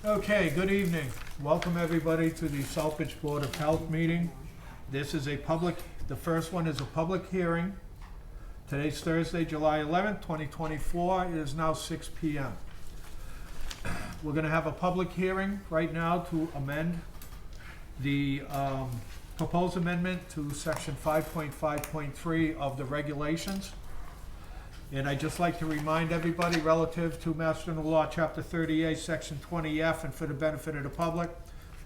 Okay, good evening. Welcome everybody to the Southbridge Board of Health meeting. This is the first one is a public hearing. Today's Thursday, July 11th, 2024. It is now 6 p.m. We're gonna have a public hearing right now to amend the proposed amendment to section 5.5.3 of the regulations. And I'd just like to remind everybody relative to Mass General Law, Chapter 38, Section 20F, and for the benefit of the public,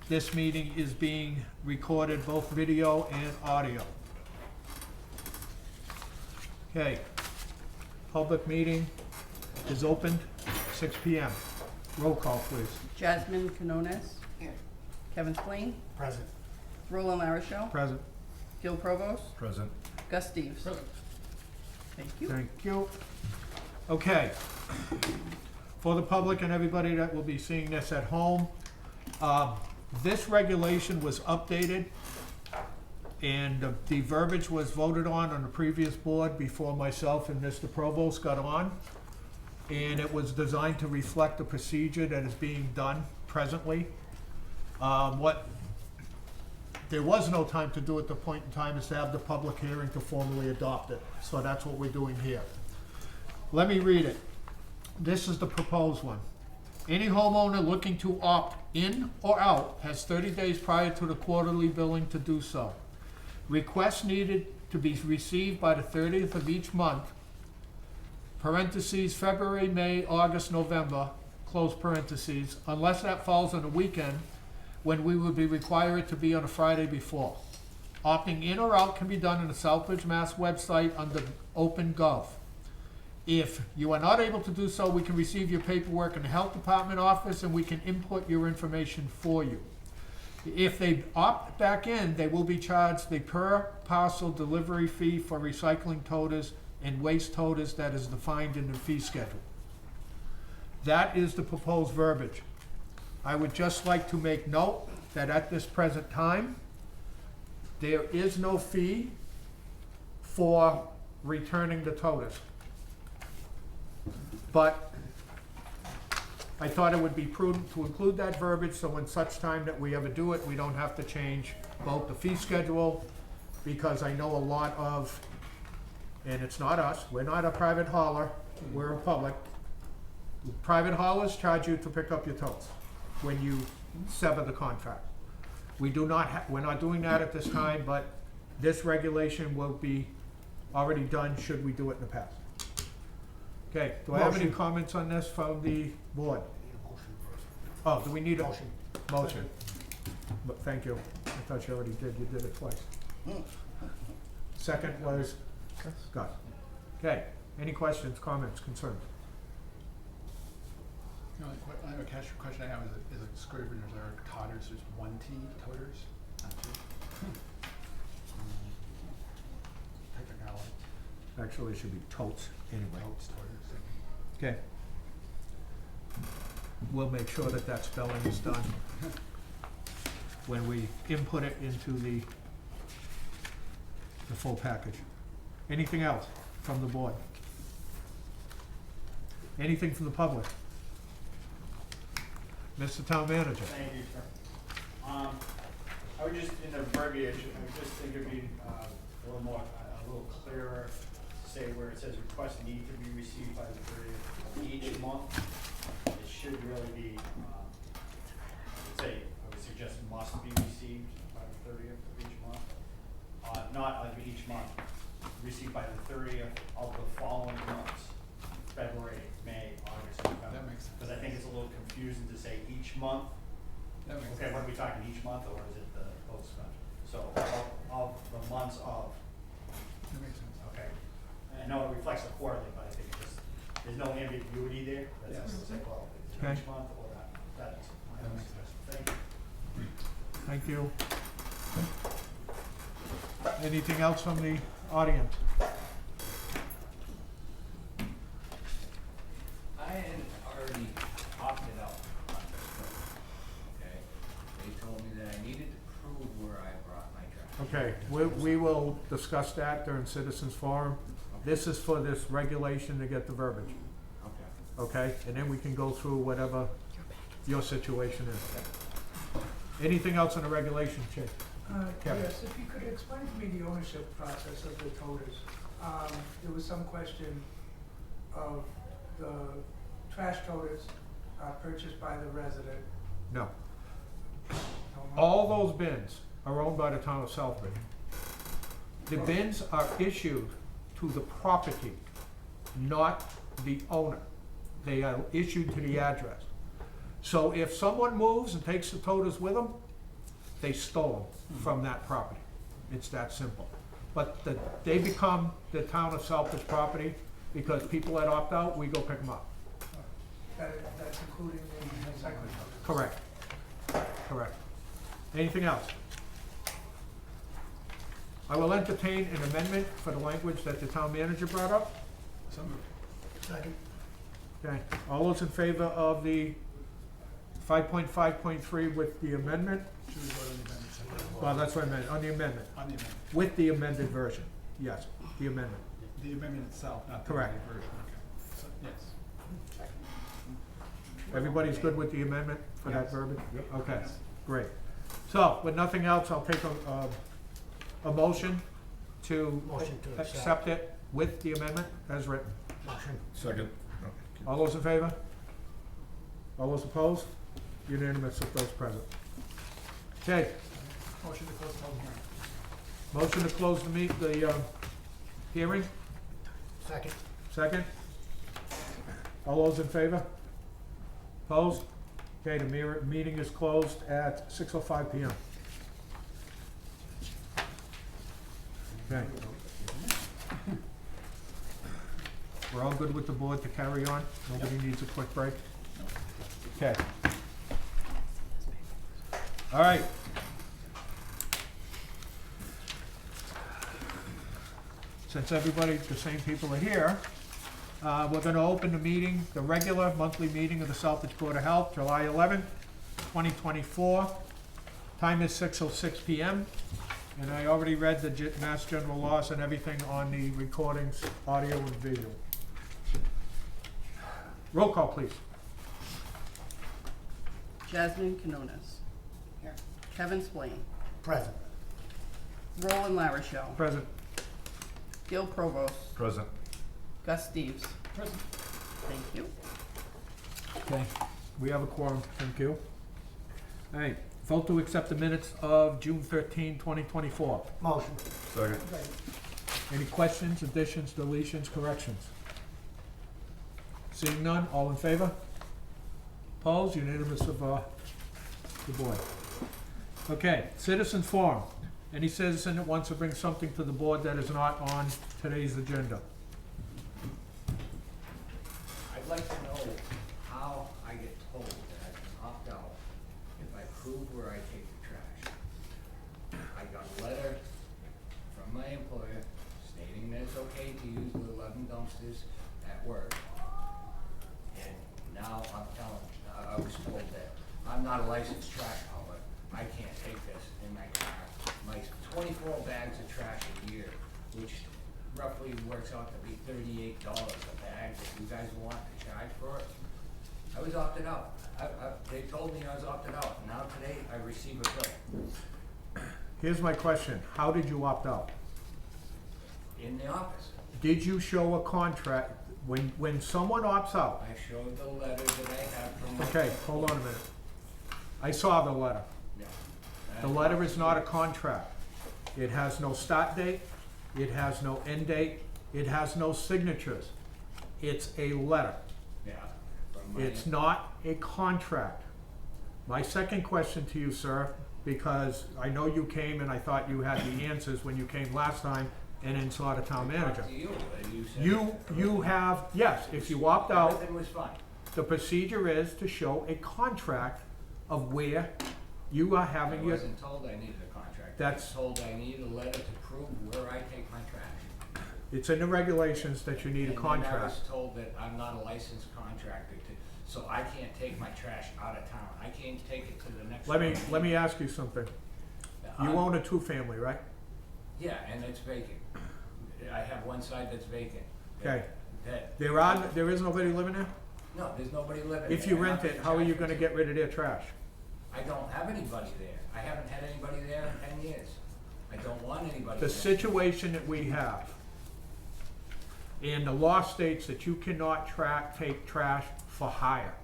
this meeting is being recorded, both video and audio. Okay, public meeting is opened, 6 p.m. Roll call, please. Jasmine Canones. Here. Kevin Spillane. Present. Roland Larochelle. Present. Gil Provost. Present. Gus Steves. Present. Thank you. Thank you. Okay. For the public and everybody that will be seeing this at home, this regulation was updated and the verbiage was voted on the previous board before myself and Mr. Provost got on. And it was designed to reflect the procedure that is being done presently. There was no time to do at the point in time is to have the public hearing to formally adopt it. So that's what we're doing here. Let me read it. This is the proposed one. Any homeowner looking to opt in or out has 30 days prior to the quarterly billing to do so. Requests needed to be received by the 30th of each month, parentheses, February, May, August, November, close parentheses, unless that falls on a weekend, when we would be required to be on a Friday before. Opting in or out can be done in the Southbridge, Mass website under OpenGov. If you are not able to do so, we can receive your paperwork in the Health Department office and we can input your information for you. If they opt back in, they will be charged the per parcel delivery fee for recycling toters and waste toters that is defined in the fee schedule. That is the proposed verbiage. I would just like to make note that at this present time, there is no fee for returning the toters. But I thought it would be prudent to include that verbiage so when such time that we ever do it, we don't have to change both the fee schedule, because I know a lot of, and it's not us, we're not a private hauler, we're a public. Private haulers charge you to pick up your totes when you sever the contract. We're not doing that at this time, but this regulation will be already done should we do it in the past. Okay, do I have any comments on this from the board? Oh, do we need a motion? Motion. But thank you. I thought you already did. You did it twice. Second was Gus. Okay, any questions, comments, concerns? I have a question I have is a Scrivener's or totters, there's one T, toters, not two. Technicality. Actually, it should be totes anyway. Totes, toters. Okay. We'll make sure that that spelling is done when we input it into the full package. Anything else from the board? Anything from the public? Mr. Town Manager. Thank you, sir. I would just, in the verbiage, I would just think it'd be a little clearer, say where it says requests need to be received by the 30th of each month. It should really be, I would suggest must be received by the 30th of each month. Not like each month, received by the 30th of the following months, February, May, August, November. That makes sense. Because I think it's a little confusing to say each month. That makes Okay, sense. what are we talking, each month, or is it the post month? So, of the months of, That makes sense. okay. And I know it reflects the quarterly, but I think there's no ambiguity there. That's Yes. say, well, it's Okay. each month or that's my That own makes sense. suggestion. Thank you. Thank you. Anything else from the audience? I had already opted out on this one, okay? They told me that I needed to prove where I brought my trash. Okay, we will discuss that during citizens forum. This is for this regulation to get the verbiage, Okay. okay? And then we can go through whatever your situation is. Anything else in the regulation, Chief? Kevin. Yes, if you could explain to me the ownership process of the toters. There was some question of the trash toters purchased by the resident. No. No, All those bins are owned by the town of Southbridge. The bins are issued to the property, not the owner. They are issued to the address. So if someone moves and takes the toters with them, they stole them from that property. It's that simple. But they become the town of Southbridge property because people that opt out, we go pick them up. That's including the recycling toters. Correct. Correct. Anything else? I will entertain an amendment for the language that the town manager brought up. So moved. Second. Okay, all those in favor of the 5.5.3 with the amendment? Should we vote on the amendment separately? Well, that's what I meant, on the amendment, On the amendment. with the amended version. Yes, the amendment. The amendment itself, not the Correct. amended version, okay. So, yes. Everybody's good with the amendment for that Yes. verbiage? Okay, great. So, with nothing else, I'll take a motion to accept it with the amendment as written. Second. All those in favor? All those opposed? Unanimous of those present. Okay, Motion to close the public hearing. motion to close the hearing, Second. second? All those in favor? Opposed? Okay, the meeting is closed at 6:05 PM. Okay. We're all good with the board to carry on? Nobody needs a quick break? Okay. All right. Since everybody, the same people are here, we're gonna open the meeting, the regular monthly meeting of the Southbridge Board of Health, July 11th, 2024. Time is 6:06 PM. And I already read the Mass General laws and everything on the recordings, audio and visual. Roll call, please. Jasmine Canonas. Here. Kevin Spillane. Present. Roland Larishell. Present. Gil Provost. Present. Gus Steves. Present. Thank you. Okay, we have a quorum, thank you. All right, vote to accept the minutes of June 13, 2024. Motion. Second. Any questions, additions, deletions, corrections? Seeing none, all in favor? Opposed, unanimous of the board. Okay, citizens forum. Any citizen that wants to bring something to the board that is not on today's agenda? I'd like to know how I get told that I can opt out if I prove where I take the trash. I got a letter from my employer stating that it's okay to use the 11 dumpsters at work. And now I was told that I'm not a licensed trash hauler. I can't take this in my car. My 24 bags of trash a year, which roughly works out to be $38 a bag that you guys want to charge for it. I was opted out. They told me I was opted out. Now today I receive a bill Here's my question, how did you opt out? in the office. Did you show a contract, when someone opts out? I showed the letter that I have from my. Okay, hold on a minute. I saw the letter. Yeah. The letter is not a contract. It has no start date, it has no end date, it has no signatures. It's a letter. Yeah. From my. It's not a contract. My second question to you, sir, because I know you came and I thought you had the answers when you came last time and then saw the town I talked manager. to you, and you said. You have, yes, if you opt out, Everything was fine. the procedure is to show a contract of where you are I having your, wasn't told I needed a contract. That's- I was told I needed a letter to prove where I take my trash. it's in the regulations that you need a And then I contract. was told that I'm not a licensed contractor so I can't take my trash out of town. I can't take it to the next. Let me ask you something. You I'm- own a two-family, right? Yeah, and it's vacant. I have one side that's vacant. Okay. That, There is nobody living there? No, there's nobody living there. If you I'm not rent it, how are you gonna get rid of their trash? I don't have anybody there. I haven't had anybody there in 10 years. I don't want anybody The there. situation that we have, and the law states that you cannot take trash for hire.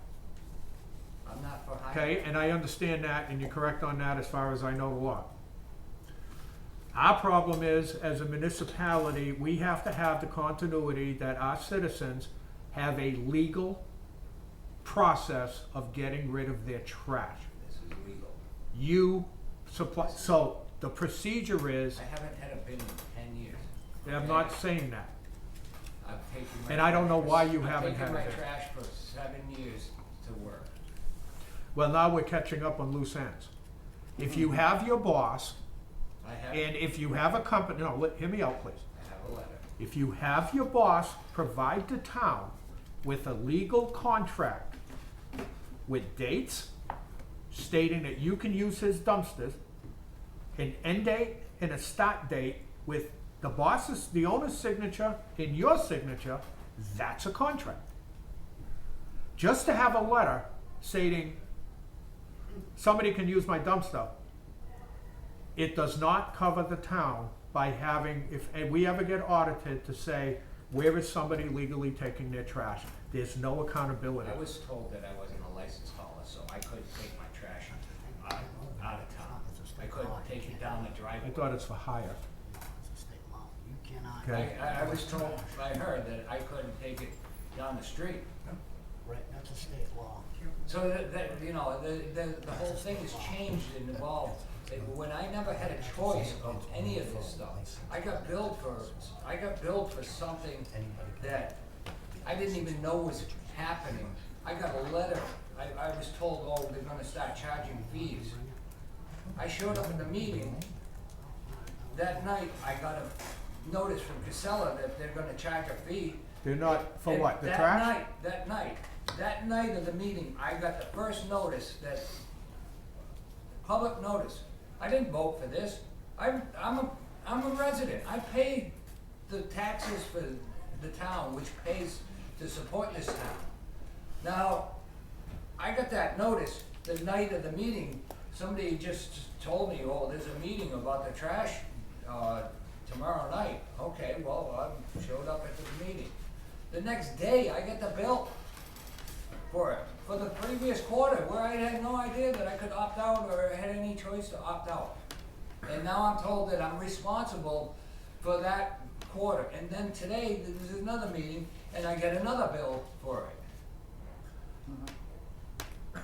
I'm not for hire. Okay, and I understand that, and you're correct on that as far as I know the law. Our problem is, as a municipality, we have to have the continuity that our citizens have a legal process of getting rid of their trash. This is legal. You supply, so the procedure is, I haven't had a bin in 10 years. I'm not saying that. I've taken my And I don't know trash why for- you haven't had I've a taken bin. my trash for 7 years to work. Well, now we're catching up on loose ends. If you have your boss, I have, and if you have a company, no, hear me out, please. I have a letter. If you have your boss provide the town with a legal contract with dates stating that you can use his dumpsters, an end date and a start date with the boss's, the owner's signature and your signature, that's a contract. Just to have a letter stating somebody can use my dumpster, it does not cover the town by having, if we ever get audited to say, where is somebody legally taking their trash? There's no accountability. I was told that I wasn't a license hauler, so I couldn't take my trash out of town. I couldn't take it down the I driveway. thought it's for hire. It's a state law. You cannot. Okay. I was told, I heard that I couldn't take it down the street. Right, that's a state law. So you know, the whole thing has changed and evolved. When I never had a choice of any of this stuff, I got billed for something that I didn't even know was happening. I got a letter, I was told, oh, they're gonna start charging fees. I showed up at the meeting, that night, I got a notice from Casella that they're gonna charge a fee. They're not, for And what, the trash? That night of the meeting, I got the first notice that, public notice. I didn't vote for this. I'm a resident. I pay the taxes for the town, which pays to support this town. Now, I got that notice the night of the meeting. Somebody just told me, oh, there's a meeting about the trash, tomorrow night. Okay, well, I showed up at the meeting. The next day, I get the bill for it, for the previous quarter, where I had no idea that I could opt out or had any choice to opt out. And now I'm told that I'm responsible for that quarter. And then today, there's another meeting, and I get another bill for it.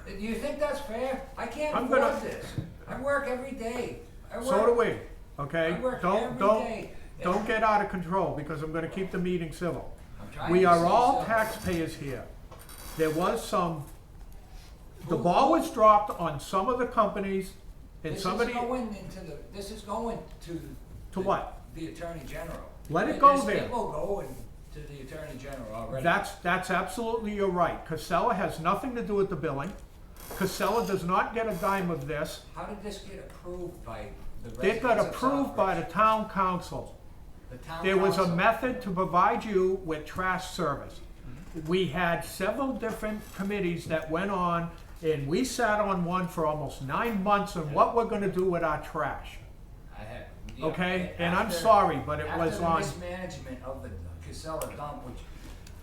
Do you think that's fair? I can't I'm afford gonna- this. I work every day. So do we, okay? I work Don't, every don't, day. don't get out of control, because I'm gonna keep the meeting civil. I'm trying We to are stay all civil. taxpayers here. There was some, the ball was dropped on some of the companies, and somebody, This is going to. to what? The Attorney General. Let it go There's there. people going to the Attorney General already. That's absolutely, you're right. Casella has nothing to do with the billing. Casella does not get a dime of this. How did this get approved by the residents It got of approved by the Southbridge? town council. The town There was a council. method to provide you with trash service. We had several different committees that went on, and we sat on one for almost 9 months on what we're gonna do with our trash. I had, yeah, Okay, and I'm after- sorry, but it was on, After the mismanagement of the Casella dump, which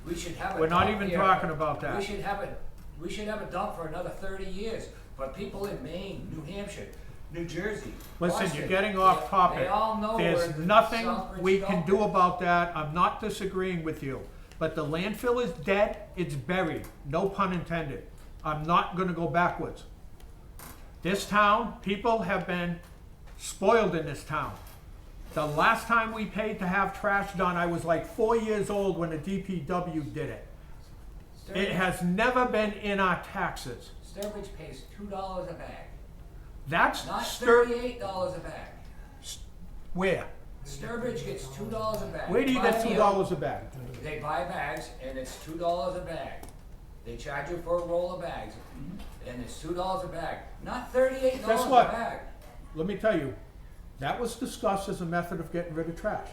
we should have a we're not dump even here. talking about We that. should have a dump for another 30 years, but people in Maine, New Hampshire, New Jersey, Listen, Boston, you're getting off they topic. all know where There's the nothing Southbridge we can dump do is. about that. I'm not disagreeing with you. But the landfill is dead, it's buried, no pun intended. I'm not gonna go backwards. This town, people have been spoiled in this town. The last time we paid to have trash done, I was like 4 years old when the DPW did it. It has never been in our taxes. Sturbridge pays $2 a bag, That's not stir, $38 a bag. where? Sturbridge gets $2 a bag. Where do you Buy get a meal. $2 a bag? They buy bags and it's $2 a bag. They charge you for a roll of bags and it's $2 a bag, not $38 Guess a what? bag. Let me tell you, That was discussed as a method of getting rid of trash.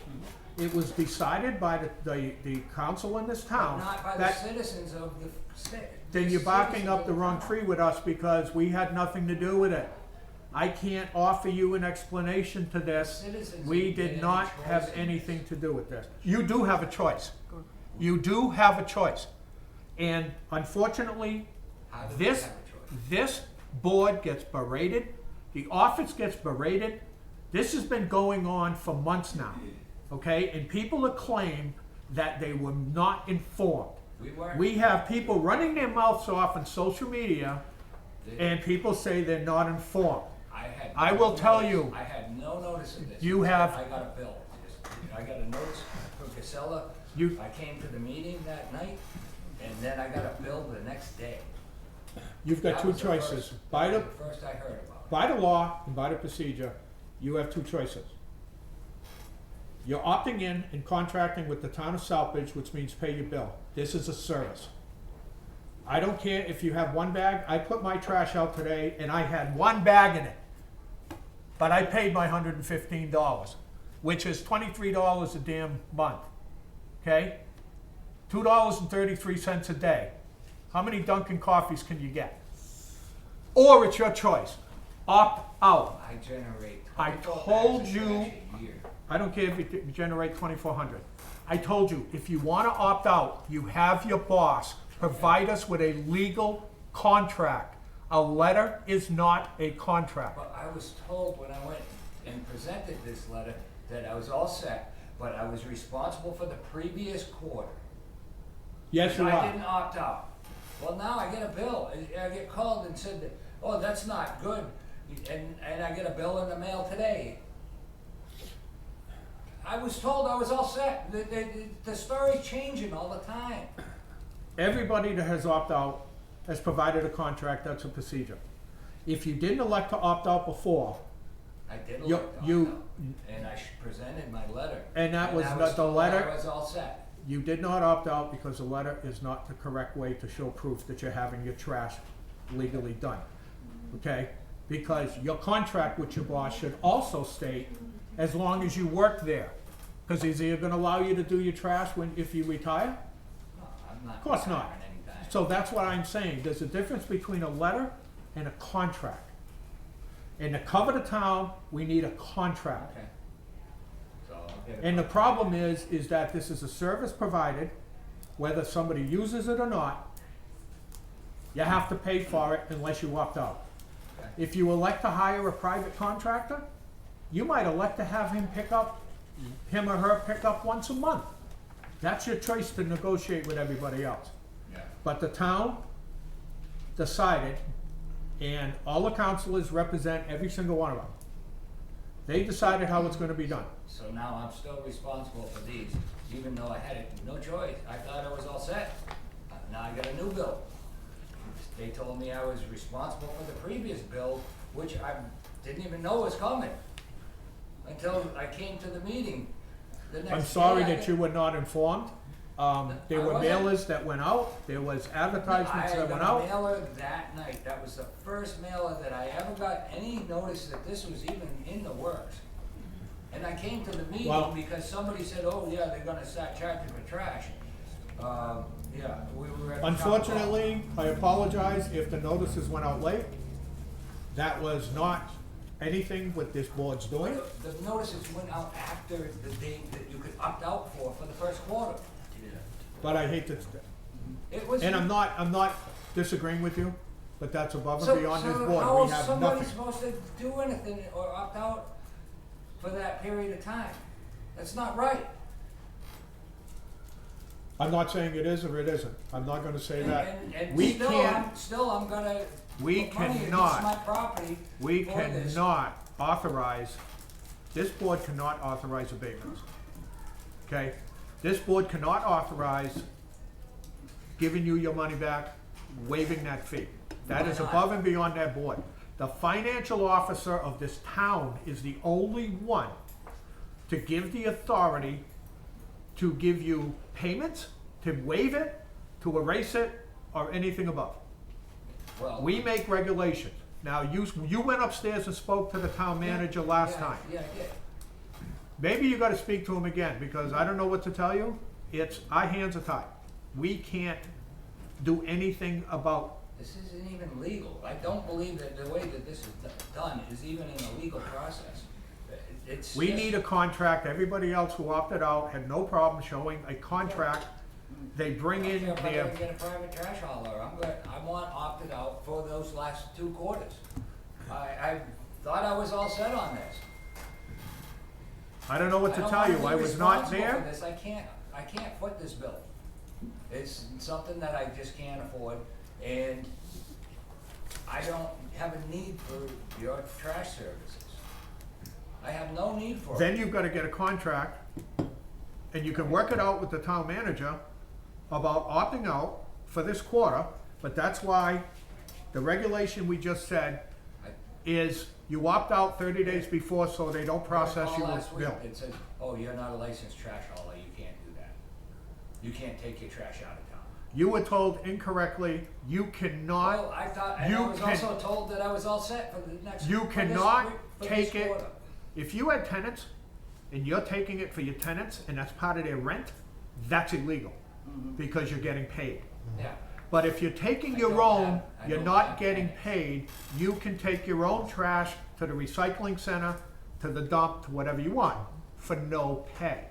It was decided by the council in this But town not by the that, citizens of the state. then you're barking up the wrong tree with us because we had nothing to do with it. I can't offer you an explanation to this. Citizens We didn't get did any not choice have in anything to do with this. You do have a choice. You do have a choice. And unfortunately, How do we this, have a choice? this board gets berated, the office gets berated. This has been going on for months now, okay? And people have claimed that they were not informed. We weren't. We have people running their mouths off on social media, and people say they're not informed. I will tell you. I had no notice of this. You have- I got a bill. I got a notice from Casella. You- I came to the meeting that night, and then I got a bill the next day. You've got That two was the choices. first- By that the, was the first I heard about it. by the law and by the procedure, you have two choices. You're opting in and contracting with the town of Southbridge, which means pay your bill. This is a service. I don't care if you have one bag. I put my trash out today and I had one bag in it. But I paid my $115, which is $23 a damn month. Okay? $2.33 a day. How many Dunkin' coffees can you get? Or it's your choice. Opt out. I generate I 24 told bags of you- trash a year. I don't care if you generate 2,400. I told you, if you want to opt out, you have your boss provide us with a legal contract. A letter is not a contract. But I was told when I went and presented this letter that I was all set, but I was responsible for the previous quarter. Yes, you I didn't are. opt out. Well, now I get a bill. I get called and said that, oh, that's not good. And I get a bill in the mail today. I was told I was all set. The story's changing all the time. Everybody that has opted out has provided a contract. That's a procedure. If you didn't elect to opt out before, I did You- elect to you- opt out, and I presented my letter. And that was I not the told letter? I was all set. you did not opt out because the letter is not the correct way to show proof that you're having your trash legally done. Okay? Because your contract with your boss should also state, as long as you work there. Because is he gonna allow you to do your trash if you retire? No, I'm not. Of course not. retiring anytime. So that's what I'm saying. There's a difference between a letter and a contract. And to cover the town, we need a contract. Okay. So I'll get it. And the problem is that this is a service provided, whether somebody uses it or not, you have to pay for it unless you opt out. Okay. If you elect to hire a private contractor, you might elect to have him or her pick up once a month. That's your choice to negotiate with everybody else. Yeah. But the town decided, and all the councilors represent every single one of them. They decided how it's gonna be done. So now I'm still responsible for these, even though I had no choice. I thought I was all set. Now I got a new bill. They told me I was responsible for the previous bill, which I didn't even know was coming until I came to the meeting the next day. I'm sorry I that get- you were not informed. There I were wasn't. mailers that went out, there was advertisements that went I out. got a mailer that night. That was the first mailer that I ever got any notice that this was even in the works. And I came to the Well- meeting because somebody said, oh, yeah, they're gonna start charging for trash. Yeah, we were at the town hall. Unfortunately, I apologize if the notices went out late. That was not anything what this board's doing. The notices went out after the date that you could opt out for the first quarter. But I hate to, It was. and I'm not disagreeing with you, but that's above So- and beyond this so board. how We is have somebody nothing. supposed to do anything or opt out for that period of time? That's not right. I'm not saying it is or it isn't. I'm not gonna say that. And We still, can't, I'm gonna we put money against cannot- my property we for this. cannot authorize, this board cannot authorize abatements. Okay? This board cannot authorize giving you your money back, waiving that fee. That Why is not? above and beyond that board. The financial officer of this town is the only one to give the authority to give you payments, to waive it, to erase it, or anything above. Well, We make regulations. Now, you went upstairs and spoke to the town manager last time. Yeah, I did. Maybe you gotta speak to him again, because I don't know what to tell you. Our hands are tied. We can't do anything about, This isn't even legal. I don't believe that the way that this is done is even in a legal process. It's we just- need a contract. Everybody else who opted out had no problem showing a contract. They bring in If I their, gotta get a private trash hauler, I want opted out for those last 2 quarters. I thought I was all set on this. I don't know what to don't tell you. wanna I be was not responsible for there. this. I can't foot this bill. It's something that I just can't afford, and I don't have a need for your trash services. I have no need for it. Then you've gotta get a contract, and you can work it out with the town manager about opting out for this quarter, but that's why the regulation we just said is you opt out 30 days before so they don't process you with Last week, bill. it says, oh, you're not a licensed trash hauler, you can't do that. You can't take your trash out of town. You were told incorrectly, you Well, cannot, I thought, and I you was can- also told that I was all set for the next. you for this cannot week- for this take it. quarter. If you had tenants and you're taking it for your tenants and that's part of their rent, that's illegal because you're getting paid. Yeah, But if you're taking I your don't own, have- I you're don't not have getting tenants. paid, you can take your own trash to the recycling center, to the dump, to whatever you want, for no pay.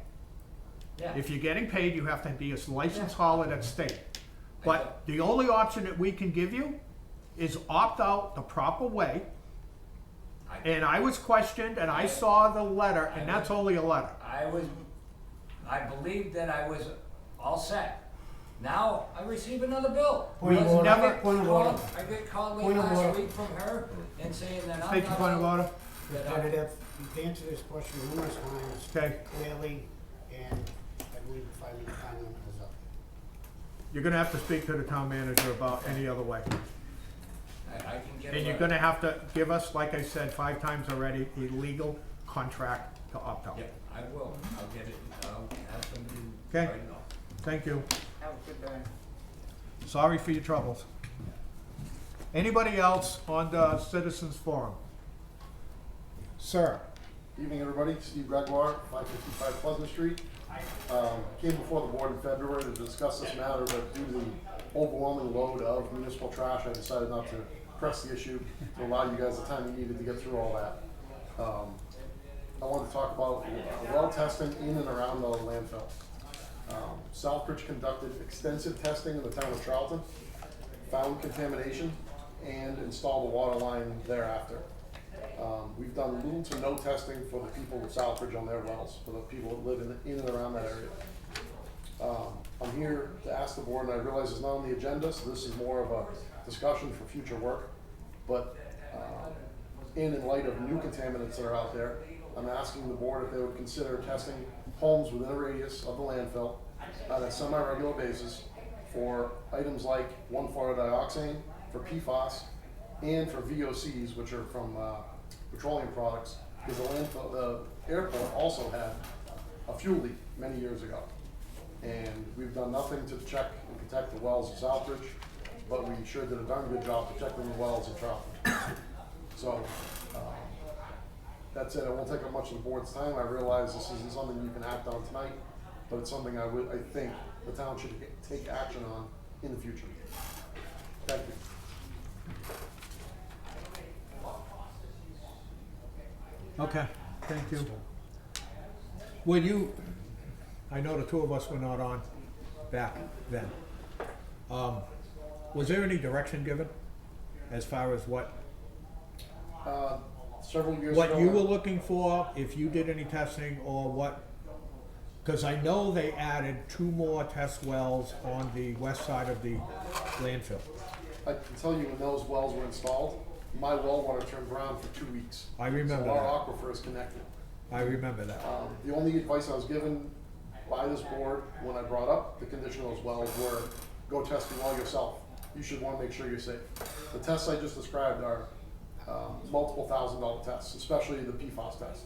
yeah. If you're getting paid, you have to be a licensed Yeah. hauler that's state. But the only option that we can give you is opt out the proper way. And I was questioned and I saw the letter, and that's only a letter. I believed that I was all set. Now I receive another bill. Point of We've order. never- Point of order. I get called late Point of last order. week from her and saying that I'm State your not. point of order. that I'm- Repetitive, you've answered this question numerous times. Okay. Clearly, and I believe the 5-minute time limit is up. You're gonna have to speak to the town manager about any other way. I can get. And you're gonna have to give us, like I said 5 times already, a legal contract to opt out. Yeah, I will. I'll get it. I'll have somebody Okay. write it off. Thank you. Have a good day. Sorry for your troubles. Anybody else on the citizens forum? Sir, Evening, everybody. Steve Gregoire, 555 Pleasant Street. Came before the board in February to discuss this matter, but due to the overwhelming load of municipal trash, I decided not to press the issue to allow you guys the time you needed to get through all that. I wanted to talk about well testing in and around the landfill. Southbridge conducted extensive testing in the town of Charlton, found contamination, and installed a water line thereafter. We've done little to no testing for the people of Southbridge on their wells, for the people that live in and around that area. I'm here to ask the board, and I realize it's not on the agenda, so this is more of a discussion for future work. But in light of new contaminants that are out there, I'm asking the board if they would consider testing homes within a radius of the landfill on a semi-regular basis for items like 1,4-dioxane, for PFAS, and for VOCs, which are from petroleum products, because the landfill, the airport also had a fuel leak many years ago. And we've done nothing to check and protect the wells of Southbridge, but we sure did a darn good job protecting the wells of Charlton. So, that's it. I won't take up much of the board's time. I realize this isn't something you can act on tonight, but it's something I think the town should take action on in the future. Thank you. okay, thank you. Will you, I know the 2 of us were not on back then. Was there any direction given as far as what Several years ago. you were looking for, if you did any testing, or what? Because I know they added 2 more test wells on the west side of the landfill. I can tell you when those wells were installed, my well water turned brown for 2 weeks. I remember So that. our aquifer is connected. I remember that. The only advice I was given by this board when I brought up the condition of those wells were, go test the well yourself. You should want to make sure you're safe. The tests I just described are multiple $1,000 tests, especially the PFAS test.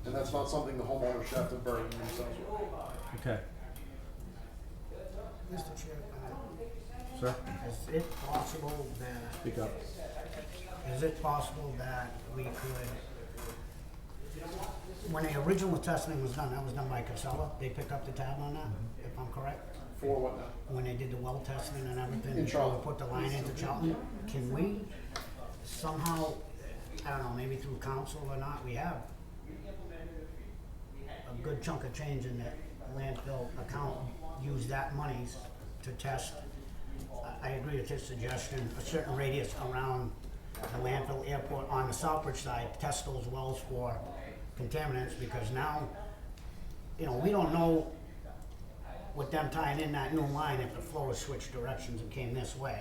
And that's not something the homeowner should have to burden themselves with. Okay, Mr. Chair, sir, is it possible that speak up. is it possible that we could, when the original testing was done, that was done by Casella, they picked up the tab on that, if I'm correct? For what now? When they did the well testing and everything, In before we Charlton. put the line into Charlton, can we somehow, I don't know, maybe through council or not, we have a good chunk of change in that landfill account, use that monies to test. I agree with his suggestion, a certain radius around the landfill airport on the Southbridge side, test those wells for contaminants, because now, you know, we don't know with them tying in that new line if the flow has switched directions and came this way.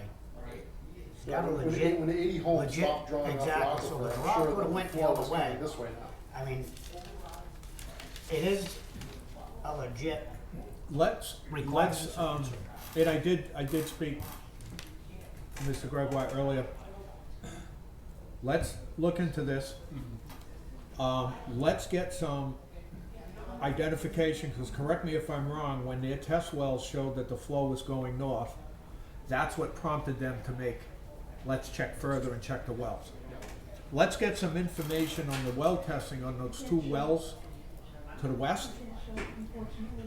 It's got a When the- legit, when the 80 homes legit- stopped drawing off the exactly, so aquifer, the I'm draw sure could've that went the flow other is coming way. this way now. I mean, it is a legit Let's, request. and I did speak to Mr. Gregoire earlier. Let's look into this. Let's get some identification, because correct me if I'm wrong, when their test wells showed that the flow was going north, that's what prompted them to make, let's check further and check the wells. Let's get some information on the well testing on those two wells to the west,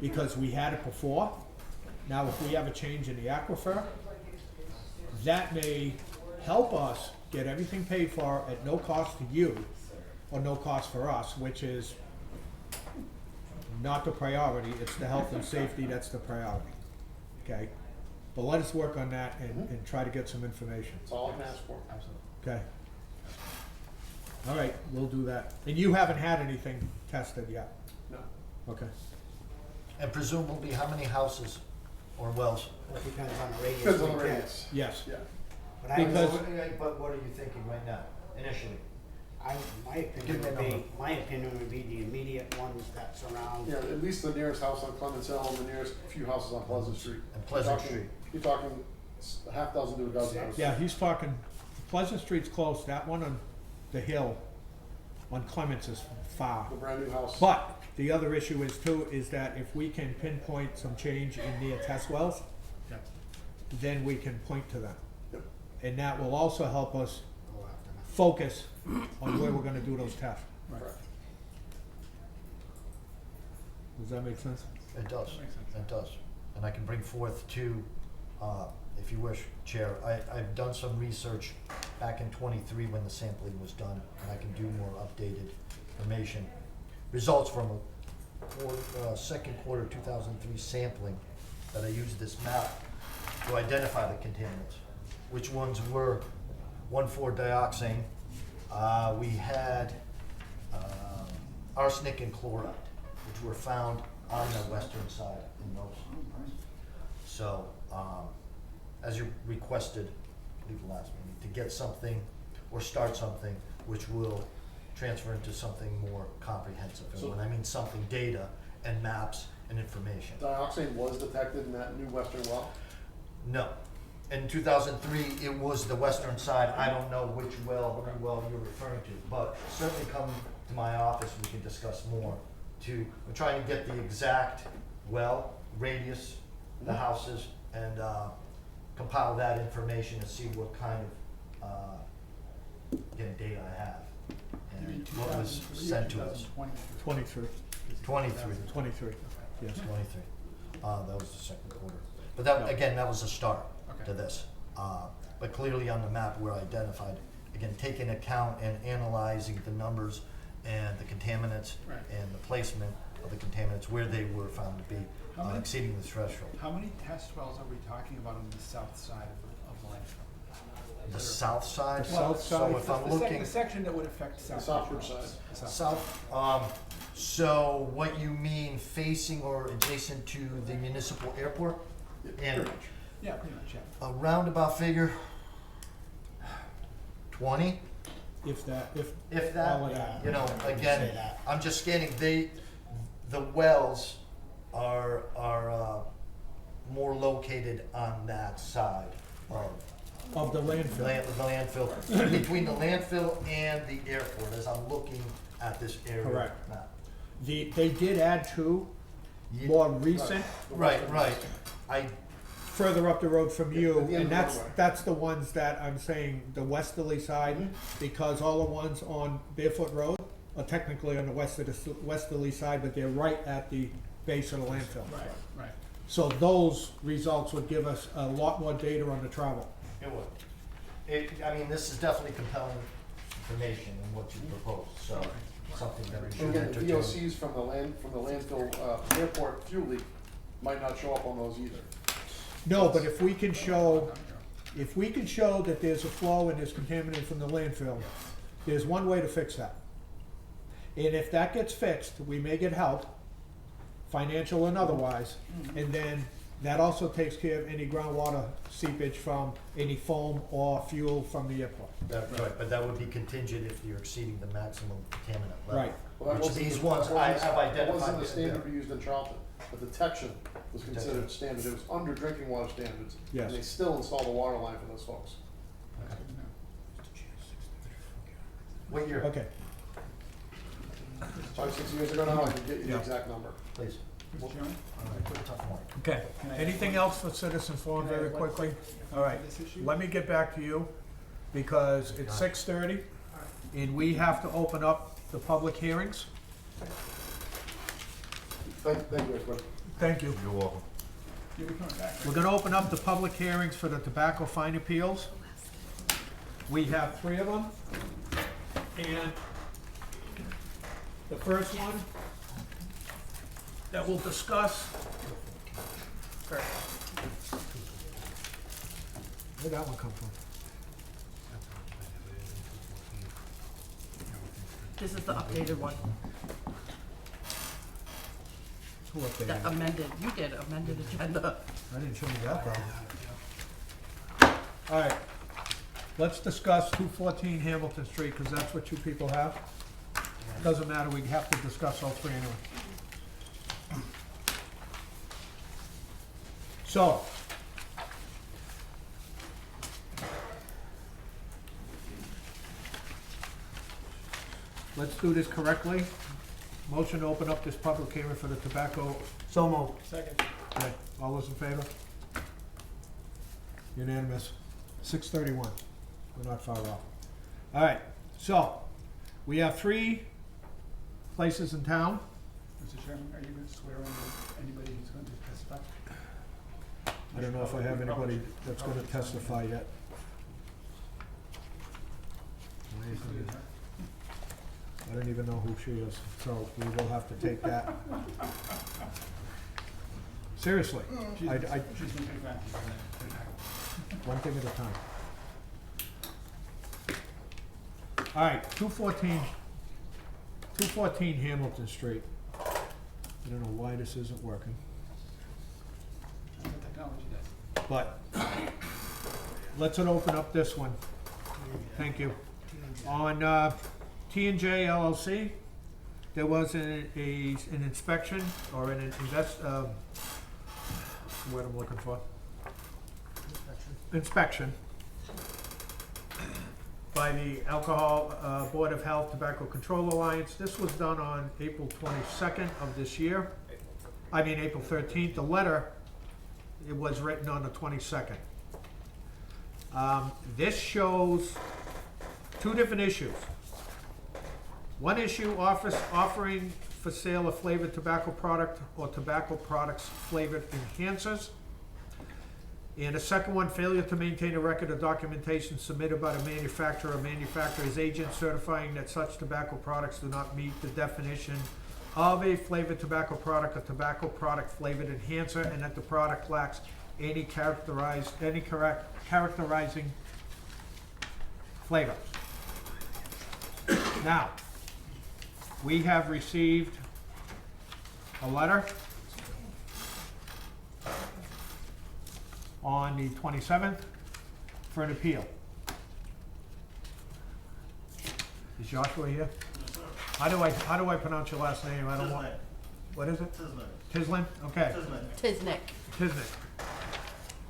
because we had it before. Now, if we have a change in the aquifer, that may help us get everything paid for at no cost to you, or no cost for us, which is not the priority, it's the health and safety that's the priority, okay? But let us work on that and try to get some information, That's all I can ask for. okay? All right, we'll do that. And you haven't had anything tested yet? No. Okay. And presumably, how many houses or wells? It depends on the radius. Depends on the we pick. radius. Yes. Yeah. But I Because- would, But what are you thinking right now, initially? my Give opinion me a would be, number. my opinion would be the immediate ones that surround. Yeah, at least the nearest house on Clemens Hill and the nearest few houses on Pleasant Street. And Pleasant You're talking- Street. You're talking a half dozen to a dozen houses. Yeah, he's talking, Pleasant Street's close, that one on the hill on Clements is far. The brand new house. But the other issue is too, is that if we can pinpoint some change in their test wells, Yep. then we can point to them. Yep. And that will also help us Go after them. focus on where we're gonna do those tests. Correct. Does that make sense? It does, Makes sense. it does. And I can bring forth two, if you wish, Chair, I've done some research back in '23 when the sampling was done, and I can do more updated information. Results from a second quarter 2003 sampling that I used this map to identify the contaminants. Which ones were 1,4-dioxane. We had arsenic and chloride, which were found on the western side in those. So, as you requested, I believe the last meeting, to get something or start something which will transfer into something more comprehensive. And So- when I mean something, data and maps and information. Dioxane was detected in that new western well. No. In 2003, it was the western side. I don't know which well you're referring to, but certainly come to my office, we can discuss more. I'm trying to get the exact well, radius, the houses, and compile that information and see what kind of, again, data I have. You mean And what was 2003 or sent to us. 2023? 23, 23. 23, yes. 23. That was the second quarter. But that, Yeah. again, that was a start Okay. to this. But clearly on the map we're identified, again, taking account and analyzing the numbers and the contaminants Right. and the placement of the contaminants where they were found to be How many- exceeding the threshold. How many test wells are we talking about on the south side of the landfill? The south side, The south so side. if I'm looking, The section that would affect The south. Southbridge side. The south. south, so what you mean facing or adjacent to the municipal airport? Yeah, And pretty much. Yeah, pretty much, yeah. a roundabout figure, 20? If that, if, If all of that, that. you know, Say again, that. I'm just scanning, the wells are, more located on that side of of the landfill. the landfill, between the landfill and the airport, as I'm looking at this area Correct. map. They did add two Ye- more recent, Right, right. I further up the road from you, At the end and of the roadway. that's the ones that I'm saying, the westerly side, because all the ones on Barefoot Road are technically on the westerly side, but they're right at the base of the landfill. Right, right. So those results would give us a lot more data on the travel. It would. I mean, this is definitely compelling information in what you propose, so something that we And should again, the entertain. VOCs from the landfill, airport fuel leak might not show up on those either. No, but if we can show that there's a flow and there's contaminant from the landfill, there's one way to fix that. And if that gets fixed, we may get help, financial and otherwise, and then that also takes care of any groundwater seepage from any foam or fuel from the airport. That's right, but that would be contingent if you're exceeding the maximum contaminant level. Right. Well, that Which wasn't these the- ones that I wasn't- have identified. That wasn't the there. standard we used in Charlton. The detection was considered standard. It was under drinking water standards. Yes. And they still installed a water line for those folks. What year? Okay, 5, 6 years ago now, I can get you the Yeah. exact number. Please. Mr. Chairman? All right, tough one. okay. Can I- Anything else for citizens forum Can I very have one quickly? quick All right, this issue? let me get back to you, because it's 6:30, and we have to open up the public hearings. Thank you, everybody. Thank you. You're welcome. You'll be coming back, right? We're gonna open up the public hearings for the tobacco fine appeals. We have 3 of them, and the first one that we'll discuss. Where'd that one come from? This is the updated one, Who updated the it? amended, you did amended agenda. I didn't show you that, though. All right, let's discuss 214 Hamilton Street, because that's what you people have. Doesn't matter, we have to discuss all 3 anyway. So. Let's do this correctly. Motion to open up this public hearing for the tobacco. So moved. Second. Okay, all those in favor? Unanimous. 6:31. We're not far off. All right, so we have 3 places in town. Mr. Chairman, are you going to swear on anybody who's going to testify? I don't know if I have anybody that's gonna testify yet. I don't even know who she is, so we will have to take that. Seriously, She's I, going to be back. one thing at a time. All right, 214 Hamilton Street. I don't know why this isn't working, That's what technology does. but let's open up this one. Thank you. On T&J LLC, there was an inspection or an what I'm looking for? Inspection by the Alcohol Board of Health Tobacco Control Alliance. This was done on April 22nd of this year. I mean, April 13th. The letter, it was written on the 22nd. This shows 2 different issues. One issue, offering for sale a flavored tobacco product or tobacco products flavored enhancers. And the second one, failure to maintain a record of documentation submitted by the manufacturer or manufacturer's agent certifying that such tobacco products do not meet the definition of a flavored tobacco product or tobacco product flavored enhancer, and that the product lacks any characterizing flavor. Now, we have received a letter on the 27th for an appeal. Is Joshua here? How do I pronounce your last name? I don't want. What is it? Tislin. Okay. Tiznick. Tisnick.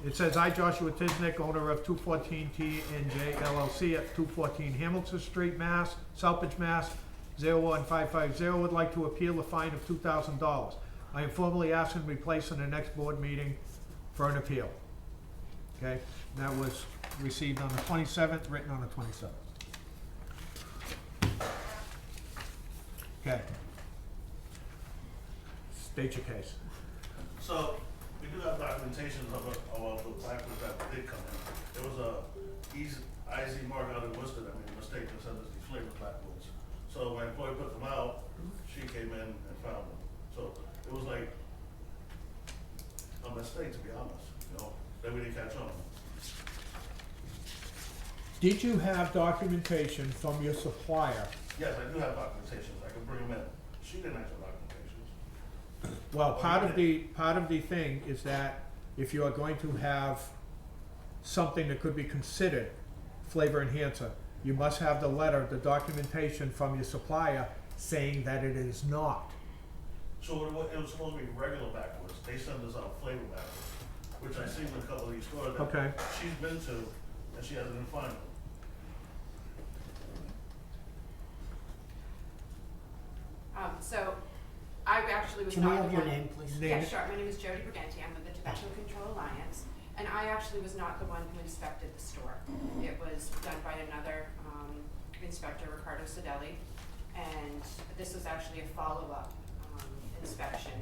It says, I, Joshua Tisnick, owner of 214 T&J LLC at 214 Hamilton Street, Mass, Southbridge, Mass, 01550, would like to appeal the fine of $2,000. I am formally asking to be placed in the next board meeting for an appeal. Okay, that was received on the 27th, written on the 27th. Okay. State your case. So, we do have documentation of the blackwood that did come in. There was a IZ mark out in Worcester that made a mistake and said it's these flavored blackwoods. So when Chloe put them out, she came in and found them. So it was like a mistake, to be honest, you know, that we didn't catch on. Did you have documentation from your supplier? Yes, I do have documentations. I can bring them in. She didn't have documentations. Well, part of the thing is that if you are going to have something that could be considered flavor enhancer, you must have the letter, the documentation from your supplier saying that it is not. So it was supposed to be regular backwoods. They send us out flavor backwoods, which I seen in a couple of these stores that Okay. she's been to, and she hasn't been finding them. So I actually was Can we not have the your one. name, please? Yeah, sure. My name is Jody Briganti. I'm with the Tobacco Control Alliance. And I actually was not the one who inspected the store. It was done by another inspector, Ricardo Sedelli. And this was actually a follow-up inspection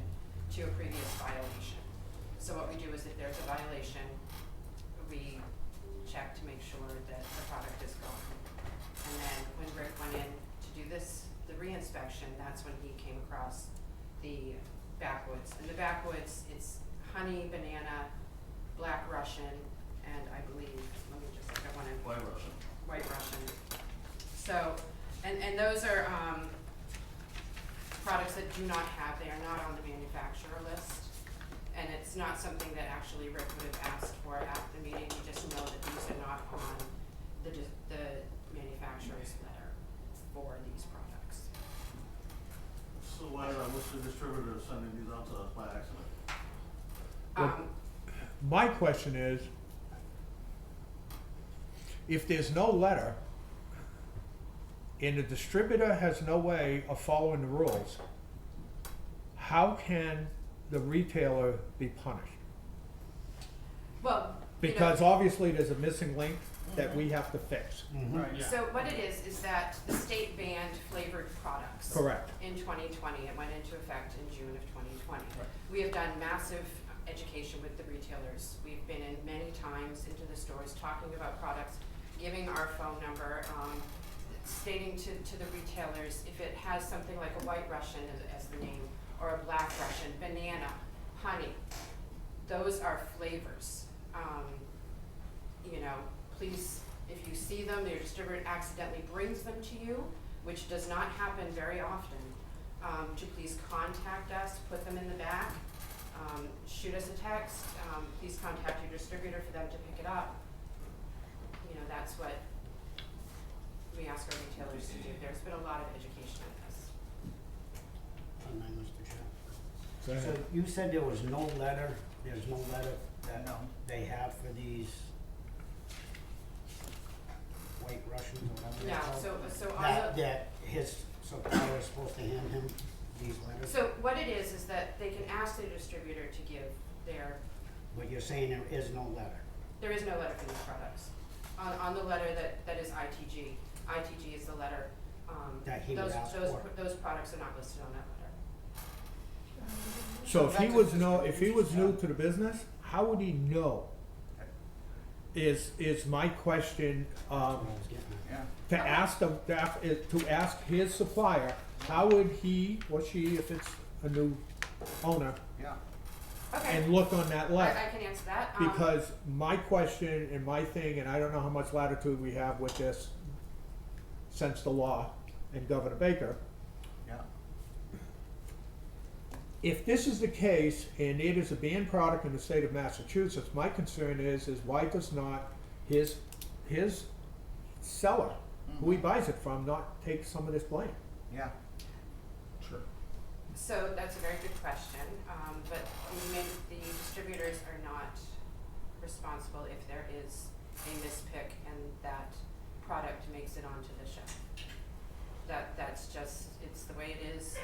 to a previous violation. So what we do is if there's a violation, we check to make sure that the product is gone. And then when Rick went in to do this, the re-inspection, that's when he came across the backwoods. And the backwoods, it's honey, banana, black Russian, and I believe, let me just look at one. White Russian. White Russian. So, and those are products that do not have, they are not on the manufacturer list. And it's not something that actually Rick would have asked for at the meeting. We just know that these are not on the manufacturer's letter for these products. So why was the distributor sending these out to us by accident? My question is, if there's no letter and the distributor has no way of following the rules, how can the retailer be punished? Well, Because obviously there's a missing link that we have to fix. So what it is that the state banned flavored products. Correct. In 2020, it went into effect in June of 2020. We have done massive education with the retailers. We've been in many times into the stores talking about products, giving our phone number, stating to the retailers if it has something like a White Russian as the name, or a Black Russian, banana, honey. Those are flavors. Please, if you see them, your distributor accidentally brings them to you, which does not happen very often, to please contact us, put them in the back, shoot us a text, please contact your distributor for them to pick it up. That's what we ask our retailers to do. There's been a lot of education in this. Mr. Chair. Go ahead. So you said there was no letter, there's no letter that they have for these White Russians or whatever they're No, called? so on That his supplier is supposed to hand him these letters? So what it is that they can ask the distributor to give their, But you're saying there is no letter? there is no letter for these products. On the letter that is ITG. ITG is the letter. That he would ask for. Those products are not listed on that letter. So if he was new to the business, how would he know? Is my question, That's what I was getting at. to ask his supplier, how would he or she, if it's a new owner, Okay, and look on that letter? I can answer that. Because my question and my thing, and I don't know how much latitude we have with this since the law and Governor Baker. If this is the case and it is a banned product in the state of Massachusetts, my concern is why does not his seller, who he buys it from, not take some of this blame? Sure. So that's a very good question, but the distributors are not responsible if there is a mispick and that product makes it onto the shelf. That's just, it's the way it is.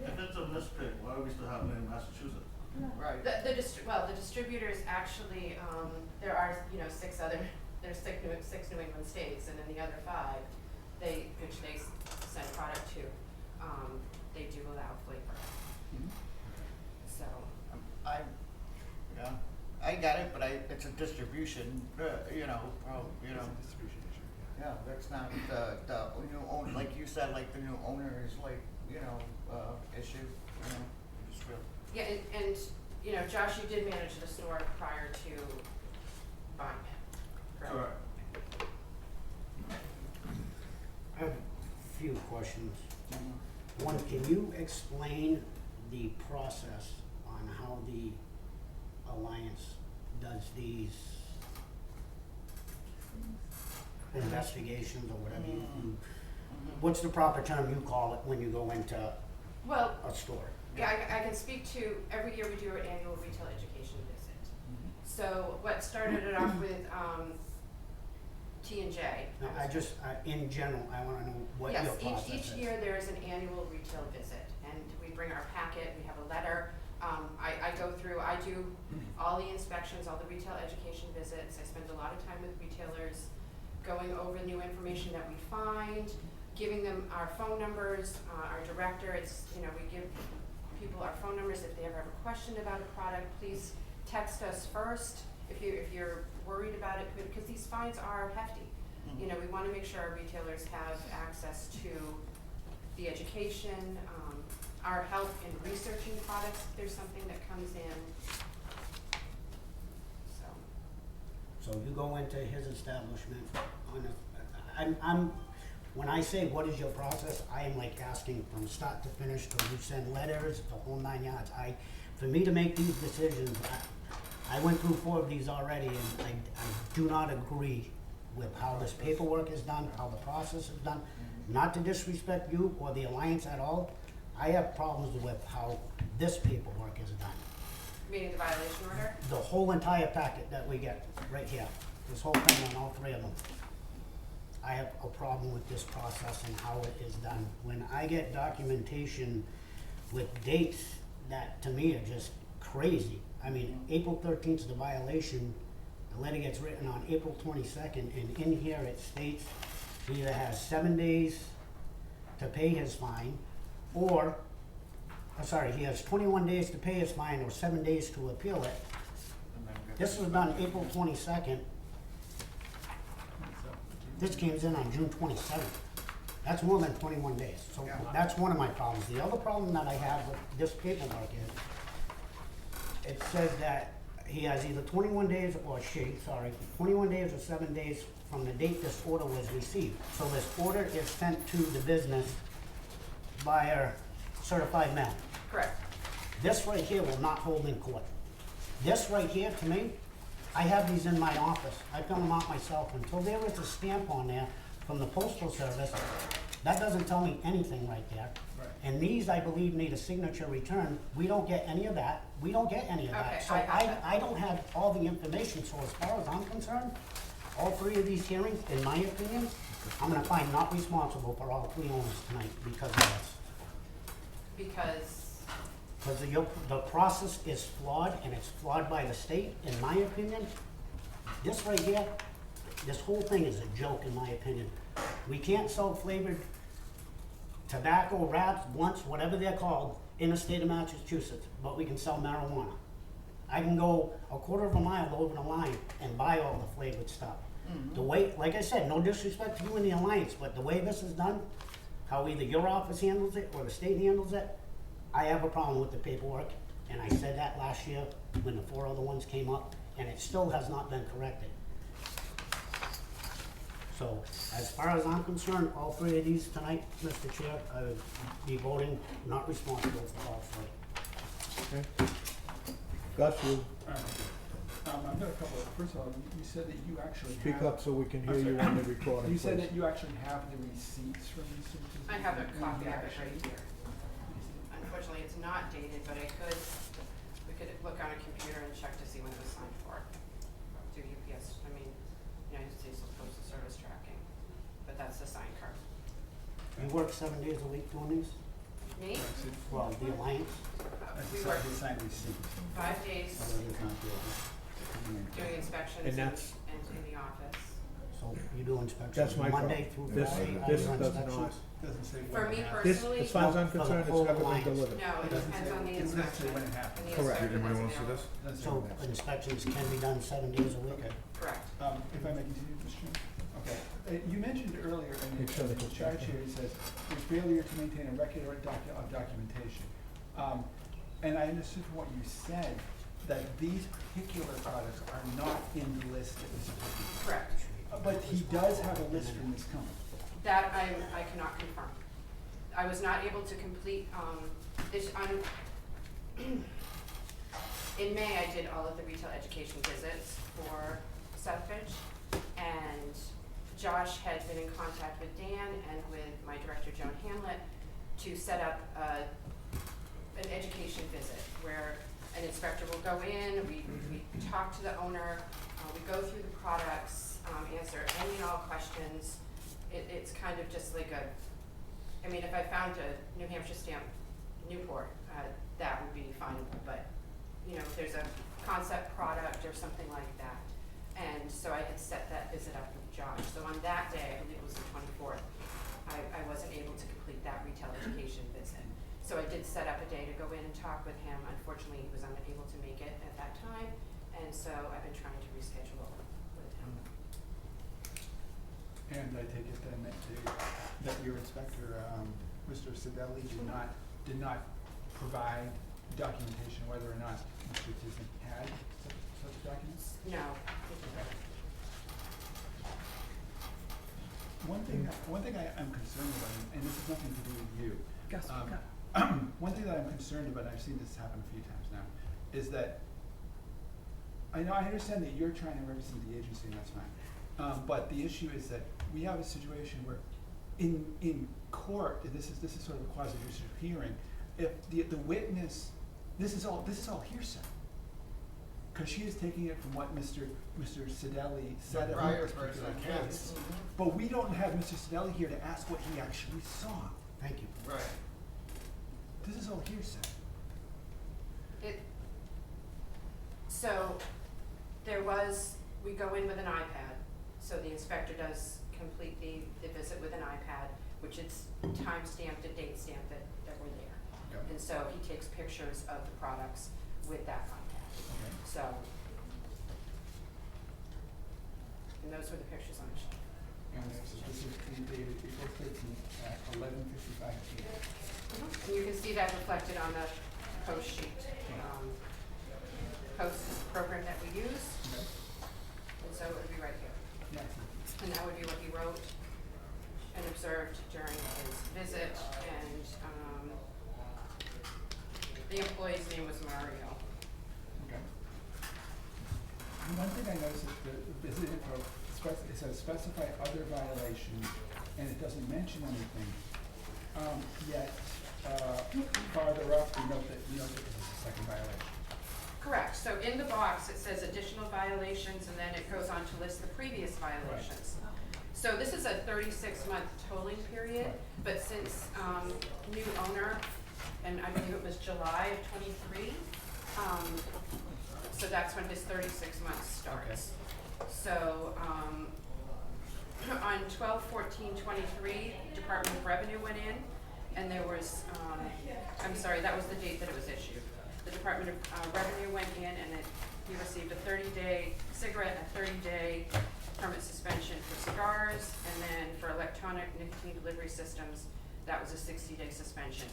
If it's a mispick, why do we still have it in Massachusetts? Right. The distributors actually, there are, you know, there's six New England states, and in the other 5, which they send product to, they do allow flavor. So, I got it, but it's a distribution, you know, It's a distribution issue, yeah, that's not the new owner, like you said, like the new owner is like, you know, issue, you know, just real. yeah, and, you know, Josh, you did manage the store prior to buying it, correct? Correct. I have a few questions. One, can you explain the process on how the Alliance does these investigations or whatever you, what's the proper term you call it when you go into Well, a store? yeah, I can speak to, every year we do an annual retail education visit. So what started it off with, T&J. No, in general, I wanna know what your process is. Yes, each year there is an annual retail visit, and we bring our packet, we have a letter. I go through, I do all the inspections, all the retail education visits. I spend a lot of time with retailers, going over new information that we find, giving them our phone numbers, our director. It's, you know, we give people our phone numbers. If they ever have a question about a product, please text us first. If you're worried about it, because these fines are hefty. You know, we want to make sure our retailers have access to the education, our help in researching products if there's something that comes in. So, So you go into his establishment on I'm, when I say what is your process, I am like asking from start to finish, till you send letters, the whole 9 yards. For me to make these decisions, I went through 4 of these already, and I do not agree with how this paperwork is done, how the process is done. Not to disrespect you or the Alliance at all, I have problems with how this paperwork is done. meaning the violation order? The whole entire packet that we get right here, this whole thing on all 3 of them. I have a problem with this process and how it is done. When I get documentation with dates that to me are just crazy. I mean, April 13th is the violation. The letter gets written on April 22nd, and in here it states he either has 7 days to pay his fine, or, he has 21 days to pay his fine or 7 days to appeal it. This was done April 22nd. This came in on June 27th. That's more than 21 days. So that's one of my problems. The other problem that I have with this paperwork is, it says that he has either 21 days or 21 days or 7 days from the date this order was received. So this order is sent to the business by a certified mail. Correct. This right here will not hold in court. This right here, to me, I have these in my office. I fill them out myself. Until there is a stamp on there from the postal service, that doesn't tell me anything right there. Right. And these, I believe, need a signature return. We don't get any of that. We don't get any of that. Okay, So I have that. I don't have all the information. So as far as I'm concerned, all 3 of these hearings, in my opinion, I'm gonna find not responsible for all 3 owners tonight because of this. Because, Because the process is flawed, and it's flawed by the state, in my opinion. This right here, this whole thing is a joke, in my opinion. We can't sell flavored tobacco, wraps, blunts, whatever they're called, in the state of Massachusetts, but we can sell marijuana. I can go a quarter of a mile over the line and buy all the flavored stuff. The way, like I said, no disrespect to you and the Alliance, but the way this is done, how either your office handles it or the state handles it, I have a problem with the paperwork, and I said that last year when the 4 other ones came up, and it still has not been corrected. So, as far as I'm concerned, all 3 of these tonight, Mr. Chair, I would be voting not responsible for all 3. Okay. Gus, you Alright. I've got a couple first of all, you said that you actually have. speak up so we can hear I'm you sorry. on the recording, You said please. that you actually have the receipts from these searches? I have a And copy you of it actually- right here. Unfortunately, it's not dated, but we could look on a computer and check to see when it was signed for. Do UPS, United States Postal Service tracking, but that's the signed card. You work 7 days a week doing these? Me? Well, the Alliance? That's we a work sign, sign receipt, 5 days although it is not the. doing inspections And and that's- in the office. So you do inspections That's my Monday problem. through This, Friday, all this your does inspections? not. Doesn't say when For it me happens. This, personally, as far as I'm For the concerned, it's whole never been alliance. delivered. no, it doesn't depends say- on the it doesn't say inspection. when it happens. And the Correct. inspector Anybody doesn't wanna see know. this? Doesn't say So when it happens. inspections can be done 7 days a week? Okay, Correct. if I may continue, Mr. Chairman? Okay, you mentioned earlier in Make sure the they go charge back. here, it says, your failure to maintain a record or of documentation. And I understood from what you said, that these particular products are not in the list that was approved. Correct. But he does have a list from this company. That I cannot confirm. I was not able to complete, this, in May, I did all of the retail education visits for Southbridge, and Josh had been in contact with Dan and with my director, Joan Hamlet, to set up an education visit where an inspector will go in, we talk to the owner, we go through the products, answer any and all questions. It's kind of just like I mean, if I found a New Hampshire stamp Newport, that would be fine, but, you know, if there's a concept product or something like that. And so I had set that visit up with Josh. So on that day, I believe it was the 24th, I wasn't able to complete that retail education visit. So I did set up a day to go in and talk with him. Unfortunately, he was unable to make it at that time, and so I've been trying to reschedule with him. And I take it then that your inspector, Mr. Sadelli, did not provide documentation whether or not Mr. Tisnik had such documents? No, he didn't. One thing I'm concerned about, and this has nothing to do with you. One thing that I'm concerned about, and I've seen this happen a few times now, is that I understand that you're trying to represent the agency, and that's fine. But the issue is that we have a situation where in court, and this is sort of a quasi-judicial hearing, if the witness, this is all hearsay. Because she is taking it from what Mr. Sadelli said about prior this particular person, case. yes. But we don't have Mr. Sadelli here to ask what he actually saw. Thank you. Right. This is all hearsay. So we go in with an iPad, so the inspector does complete the visit with an iPad, which it's time-stamped and date-stamped that we're there. Okay. And so he takes pictures of the products with that iPad. Okay. So, and those were the pictures on the sheet. And this is dated April 13th at 11:55 p.m. And you can see that reflected on the post sheet. Post is the program that we use, Okay. and so it would be right here. Yeah. And that would be what he wrote and observed during his visit, and the employee's name was Mario. Okay. One thing I noticed is the visit info, it says specify other violations, and it doesn't mention anything. Yet, farther up, we note that this is the second violation. Correct, so in the box, it says additional violations, and then it goes on to list the previous violations. So this is a 36-month tolling period, Right. but since new owner, and I believe it was July of '23, so that's when his 36 months starts. So on 12/14/23, Department of Revenue went in, and there was, I'm sorry, that was the date that it was issued. The Department of Revenue went in, and he received a 30-day cigarette, a 30-day permit suspension for cigars, and then for electronic nicotine delivery systems, that was a 60-day suspension,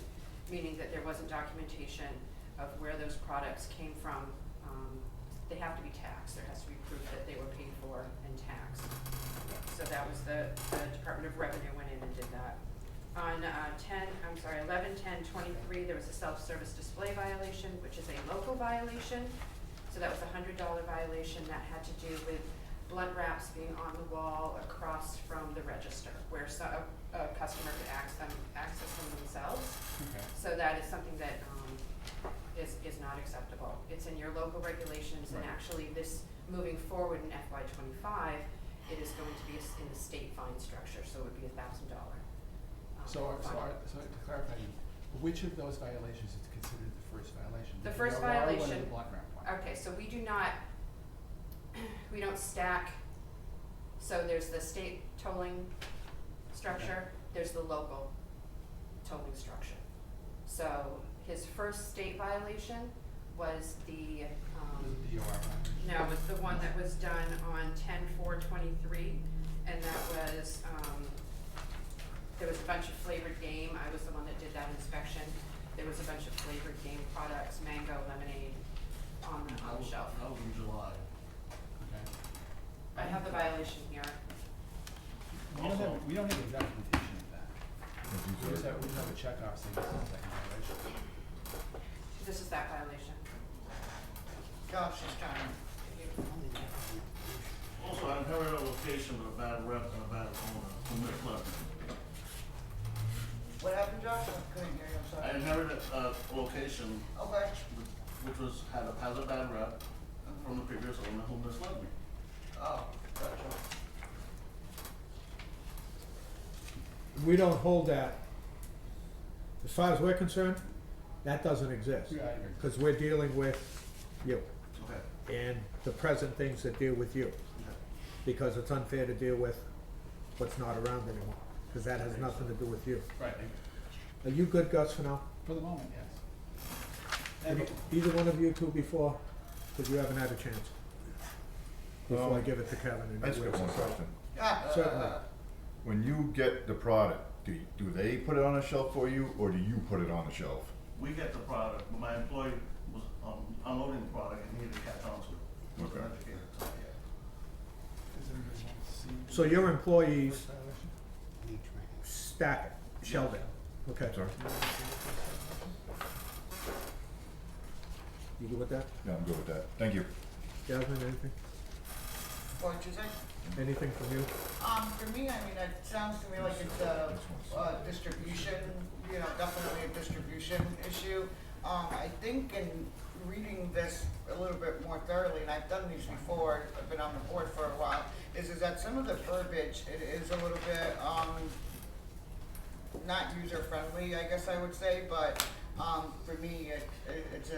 meaning that there wasn't documentation of where those products came from. They have to be taxed. There has to be proof that they were paid for and taxed. So that was the Department of Revenue went in and did that. On 11/10/23, there was a self-service display violation, which is a local violation. So that was a $100 violation that had to do with blunt wraps being on the wall across from the register, where a customer could access them themselves. Okay. So that is something that is not acceptable. It's in your local regulations, and Right. actually this, moving forward in FY25, it is going to be in the state fine structure, so it would be $1,000. So to clarify, Which of those violations is considered the first violation? The first DVR one or violation- the block grant one? Okay, so we do not, we don't stack, so there's the state tolling structure, there's the local tolling structure. So his first state violation was the, Was it the DOR violation? no, it was the one that was done on 10/4/23, and that was, there was a bunch of flavored game, I was the one that did that inspection. There was a bunch of flavored game products, mango, lemonade, on the shelf. That was in July. Okay. I have the violation here. We don't have a documentation of that. We just have a check off saying this is the second violation. This is that violation. Gosh, she's trying. Also, I inherited a location with a bad rep and a bad owner from Miss Levin. What happened, Josh? I couldn't hear you, I'm I sorry. inherited a location Okay. which has a bad rep from the previous owner who misled me. Oh, gotcha. We don't hold that. As far as we're concerned, that doesn't exist. Yeah, I agree. Because we're dealing with you Okay. and the present things that deal with you. Okay. Because it's unfair to deal with what's not around anymore, because that has nothing to do with you. Right, Are you good, Gus, for now? for the moment, yes. And Any- Either one of you two before, because you haven't had a chance. Before I give it to Kevin and. I just got one question. Certainly. When you get the product, do they put it on a shelf for you, or do you put it on the shelf? We get the product, but my employee was unloading the product and needed to catch on to it. He wasn't Okay. educated, so, yeah. does anybody want to see? So your employees First violation? stack it, shelve it, okay. Sorry? You good with that? Yeah, I'm good with that. Thank you. Jasmine, anything? What did you say? Anything from you? For me, I mean, it sounds to me like it's a distribution, you know, definitely a distribution issue. I think in reading this a little bit more thoroughly, and I've done these before, I've been on the board for a while, is that some of the verbiage, it is a little bit, not user-friendly, I guess I would say, but, for me, it's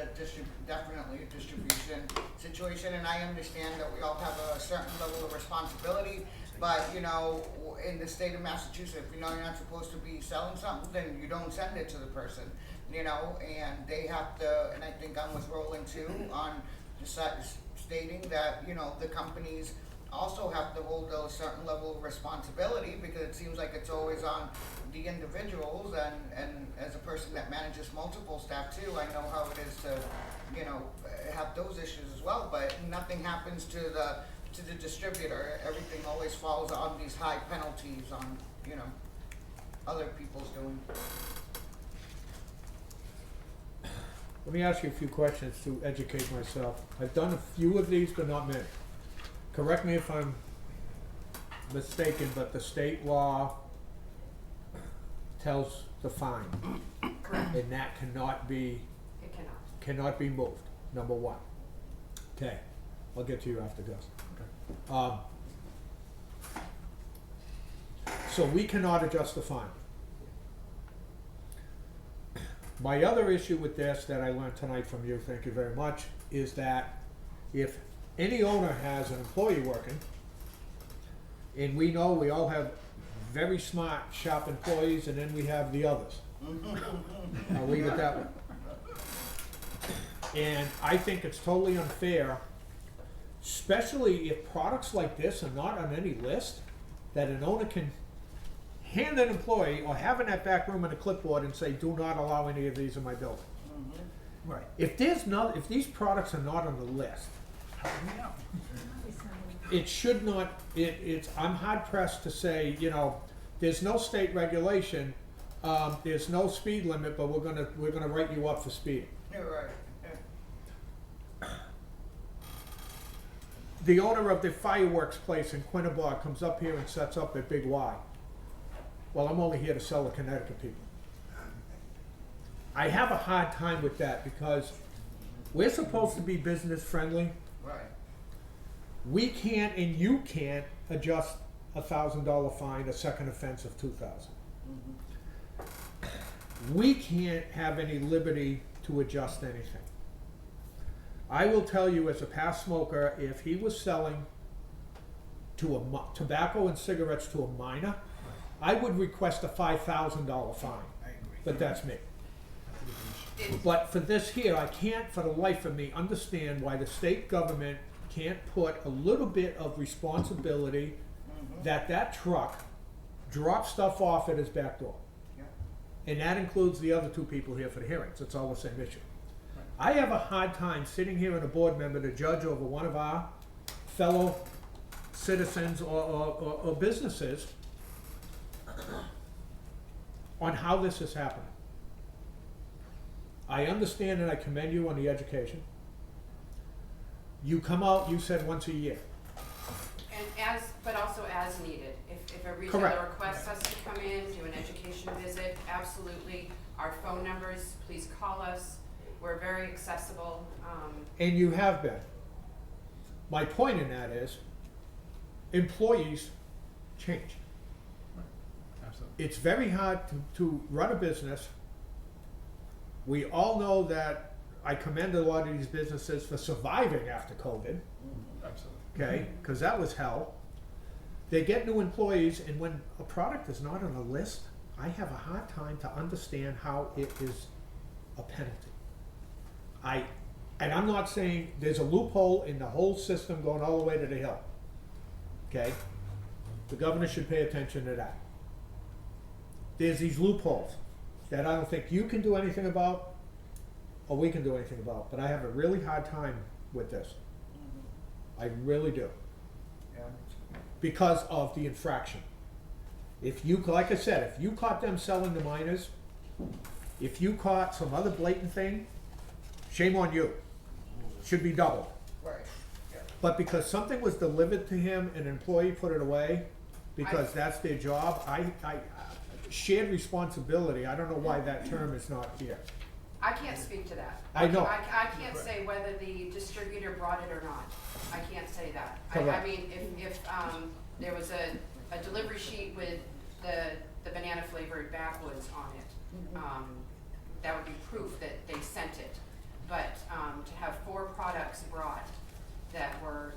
definitely a distribution situation, and I understand that we all have a certain level of responsibility, but, you know, in the state of Massachusetts, if you know you're not supposed to be selling something, then you don't send it to the person, you know, and they have to, and I think I'm with Roland too, on stating that, you know, the companies also have to hold a certain level of responsibility, because it seems like it's always on the individuals, and as a person that manages multiple staff too, I know how it is to, you know, have those issues as well, but nothing happens to the distributor. Everything always falls on these high penalties on, you know, other people's doing. Let me ask you a few questions to educate myself. I've done a few of these, but not many. Correct me if I'm mistaken, but the state law tells the fine, Correct. and that cannot be It cannot cannot. be moved, number one. Okay, I'll get to you after Gus. So we cannot adjust the fine. My other issue with this that I learned tonight from you, thank you very much, is that if any owner has an employee working, and we know we all have very smart, sharp employees, and then we have the others. I'll leave it that way. And I think it's totally unfair, especially if products like this are not on any list, that an owner can hand an employee or have in that back room and a clipboard and say, do not allow any of these in my building. Right. If these products are not on the list, How do we know? it should not, I'm hard pressed to say, you know, there's no state regulation, there's no speed limit, but we're gonna write you up for speeding. You're right. Yeah. The owner of the fireworks place in Quinnebog comes up here and sets up a big Y. Well, I'm only here to sell to Connecticut people. I have a hard time with that because we're supposed to be business friendly. Right. We can't and you can't adjust $1,000 fine, a second offense of $2,000. we can't have any liberty to adjust anything. I will tell you, as a past smoker, if he was selling to tobacco and cigarettes to a minor, I would request a $5,000 fine. I agree. But that's me. It's- But for this here, I can't for the life of me understand why the state government can't put a little bit of responsibility that that truck drops stuff off at his back door. Yeah. And that includes the other two people here for the hearings. It's all the same issue. I have a hard time sitting here and a board member to judge over one of our fellow citizens or businesses on how this is happening. I understand and I commend you on the education. You come out, you said once a year. And but also as needed. If a retailer Correct. requests us to come in, do an education visit, absolutely. Our phone numbers, please call us. We're very accessible. And you have been. My point in that is, employees change. Absolutely. It's very hard to run a business. We all know that I commend a lot of these businesses for surviving after COVID, Absolutely. okay? Because that was hell. They get new employees, and when a product is not on a list, I have a hard time to understand how it is a penalty. And I'm not saying there's a loophole in the whole system going all the way to the hill, okay? The governor should pay attention to that. There's these loopholes that I don't think you can do anything about, or we can do anything about, but I have a really hard time with this. I really do. Yeah. Because of the infraction. If you, like I said, if you caught them selling to minors, if you caught some other blatant thing, shame on you. Should be doubled. Right, yeah. But because something was delivered to him, an employee put it away, because that's their job, shared responsibility, I don't know why that term is not here. I can't speak to that. I know. I can't say whether the distributor brought it or not. I can't say that. I Correct. mean, if there was a delivery sheet with the banana flavored backwoods on it, that would be proof that they sent it. But to have 4 products brought that were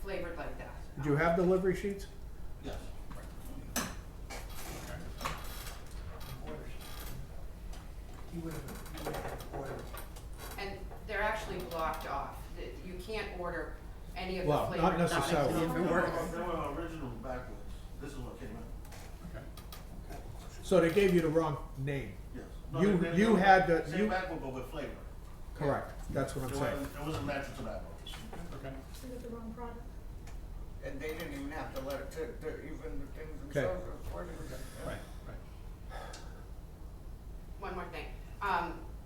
flavored like that. Do you have delivery sheets? Yes. He would have ordered. And they're actually blocked off. You can't order any of the Well, flavors. not necessarily. They were original backwards. This is what came in. Okay. So they gave you the wrong name. Yes. You had the, Same you, backward, but with flavor. correct, that's what I'm saying. It wasn't natural tobacco. Okay. And they didn't even have to let it, to even the things Okay. themselves reported. Right, right. One more thing.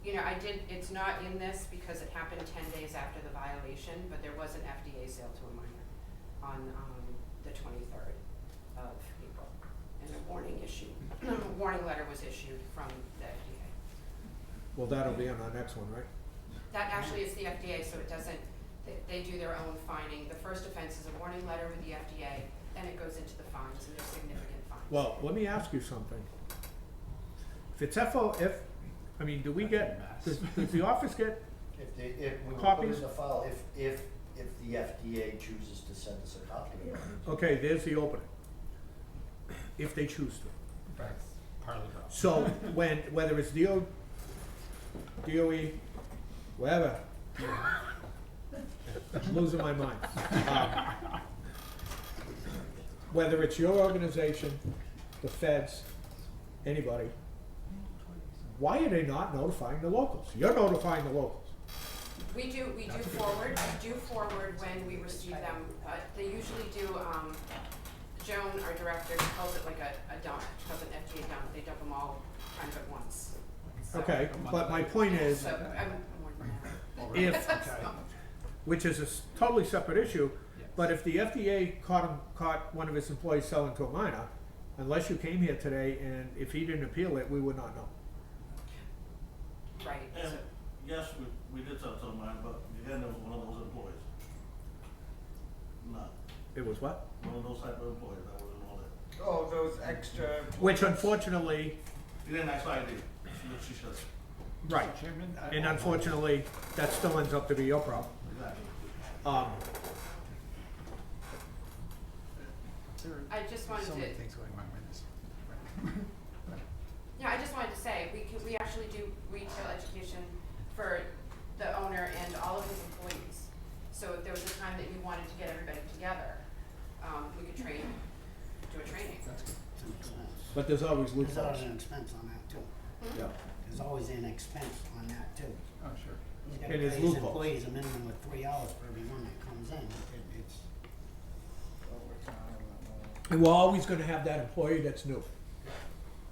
You know, it's not in this because it happened 10 days after the violation, but there was an FDA sale to a minor on the 23rd of April. And a warning letter was issued from the FDA. Well, that'll be on our next one, right? That actually is the FDA, so it doesn't, they do their own fining. The first offense is a warning letter with the FDA, then it goes into the fines, and there's significant fines. Well, let me ask you something. If it's I mean, do we get, does the office get, If we will put it Copies? in the file, if the FDA chooses to send us a copy of it. okay, there's the opening. If they choose to. Right. Part of the problem. So whether it's DOE, whatever, I'm losing my mind. Whether it's your organization, the feds, anybody, why are they not notifying the locals? You're notifying the locals. We do forward when we receive them. They usually do, Joan, our director, calls it like a dump, she calls it an FDA dump. They dump them all kind of at once. So- Okay, but my point is, So, more than that. if, which is a totally separate issue, but if the FDA caught one of its employees selling to a minor, unless you came here today and if he didn't appeal it, we would not know. Right, And so, yes, we did sell some mine, but again, it was one of those employees. Not It was what? one of those type of employees, that wasn't all that. Oh, those extra. Which unfortunately, He didn't actually ID. what she says. Right. Mr. Chairman, And unfortunately, that still ends up to be your problem. Exactly. There are I just wanted so many to- things going on with this. Yeah, I just wanted to say, we actually do retail education for the owner and all of his employees. So if there was a time that you wanted to get everybody together, we could do a training. That's good. It's an expense. But there's always There's loopholes. always an expense on that too. Yeah. There's always an expense on that too. Oh, sure. He's got And to there's pay his loopholes. employees a minimum of 3 hours for every one that comes in. It's, And we're always gonna have that employee that's new,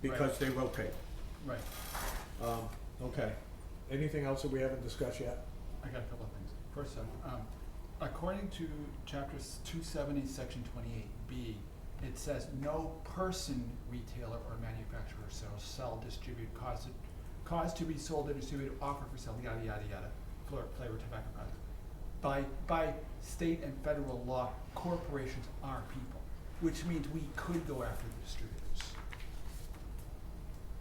because they rotate. Right. Okay. Anything else that we haven't discussed yet? I got a couple of things. First off, according to chapter 270, section 28B, it says no person, retailer, or manufacturer sell, distribute, cause to be sold or distributed, offer for sale, yada, yada, yada, flavor tobacco products. By state and federal law, corporations are people, which means we could go after the distributors.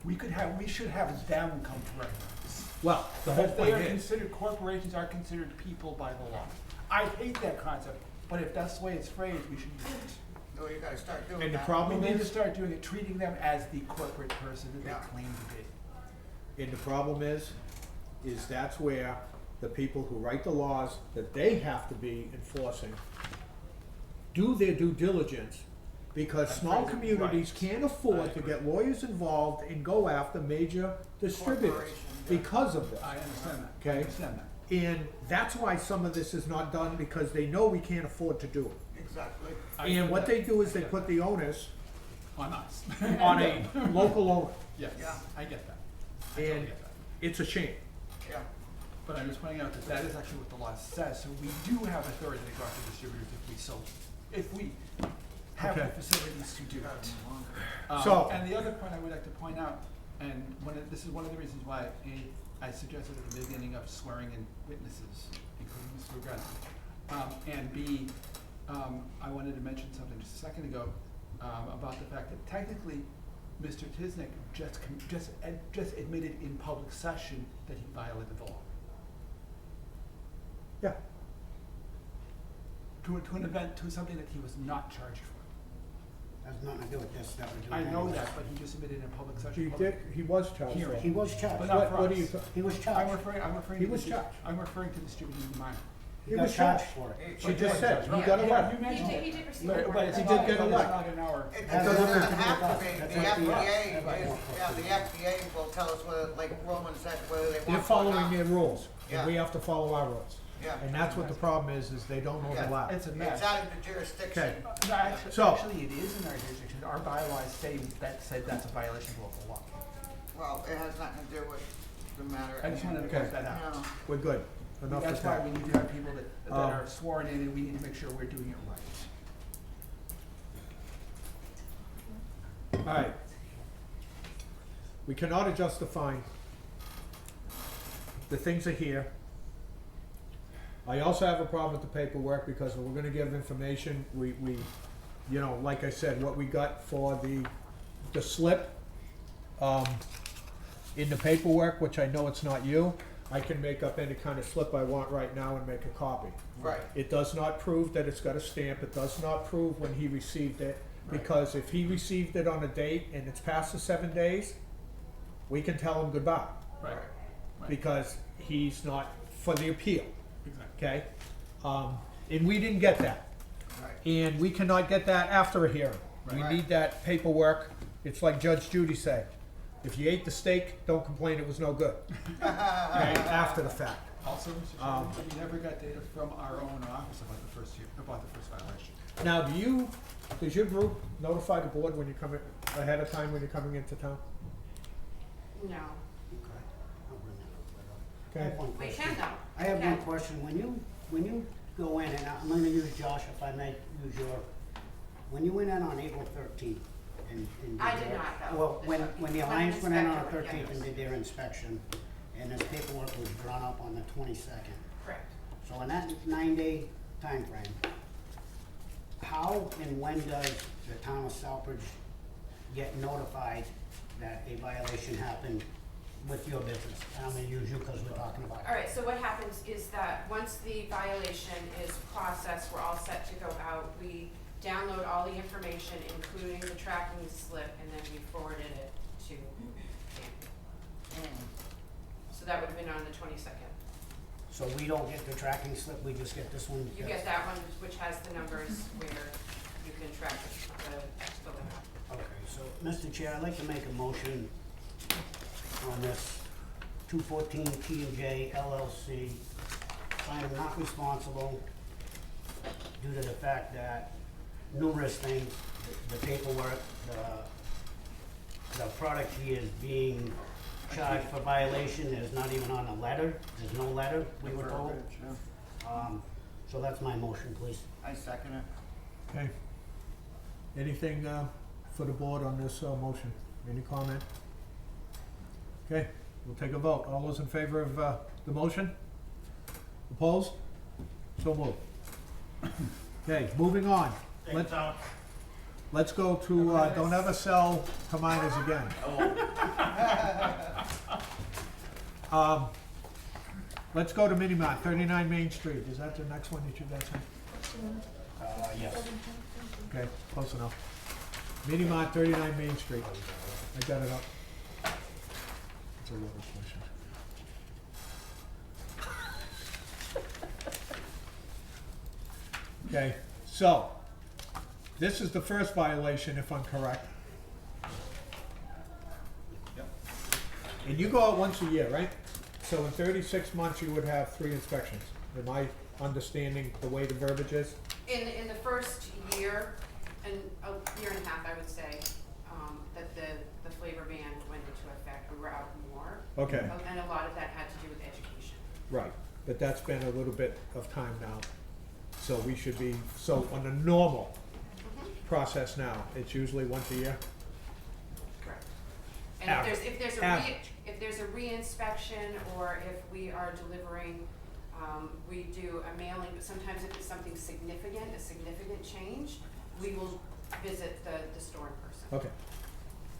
We should have them come to our house. Well, the whole Because they point are is, considered, corporations are considered people by the law. I hate that concept, but if that's the way it's phrased, we should use it. No, you gotta start doing that. and the problem We need to is, start doing it, treating them as the corporate person that Yeah. they claim to be. and the problem is that's where the people who write the laws that they have to be enforcing do their due diligence, because small Right. communities can't afford to get lawyers involved and go after major distributors Corporations, yeah. because of this. I understand that. Okay. I understand that. And that's why some of this is not done, because they know we can't afford to do it. Exactly. And what they do is they put the onus On us. on a local owner. Yes, Yeah. I get that. I totally And get that. it's a shame. Yeah. But I'm just pointing out that that is actually what the law says, so we do have authority to go after distributors if we have the Okay. facilities to do it. So- And the other point I would like to point out, and this is one of the reasons why I suggested at the beginning of swearing in witnesses, including Mr. Regret. And B, I wanted to mention something just a second ago, about the fact that technically, Mr. Tisnick just admitted in public session that he violated the law. Yeah. To an event, to something that he was not charged for. has nothing to do with this that we're doing. I know anyways. that, but he just admitted in public session. He was charged Here. for it. He was charged. But not for What do us. you, He was I'm charged. referring He to was the, charged. I'm referring to distributing the minor. He He got was charged charged. for it. she just said, he Right. got a Yeah, letter. you mentioned it. He did receive But a it's warrant. He not- did get a but it's letter. not in our. It That's doesn't nothing to do have with to us. be, That's the up to you. FDA Everybody is, wants yeah, to the see. FDA will tell us whether, like Roman said, whether they want to. They're or following not. their rules, Yeah. and we have to follow our rules. Yeah. And that's what the problem is they don't Yeah. overlap. It's a mess. It's out of the jurisdiction. Okay. No, actually, So- actually, it is in our jurisdiction. Our bylaws say that's a violation of local law. Well, it has nothing to do with the matter. I just wanted to Okay. point that out. No. We're good. Enough That's with why that. we need to have people that Um, are sworn in, and we need to make sure we're doing it right. All right. We cannot adjust the fine. The things are here. I also have a problem with the paperwork, because we're gonna give information, we, you know, like I said, what we got for the slip, in the paperwork, which I know it's not you, I can make up any kind of slip I want right now and make a copy. Right. It does not prove that it's got a stamp, it does not prove when he received it, Right. because if he received it on a date and it's past the 7 days, we can tell him goodbye, Right. Right. because he's not for the appeal, Exactly. okay? And we didn't get that, Right. and we cannot get that after a hearing. We Right. need that paperwork, it's like Judge Judy said, if you ate the steak, don't complain it was no good, okay, after the fact. Also, Mr. Chairman, we never got data from our own office about the first violation. Now, does your group notify the board when you come in, ahead of time when you're coming into town? No. Okay. I'll bring that up later. I Okay. have one We question. can though. I have Yeah. one question. When you go in, and I'm gonna use Josh if I may use your, when you went in on April 13th and I did not, though. Well, when the When the Alliance went in on the inspector went, 13th and yes. did their inspection, and this paperwork was drawn up on the 22nd. Correct. So in that 9-day timeframe, how and when does the town of Southbridge get notified that a violation happened with your business, and I'm gonna use you because we're talking about it. All right, so what happens is that once the violation is processed, we're all set to go out. We download all the information, including the tracking slip, and then we forwarded it to Tammy. So that would have been on the 22nd. So we don't get the tracking slip, we just get this one? You get that one, which has the numbers where you can track the limit. Okay, so, Mr. Chair, I'd like to make a motion on this 214 T&J LLC. I am not responsible due to the fact that numerous things, the paperwork, the product he is being charged for violation is not even on a letter. There's no letter, we were told. So that's my motion, please. I second it. Okay. Anything, for the board on this, motion? Any comment? Okay, we'll take a vote. All those in favor of, the motion? Opposed? So moved. Okay, moving on. Thank you, Tom. Let's go to, don't ever sell to minors again. Let's go to Minimart, 39 Main Street. Is that the next one that you guys have? Yes. Okay, close enough. Minimart, 39 Main Street. I got it up. It's a little question. Okay, so, this is the first violation, if I'm correct. Yep. And you go out once a year, right? So in 36 months, you would have 3 inspections. Am I understanding the way the verbiage is? In the first year, and a year and a half, I would say, that the flavor ban went into effect, we were out more. Okay, And a lot of that had to do with education. right, but that's been a little bit of time now. So we should be, so on the normal process now, it's usually once a year? Correct. And Average. if there's a re-inspection, or if we are delivering, we do a mailing, but sometimes if it's something significant, a significant change, we will visit the store in person. Okay,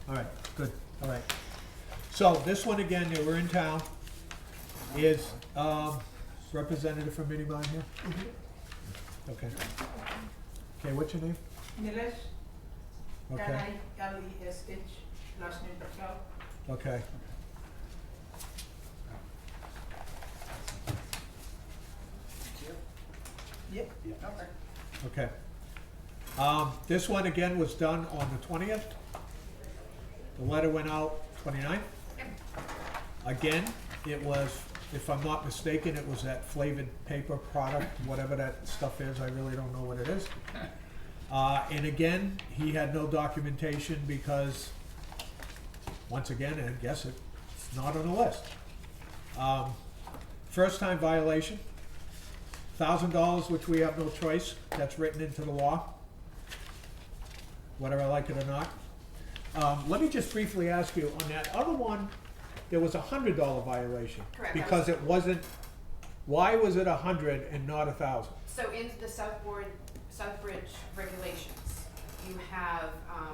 all right, good, all right. So this one again, we're in town, is, representative from Minimart here? Okay. Okay, what's your name? Nilesh, Okay, Kalish, last name Patel. okay. Yep. Okay. This one again was done on the 20th. The letter went out 29th. Again, it was, if I'm not mistaken, it was that flavored paper product, whatever that stuff is, I really don't know what it is. And again, he had no documentation because, once again, I guess it's not on the list. First time violation, $1,000, which we have no choice, that's written into the law, whether I like it or not. Let me just briefly ask you, on that other one, there was a $100 violation. Correct. Because it wasn't, why was it 100 and not 1,000? So in the Southbridge regulations, you have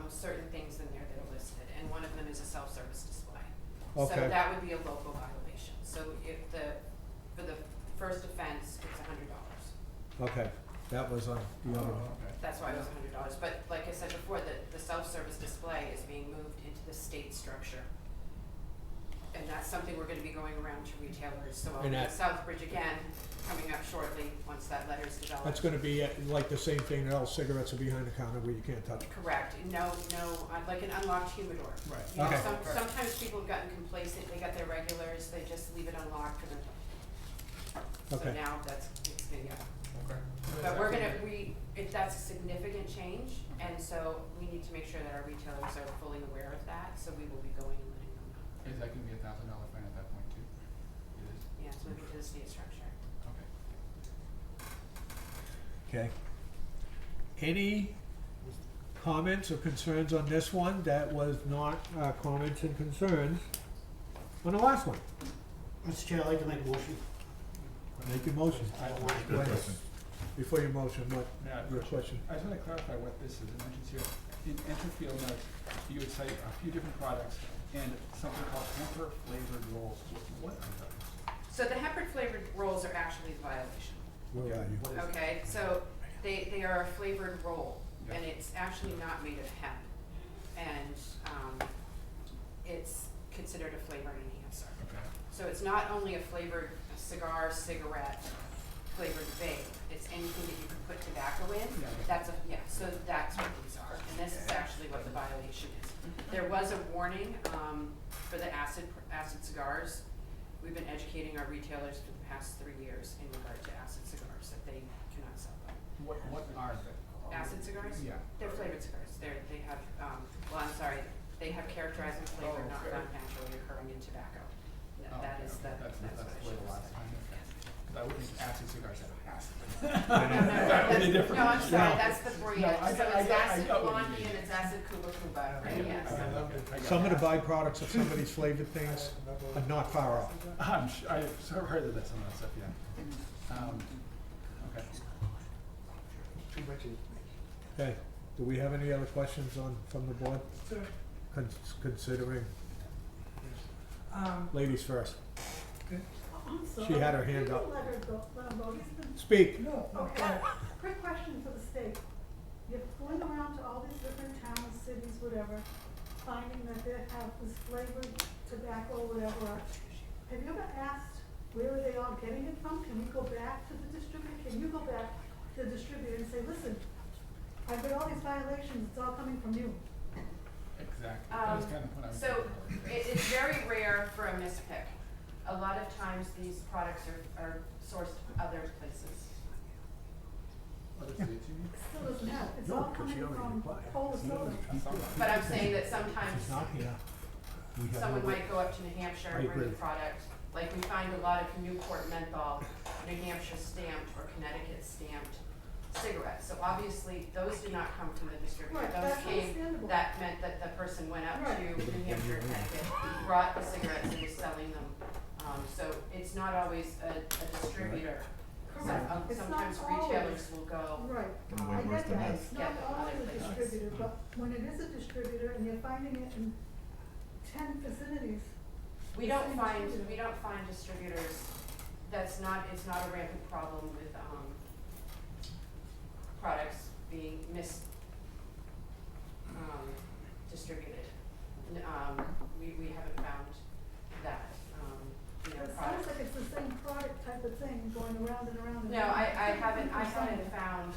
certain things in there that are listed, and one of them is a self-service display. Okay. So that would be a local violation. So if for the first offense, it's $100. Okay, that was on the other one. That's why it was $100. But like I said before, the self-service display is being moved into the state structure. And that's something we're gonna be going around to retailers, so I'll And be at that- Southbridge again, coming up shortly, once that letter's developed. That's gonna be like the same thing, that all cigarettes are behind the counter where you can't touch them. Correct, no, like an unlocked humidor. Right. You know, Okay. sometimes people have gotten complacent, they got their regulars, they just leave it unlocked for them. So Okay. now it's gonna go. Okay. But we're gonna, if that's a significant change, and so we need to make sure that our retailers are fully aware of that, so we will be going and letting them know. Is that gonna be $1,000 fine at that point too? It is? Yeah, it's moving to the state structure. Okay. Okay. Any comments or concerns on this one that was not comments and concerns on the last one? Mr. Chair, I'd like to make a motion. Make your motion. I don't want to Go ahead. Before your motion, what, Yeah, your question? I just wanna clarify what this is, emergency in Enterfield notes, you would cite a few different products and something called hamper flavored rolls. What are those? So the Hepburn flavored rolls are actually the violation. Where are you? What is it? Okay, so they are a flavored roll, Yeah. and it's actually not made of hemp. And, it's considered a flavor enhancer. Okay. So it's not only a flavored cigar, cigarette, flavored vape, it's anything that you can put tobacco in. Yeah. So that's what these are, and this is actually what the violation is. There was a warning, for the acid cigars. We've been educating our retailers for the past 3 years in regard to acid cigars, that they cannot sell them. What are they? Acid cigars? Yeah. They're flavored cigars. They have, they have characterizing flavor Oh, not okay. found naturally occurring in tobacco. Oh, That okay, is okay. that's what That's I the way should the last say. time, okay. 'Cause I would think acid cigars have acid. No, Really different. no, I'm sorry, No. that's the brand. No, I So got- it's I acid got what you blondie mean. and it's acid kuba kuba, right, yes. I got Some of the it. byproducts of some of these flavored things are not far off. I'm sure, I've sort of heard of that, some of that stuff, yeah. Okay. Okay, do we have any other questions from the board? Sir, Considering, um, ladies first. I'm sorry. She had her hand You up. can let her go, let him go. He's been, Speak. no, okay, quick question for the state. You're going around to all these different towns, cities, whatever, finding that they have this flavored tobacco, whatever. Have you ever asked where are they all getting it from? Can we go back to the distributor? Can you go back to the distributor and say, listen, I've got all these violations, it's all coming from you? Exactly. That was kind of what I was. So it's very rare for a mispick. A lot of times these products are sourced other places. Other states, you mean? It still doesn't have, it's No, all because coming she already from replied. cola soda. But I'm saying that sometimes She's not here. We have someone no- might go up to New Hampshire I and bring agree. the product. Like we find a lot of Newport menthol, New Hampshire stamped or Connecticut stamped cigarettes. So obviously, those did not come from the distributor. Right, Those that's came, understandable. that meant that the person went up Right. to New Hampshire, Connecticut, brought the cigarettes and was selling them. So it's not always a distributor. Correct. It's not Sometimes always. retailers will go, Right, And I way worse get than that, that. it's Get not them other always a places. distributor, but when it is a distributor and you're finding it in 10 vicinities, we The don't same find, distributor. we don't find distributors, it's not a rampant problem with, products being distributed. We haven't found that, it sounds products. like it's the same product type of thing going around and around and No, around. I haven't Something. found,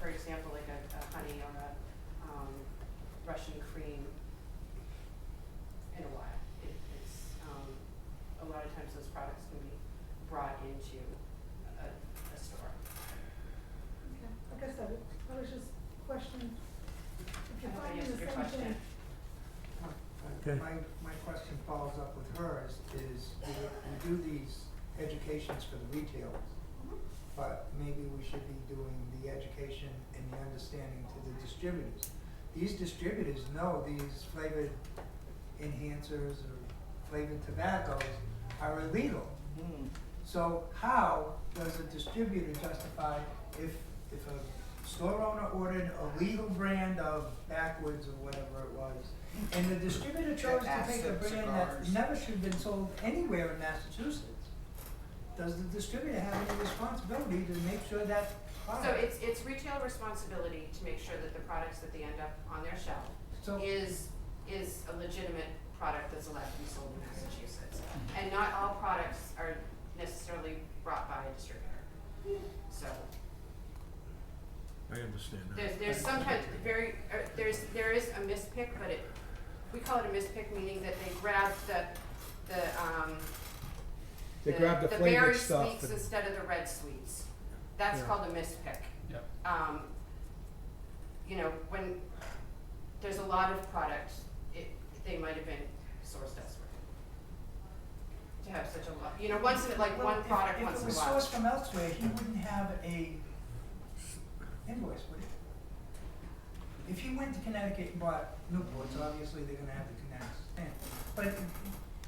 for example, like a honey or a, Russian cream in a while. It's, a lot of times those products can be brought into a store. Okay, like I said, I was just questioning, if I you're hope I finding the answered your same question. thing. Okay. my question follows up with hers, is we do these educations for the retailers, but maybe we should be doing the education and the understanding to the distributors. These distributors know these flavored enhancers or flavored tobaccos are illegal. So how does a distributor justify if a store owner ordered a legal brand of Backwoods or whatever it was, and the distributor chose to take a Acid brand that cigars. never should have been sold anywhere in Massachusetts? Does the distributor have any responsibility to make sure that So product? it's retail responsibility to make sure that the products that they end up on their shelf So- is a legitimate product that's allowed to be sold in Massachusetts. And not all products are necessarily brought by a distributor. So I understand that. there's sometimes there is a mispick, but we call it a mispick, meaning that they grab They grab the berry flavored stuff sweets and- instead of the red sweets. That's Yeah. called a mispick. Yep. When there's a lot of products, they might have been sourced elsewhere. To have such a lot, once in, like, Well, one product once in a If it while. was sourced from elsewhere, he wouldn't have a invoice, would he? If he went to Connecticut and bought Newports, obviously they're gonna have the Connecticut stamp. But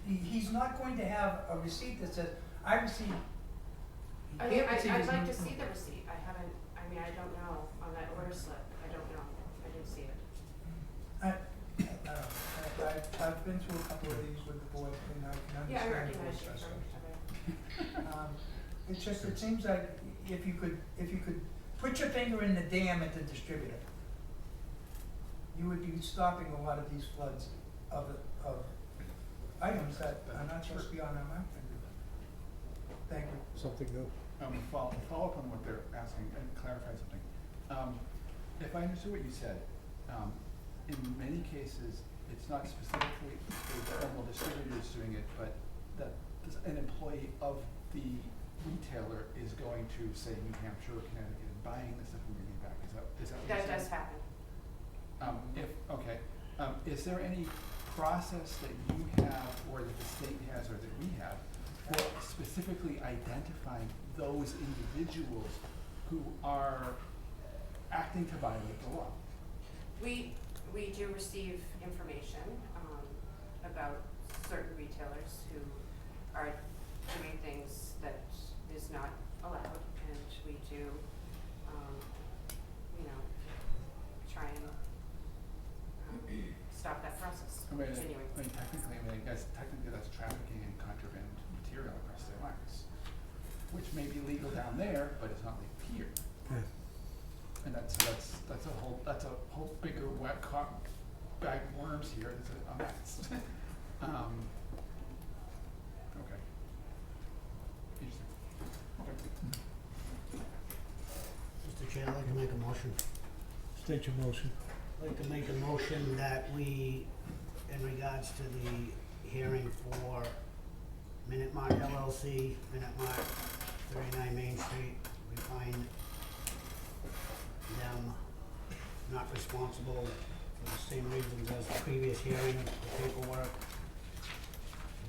he's not going to have a receipt that says, I received. I he mean, can't receive I'd his like to Newport. see the receipt. I don't know on that order slip. I don't know. I've been through a couple of these with the board, and I can Yeah, I understand the recognize board's you frustration. It's just, it seems like if you could put your finger in the dam at the distributor, you would be stopping a lot of these floods of items that are not supposed to be on our map. Thank you. Something new? Follow up on what they're asking and clarify something. If I understood what you said, in many cases, it's not specifically a formal distributor is doing it, but that an employee of the retailer is going to, say, New Hampshire or Connecticut and buying the stuff and bringing it back. Is that what you're saying? That does happen. Is there any process that you have or that the state has or that we have for specifically identifying those individuals who are acting to violate the law? We do receive information, about certain retailers who are doing things that is not allowed, and we do, try and, stop that process from continuing. Technically that's trafficking in contraband material across state lines, which may be legal down there, but it's not legal here. And that's a whole bigger wet bag of worms here. That's a mess. Okay. Interesting. Okay. Mr. Chair, I'd like to make a motion. State your motion. I'd like to make a motion that we, in regards to the hearing for Minute Mart LLC, Minute Mart 39 Main Street, we find them not responsible for the same reasons as the previous hearing, the paperwork.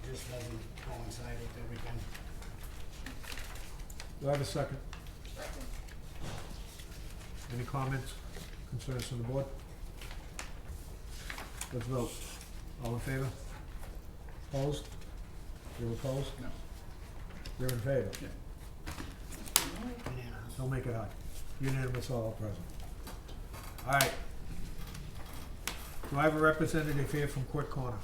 It just doesn't coincide with everything. Do I have a second? Any comments, concerns from the board? Let's vote. All in favor? Opposed? You're opposed? No. You're in favor? Yeah. Unanimous. Don't make it hard. Unanimous, all present. All right. Do I have a representative here from Court Corner?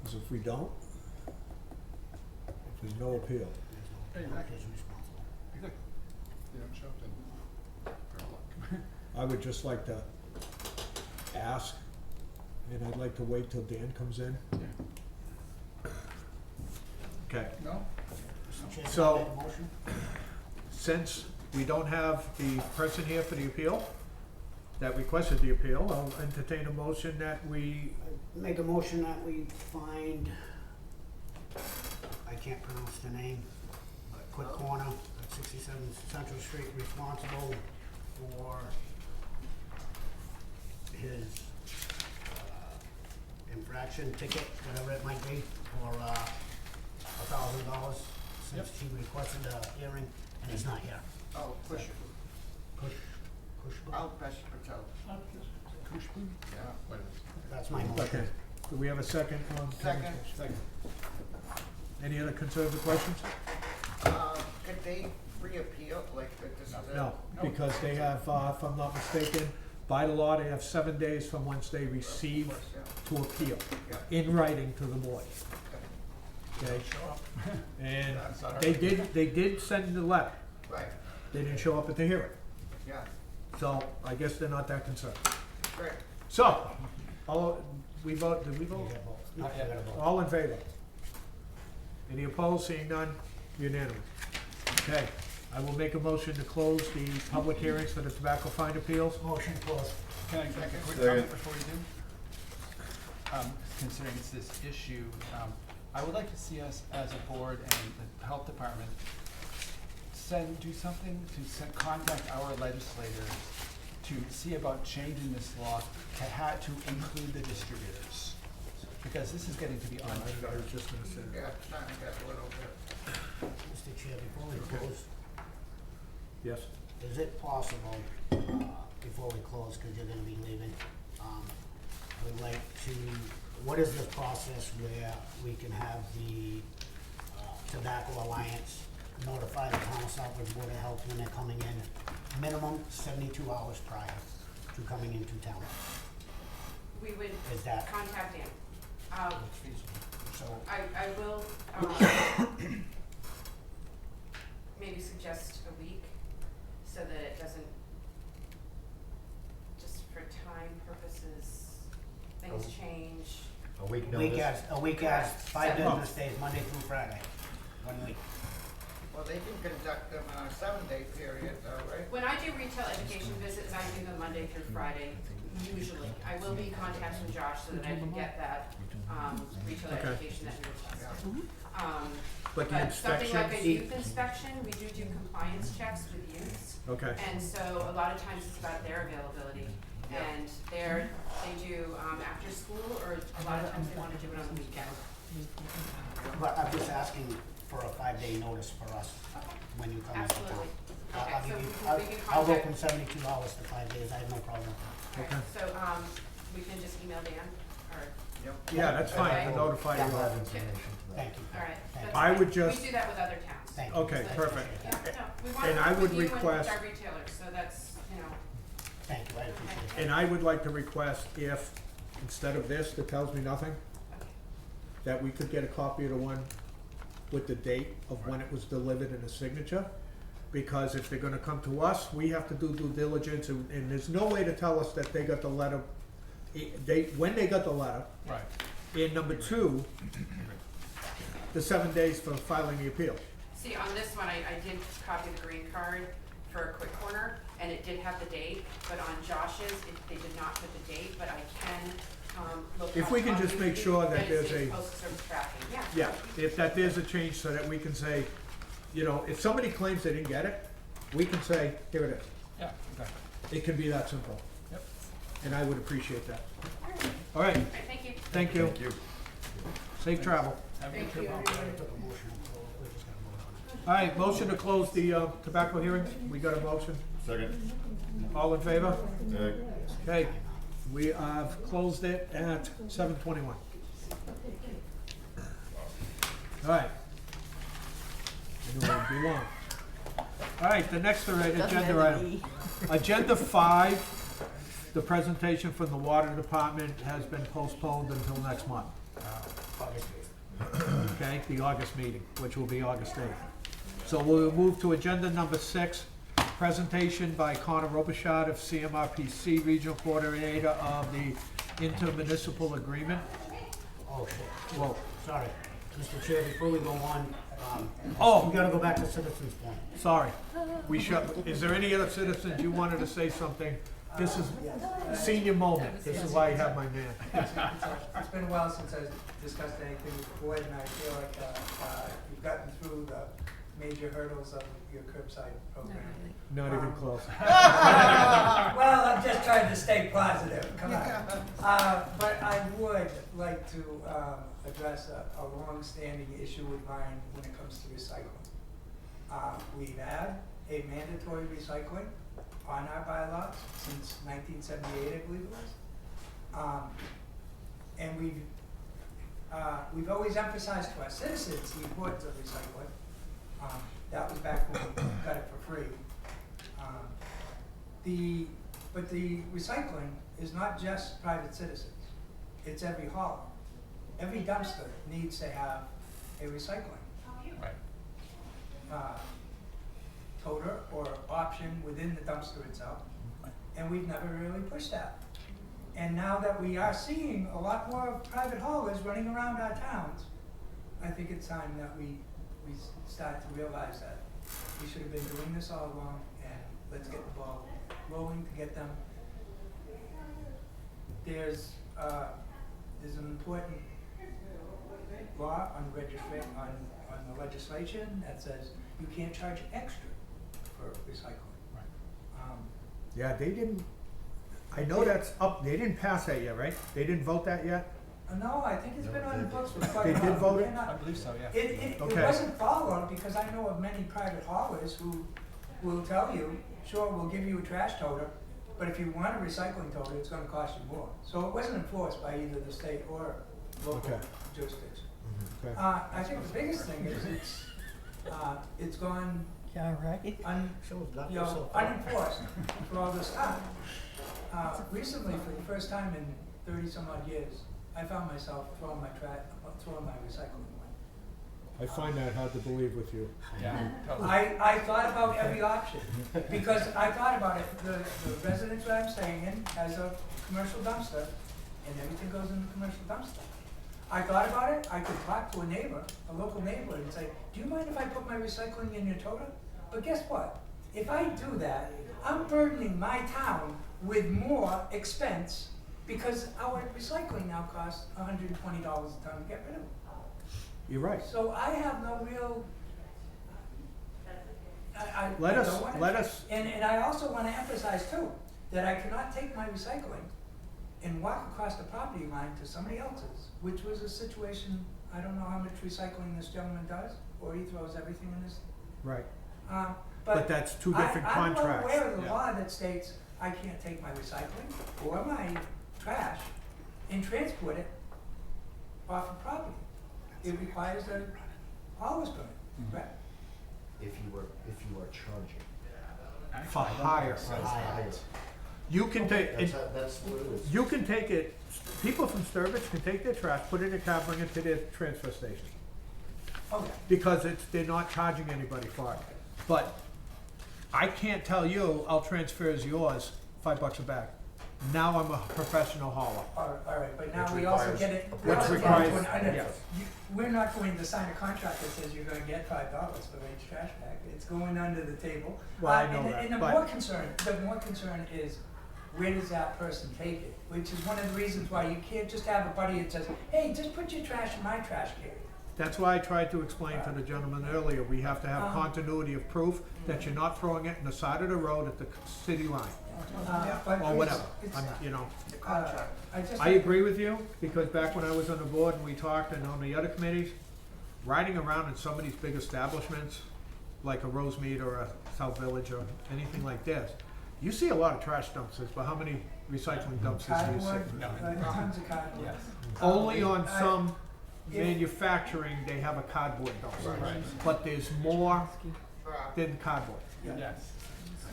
Because if we don't, if there's no appeal, Exactly. Exactly. They don't show up, then they're luck. I would just like to ask, and I'd like to wait till Dan comes in. Yeah. Okay. No? Mr. Chair, So- can I make a motion? Since we don't have the person here for the appeal, that requested the appeal, I'll entertain a motion that we, Make a motion that we find, I can't pronounce the name, but Quick Corner at 67 Central Street responsible for his infraction ticket, whatever it might be, for $1,000 since he requested a hearing and he's not here. Oh, push it. I'll push Patel. Kushbu? Yeah. What is it? That's my motion. okay, do we have a second on? Second. Second. Any other concerns or questions? Could they reappeal, like, if this is a? No, because they have, if I'm not mistaken, by the law, they have 7 days from once they receive to appeal, Yeah. in writing to the board, Okay. okay? Show up. And That's not they did send the letter, Right, they didn't show up at the hearing, yeah, so I guess they're not that concerned. great. So, all, we vote, did we vote? Not yet. All in favor? Any opposed? Seeing none? Unanimous. Okay, I will make a motion to close the public hearings for the tobacco fine appeals. Motion closed. Can I make a quick Second. comment before we do? Considering it's this issue, I would like to see us as a board and the health department do something to contact our legislators to see about changing this law to include the distributors. Because this is getting to be I unfair. was just gonna say that. Yeah, it's starting to get a little bit. Mr. Chair, before we close, Yes? is it possible, before we close, because you're gonna be leaving, I would like to what is the process where we can have the Tobacco Alliance notify the town of Southbridge Board of Health when they're coming in, minimum 72 hours prior to coming into town? We would Is that- contact Dan. It's feasible. So, I will, maybe suggest a week, so that it doesn't, just for time purposes, things change. A week a week notice. as, a week as, 5 Seven. business days, Monday through Friday, 1 week. Well, they can conduct them on a 7-day period though, right? When I do retail education visits, I do them Monday through Friday, usually. I will be contacting Josh so that I can get that, retail Okay. education that you requested. But the something like a inspection- youth inspection, we do compliance checks with youths. Okay. And so a lot of times it's about their availability. And they do, after school, or a lot of times they wanna do it on the weekend. But I'm just asking for a 5-day notice for us when you come into town. Absolutely. I'll Okay, give so you- we can I'll go contact. from 72 hours to 5 days, I have no problem with that. Okay, so, we can just email Dan, or, Yeah, that's fine, Okay. to notify Yeah. you We'll have all. information to that. Thank you. alright. Thank that's I fine. would just- We do that with other towns. Thank you. Okay, So- perfect. Yeah, no, we want And to I work would with you and request- with our retailers, so that's, Thank you, I appreciate that. And I would like to request if, instead of this that tells me nothing, okay. that we could get a copy of the one with the date of when it was delivered and a signature. Because if they're gonna come to us, we have to do due diligence, and there's no way to tell us that they got the letter, when they got the letter. Right. And number two, the 7 days for filing the appeal. See, on this one, I did copy the green card for a quick corner, and it did have the date, but on Josh's, they did not put the date, but I can, look. If we can just make sure that there's it's a- Postal Service tracking, yeah. Yeah, if that there's a change so that we can say, you know, if somebody claims they didn't get it, we can say, here it is. Yeah, exactly. It can be that simple. Yep. And I would appreciate that. All right. All right, All right, thank you. thank you. Thank you. Safe travel. Have a Thank good you. trip. I took a motion, so we're just gonna vote on it. All right, motion to close the tobacco hearing. We got a motion. Second. All in favor? Uh, Okay, we have closed it at 7:21. All right. I knew it would be long. All right, the next agenda item. Agenda 5, the presentation from the water department has been postponed until next month. August 8th. Okay, the August meeting, which will be August 8th. So we'll move to agenda number 6, presentation by Connor Robichaud of CMRPC Regional Coordinator of the Intermunicipal Agreement. Oh, shit. Whoa, Sorry. Mr. Chair, before we go on, Oh. we gotta go back to citizens' point. sorry. We should, is there any other citizens you wanted to say something? This is senior moment. This is why you have my man. It's been a while since I've discussed anything with the board, and I feel like you've gotten through the major hurdles of your curbside program. Not even close. Well, I'm just trying to stay positive, come on. But I would like to address a long-standing issue of mine when it comes to recycling. We've had a mandatory recycling on our bylaws since 1978, I believe it was. And we've always emphasized to our citizens the importance of recycling. That was back when we got it for free. But the recycling is not just private citizens, it's every hauler. Every dumpster needs to have a recycling Right. toter or option within the dumpster itself, and we've never really pushed that. And now that we are seeing a lot more private haulers running around our towns, I think it's time that we start to realize that we should have been doing this all along, and let's get the ball rolling to get them. There's an important law on the legislation that says you can't charge extra for recycling. Right. Yeah, they didn't, I know that's up, they didn't pass that yet, right? They didn't vote that yet? No, I think it's been on the books for quite They a while. did vote it? They're not- I believe so, yeah. It Okay. wasn't followed, because I know of many private haulers who will tell you, sure, we'll give you a trash toter, But if you want a recycling tote, it's gonna cost you more. So it wasn't enforced by either the state or local Okay. jurisdiction. Okay. I think the biggest thing is it's gone you know, unenforced for all this time. Recently, for the first time in 30-some odd years, I found myself throwing my recycling away. I find that hard to believe with you. Yeah, totally. I thought about every option, because I thought about it, the residence where I'm staying in has a commercial dumpster, and everything goes in the commercial dumpster. I thought about it, I could talk to a neighbor, a local neighbor, and say, do you mind if I put my recycling in your toter? But guess what? If I do that, I'm burdening my town with more expense, because our recycling now costs $120 a ton to get rid of it. You're right. So I have no real, Let I us- don't wanna- let us- And I also wanna emphasize too, that I cannot take my recycling and walk across the property line to somebody else's, which was a situation, I don't know how much recycling this gentleman does, or he throws everything in his, Right. but. But that's two different I'm well contracts. aware of the Yeah. law that states I can't take my recycling or my trash and transport it off of property. It requires a haulers permit, correct? If you are charging. For Actually, I don't hire. think it says that. You can take, That's what it is. you can take it, people from Sturbridge can take their trash, put it in a car, bring it to their transfer station. Okay. Because they're not charging anybody for it. But I can't tell you, I'll transfer as yours, $5 a bag. Now I'm a professional hauler. All right, but now Which we also requires- get it, we Which also get requires- into an, yes. we're not going to sign a contract that says you're gonna get $5 for each trash bag. It's going under the table. Well, I know And that, the but- more concern is, where does that person take it? Which is one of the reasons why you can't just have a buddy that says, hey, just put your trash in my trash can. That's why I tried to explain to the gentleman earlier, we have to have continuity of proof that you're not throwing it in the side of the road at the city line, But or whatever. it's- You know, I just. I agree with you, because back when I was on the board and we talked and on the other committees, riding around in some of these big establishments, like a Rosemead or a South Village or anything like this, you see a lot of trash dumpsters, but how many recycling dumpsters do you Cardboard, see? tons of cardboard. Yes. Only on I- some if- manufacturing, they have a cardboard dumpster. Right. But there's more Correct. than cardboard. Yes.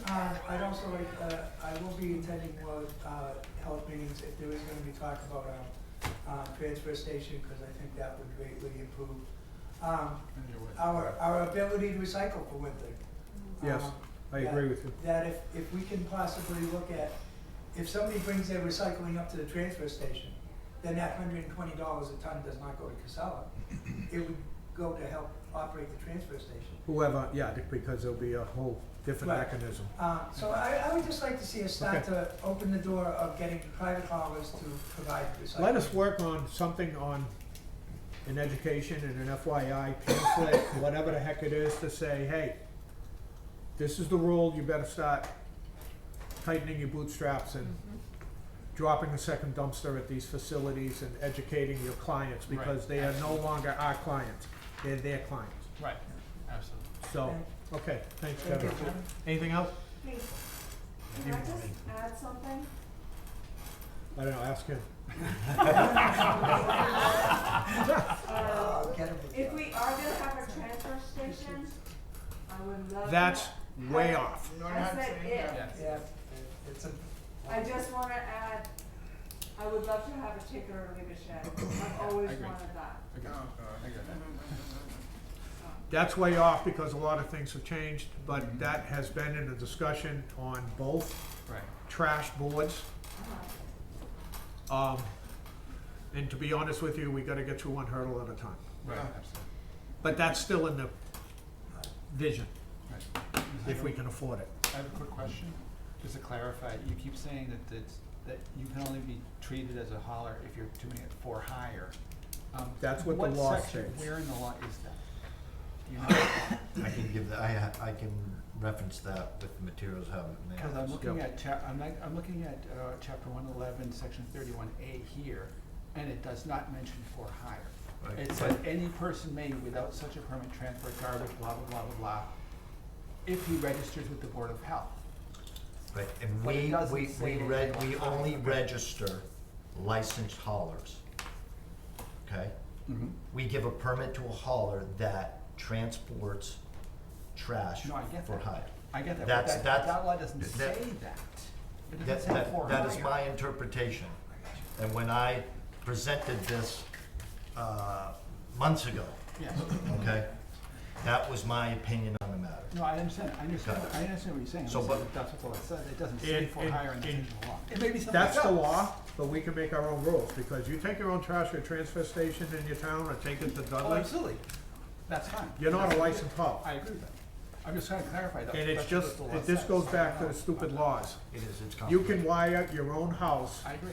I'd also like, I will be attending more, health meetings if there is gonna be talk about, transfer station, cause I think that would greatly improve, our ability to recycle for one thing. Yes, I agree with you. That if we can possibly look at, if somebody brings their recycling up to the transfer station, then that $120 a ton does not go to Casella. It would go to help operate the transfer station. Whoever, yeah, because there'll be a whole different Right. mechanism. So I would just like to see us start to open the door of getting private haulers to provide recycling. Let us work on something on an education and an FYI pamphlet, whatever the heck it is, to say, hey, this is the rule, you better start tightening your bootstraps and dropping a second dumpster at these facilities and educating your clients, because they are no longer our clients, they're their clients. Right, absolutely. So, okay, thanks, Thank Kevin. you. Anything else? Hey, can I just add something? I don't know, ask him. If we are gonna have a transfer station, I would love. That's way off. You're I not said saying if. that. Yeah, it's a, I just wanna add, I would love to have a take it or leave it shed. I've always I agree. wanted that. Agreed. I agree. That's way off because a lot of things have changed, but that has been in a discussion on both Right. trash boards. And to be honest with you, we gotta get through one hurdle at a time. Right, absolutely. But that's still in the vision, Right. if we can afford it. I have a quick question, just to clarify, you keep saying that you can only be treated as a hauler if you're doing it for hire. That's what the law What section, states. where in the law is that? You know, I can give that, I can reference that with the materials I have it there. cause I'm looking Yep. at I'm looking at, chapter 111, section 31A here, and it does not mention for hire. Right. It says any person may, without such a permit, transport garbage, blah, blah, blah, blah, blah, if he registers with the Board of Health. Right, and But it doesn't we say anything we about only time. register licensed haulers. Okay? Mhm. We give a permit to a hauler that transports trash No, I get for that. hire. I get that, That's- but that's- that law doesn't that- say that. It doesn't say for That is hire. my interpretation. And when I presented this, months ago, Yes. okay, that was my opinion on the matter. No, I understand, I understand, Okay. I understand what you're saying. I'm So, just but- saying that that's what the law says. It doesn't say for And- hire in the and- official law. It may be something That's the else. law, but we can make our own rules, because you take your own trash to a transfer station in your town or take it to Oh, Dudley, absolutely. That's fine. you're not a That's- licensed hauler. I agree with that. I'm just trying to clarify that. And it's that's just, what the law this says. goes back to the stupid laws. It is, it's You complicated. can wire your own house I agree.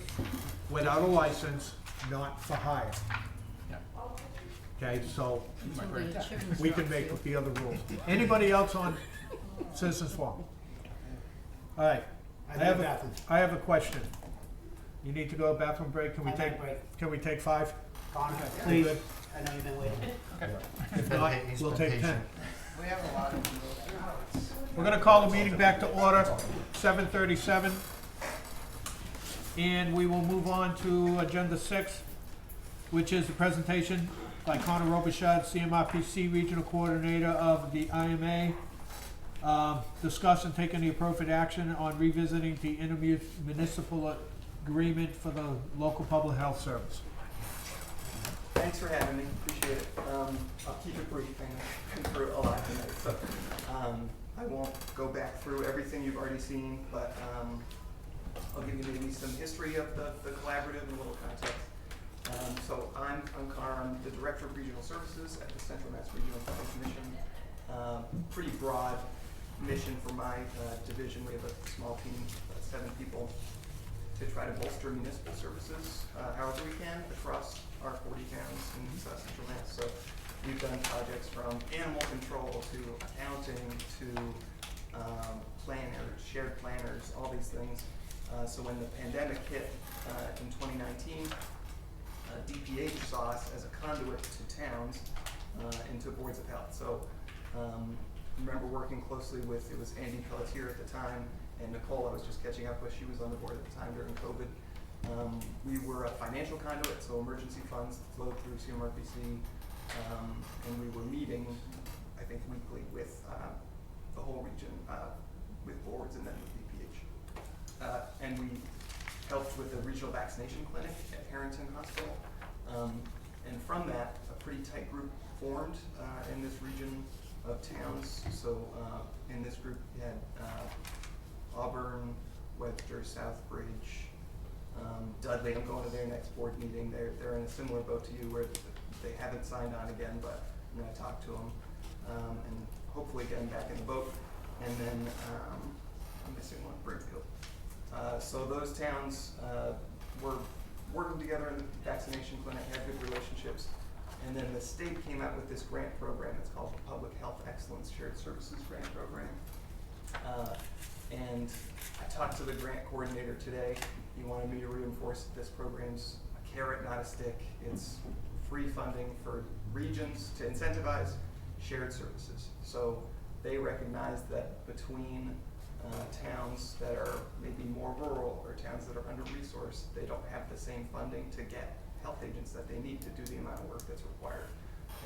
without a license, not for hire. Yeah. Okay, so You might agree with that. we can make the other rules. Anybody else on citizens forum? All right, I I need a have bathroom. I have a question. You need to go to bathroom break, can we I need a take, break. can we take 5? Connor, You please, good? I know you've been waiting. Okay. If Been not, pa- he's we'll been take 10. patient. We have a lot of them. We're gonna call the meeting back to order, 7:37. And we will move on to agenda 6, which is the presentation by Connor Robichaud, CMRPC Regional Coordinator of the IMA. Discuss and take any appropriate action on revisiting the intermunicipal agreement for the local public health service. Thanks for having me, appreciate it. I'll keep it brief, I've been through a lot tonight, so, I won't go back through everything you've already seen, but, I'll give you maybe some history of the collaborative and a little context. So I'm Connor, I'm the Director of Regional Services at the Central Mass Regional Planning Commission. Pretty broad mission for my, division. We have a small team, 7 people, to try to bolster municipal services, however we can across our 40 towns in South Central Mass. So we've done projects from animal control to accounting to planners, shared planners, all these things. So when the pandemic hit in 2019, DPH saw us as a conduit to towns and to boards of health. So remember working closely with, it was Andy Pelletier at the time, and Nicole I was just catching up with, she was on the board at the time during COVID. We were a financial conduit, so emergency funds flowed through CMRPC, and we were meeting, I think, weekly with the whole region, with boards and then with DPH. And we helped with the regional vaccination clinic at Harrington Hospital. And from that, a pretty tight group formed in this region of towns. So in this group, you had Auburn, Webster, Southbridge, Dudley. I'm going to their next board meeting. They're in a similar boat to you where they haven't signed on again, but I'm going to talk to them and hopefully get them back in the boat. And then I'm missing one, Brimfield. So those towns were working together in the vaccination clinic, had good relationships. And then the state came out with this grant program. It's called the Public Health Excellence Shared Services Grant Program. And I talked to the grant coordinator today. He wanted me to reinforce that this program's a carrot, not a stick. It's free funding for regions to incentivize shared services. So they recognize that between towns that are maybe more rural or towns that are under-resourced, they don't have the same funding to get health agents that they need to do the amount of work that's required.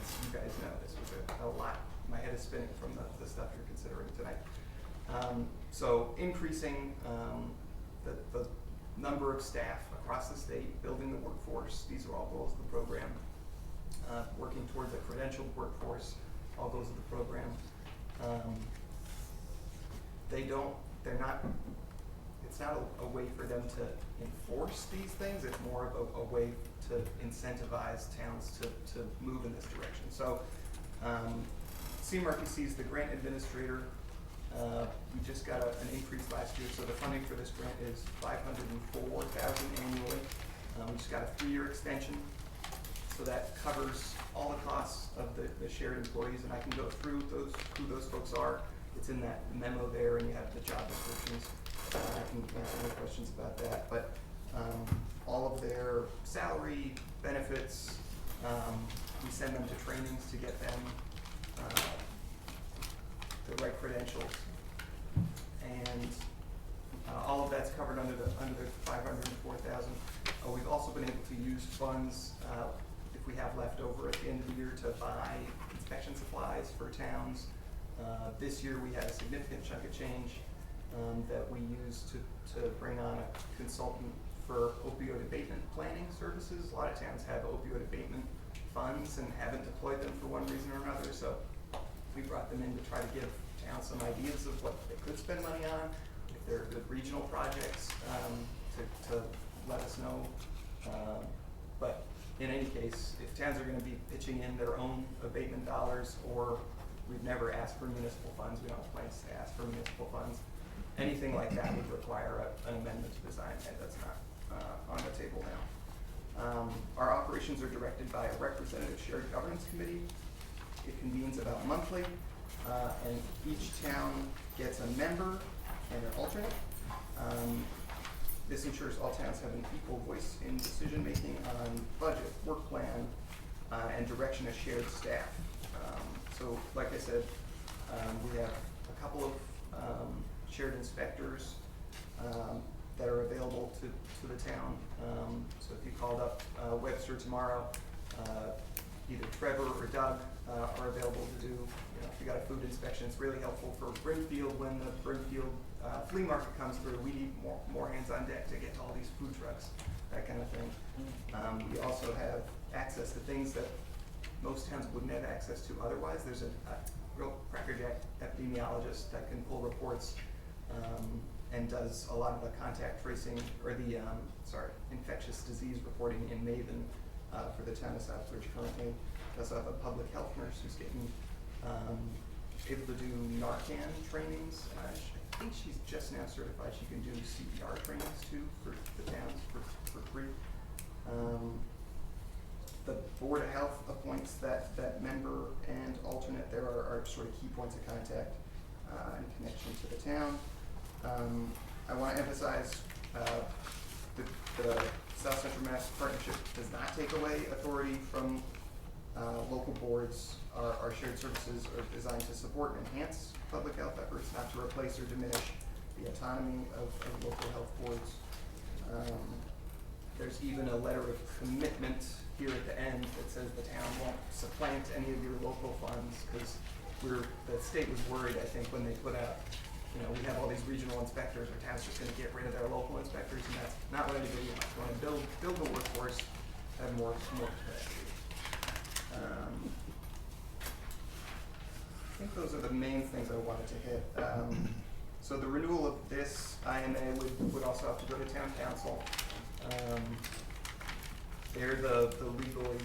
As you guys know, this was a lot. My head is spinning from the stuff you're considering tonight. So increasing the number of staff across the state, building the workforce, these are all goals of the program. Working towards a credentialed workforce, all goals of the program. It's not a way for them to enforce these things, it's more of a way to incentivize towns to move in this direction. So CMRPC is the grant administrator. We just got an increase last year, so the funding for this grant is $504,000 annually. We just got a 3-year extension, so that covers all the costs of the shared employees, and I can go through who those folks are. It's in that memo there, and you have the job descriptions. I can answer any questions about that, but all of their salary, benefits, we send them to trainings to get them the right credentials. And All of that's covered under the 504,000. We've also been able to use funds, if we have left over at the end of the year, to buy inspection supplies for towns. This year we had a significant chunk of change that we used to bring on a consultant for opioid abatement planning services. A lot of towns have opioid abatement funds and haven't deployed them for one reason or another, so we brought them in to try to give towns some ideas of what they could spend money on, if there are good regional projects, to let us know. But in any case, if towns are gonna be pitching in their own abatement dollars, or we've never asked for municipal funds, we don't have plans to ask for municipal funds, anything like that would require an amendment to the design, and that's not on the table now. Our operations are directed by a representative shared governance committee. It convenes about monthly, and each town gets a member and an alternate. This ensures all towns have an equal voice in decision-making on budget, work plan, and direction of shared staff. So like I said, we have a couple of shared inspectors that are available to the town. So if you called up Webster tomorrow, either Trevor or Doug are available to do, if you got a food inspection, it's really helpful for Brimfield. When the Brimfield flea market comes through, we need more hands on deck to get to all these food trucks, that kind of thing. We also have access to things that most towns wouldn't have access to otherwise. There's a real crackerjack epidemiologist that can pull reports and does a lot of the contact tracing, or the infectious disease reporting in Maven for the town of Southbridge currently. We also have a public health nurse who's getting able to do Narcan trainings. I think she's just now certified she can do CPR trainings too for the towns for free. The Board of Health appoints that member and alternate. There are sort of key points of contact in connection to the town. I want to emphasize the South Central Mass Partnership does not take away authority from local boards. Our shared services are designed to support and enhance public health efforts, not to replace or diminish the autonomy of local health boards. There's even a letter of commitment here at the end that says the town won't supplant any of your local funds, because the state was worried, I think, when they put out, we have all these regional inspectors, our town's just gonna get rid of their local inspectors, and that's not what anybody wants. We wanna build the workforce, have more capacity. I think those are the main things I wanted to hit. So the renewal of this IMA would also have to go to town council. They're the legally,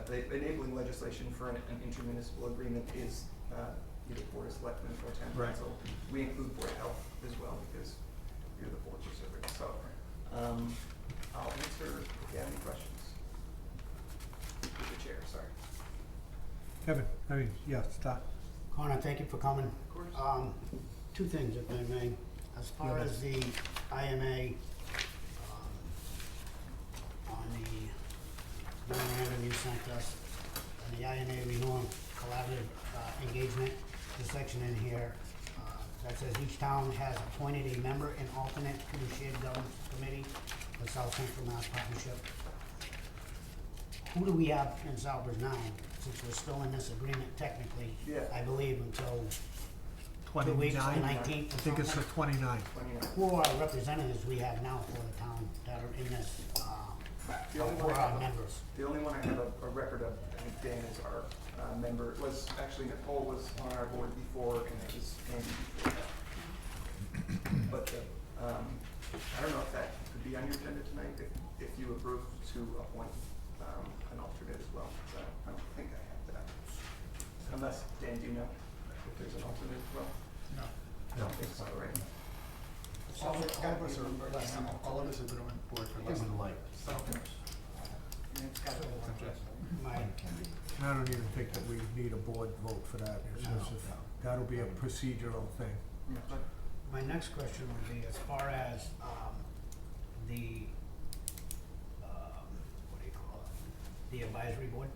the enabling legislation for an intermunicipal agreement is either Board of Selectmen or town council. We include Board of Health as well, because you're the board we're serving. So I'll answer if you have any questions. With the chair, sorry. Kevin, stop. Connor, thank you for coming. Of course. Two things, if I may. As far as the IMA, on the memorandum you sent us, and the IMA renewal collaborative engagement, the section in here that says each town has appointed a member and alternate to the shared governance committee for South Central Mass Partnership. Who do we have in Southbridge now, since we're still in this agreement technically? Yeah. I believe until 29? 2 weeks, the 19th I think it's the 29th. 29. Who are our representatives we have now for the town that are in this, The only who one are I our have members? The only one I have a record of, I think Dan is our member. It was actually Nicole was on our board before, and it was Andy before that. But I don't know if that could be on your agenda tonight, if you approve to appoint an alternate as well. So I don't think I have that. Unless, Dan, do you know if there's an alternate as well? No. I don't think so, right? All of us have been on board for less than like. I don't even think that we need a board vote for that. It's just that'll be a procedural thing. My next question would be as far as the what do you call it? The advisory board?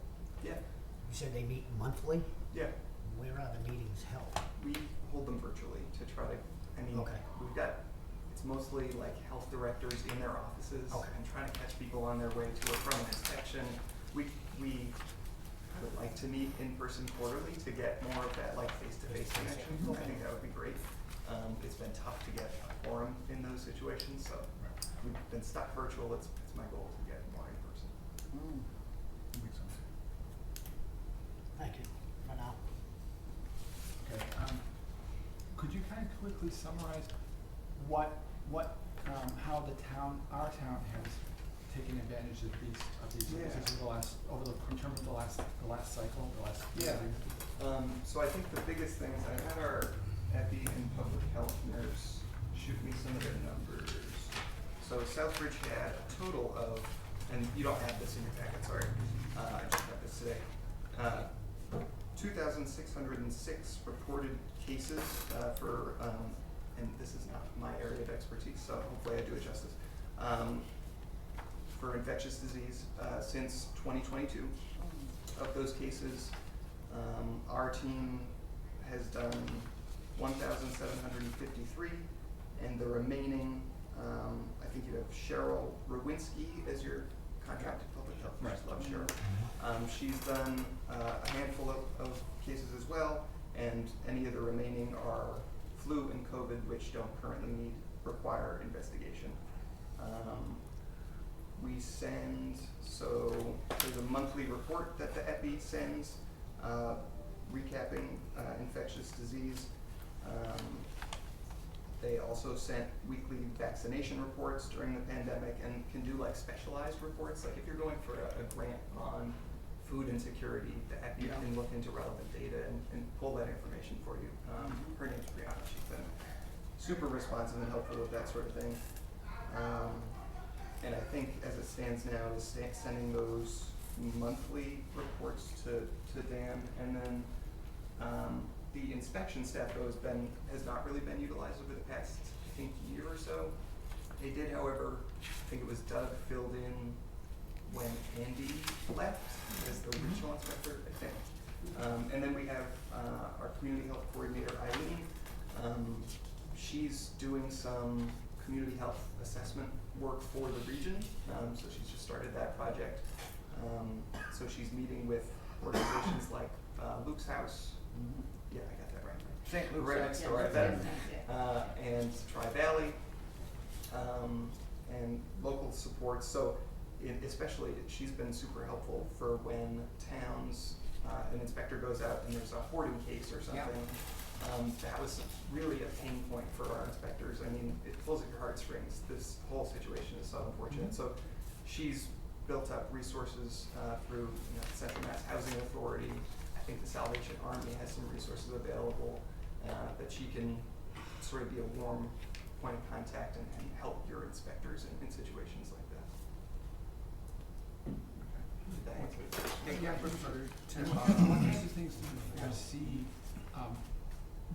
Yeah, You said they meet monthly? yeah. Where are the meetings held? We hold them virtually to try to, Okay. we've got, it's mostly like health directors in their offices Okay. and trying to catch people on their way to or from an inspection. We would like to meet in person quarterly to get more of that like face-to-face connection. I think that would be great. It's been tough to get a quorum in those situations, so we've been stuck virtual. It's my goal to get more in person. Makes sense. Thank you, for now. Okay, could you kind of quickly summarize how our town has taken advantage of these Yeah. services in terms of the last cycle, the last year? So I think the biggest things, I had our epi and public health nurse shoot me some of their numbers. So Southbridge had a total of, and you don't have this in your packet, sorry, I just got this today. 2,606 reported cases for, and this is not my area of expertise, so hopefully I do it justice, for infectious disease since 2022. Of those cases, our team has done 1,753, and the remaining, I think you have Cheryl Rowinski as your contracted public health nurse. Love Cheryl. She's done a handful of cases as well, and any of the remaining are flu and COVID, which don't currently require investigation. We send, so there's a monthly report that the EPI sends, recapping infectious disease. They also sent weekly vaccination reports during the pandemic and can do like specialized reports. Like if you're going for a grant on food insecurity, the EPI can look into relevant data and pull that information for you. Her name's Brianna. She's been super responsive and helpful with that sort of thing. And I think as it stands now is sending those monthly reports to Dan, and then the inspection staff though has not really been utilized over the past, I think, year or so. They did, however, I think it was Doug filled in when Andy left as the regional inspector, I think. And then we have our community health coordinator, Eileen. She's doing some community health assessment work for the region, so she's just started that project. So she's meeting with organizations like Luke's House. Yeah, I got that right. St. Luke's Right House, next yeah. door, I bet. And Tri-Valley, and local support. So especially, she's been super helpful for when towns, an inspector goes out and there's a hoarding case or something. That was really a pain point for our inspectors. I mean, it pulls at your heartstrings. This whole situation is so unfortunate. So she's built up resources through Central Mass Housing Authority. I think the Salvation Army has some resources available that she can sort of be a warm point of contact and help your inspectors in situations like that. Did that answer the question? Yeah, what kinds of things do you foresee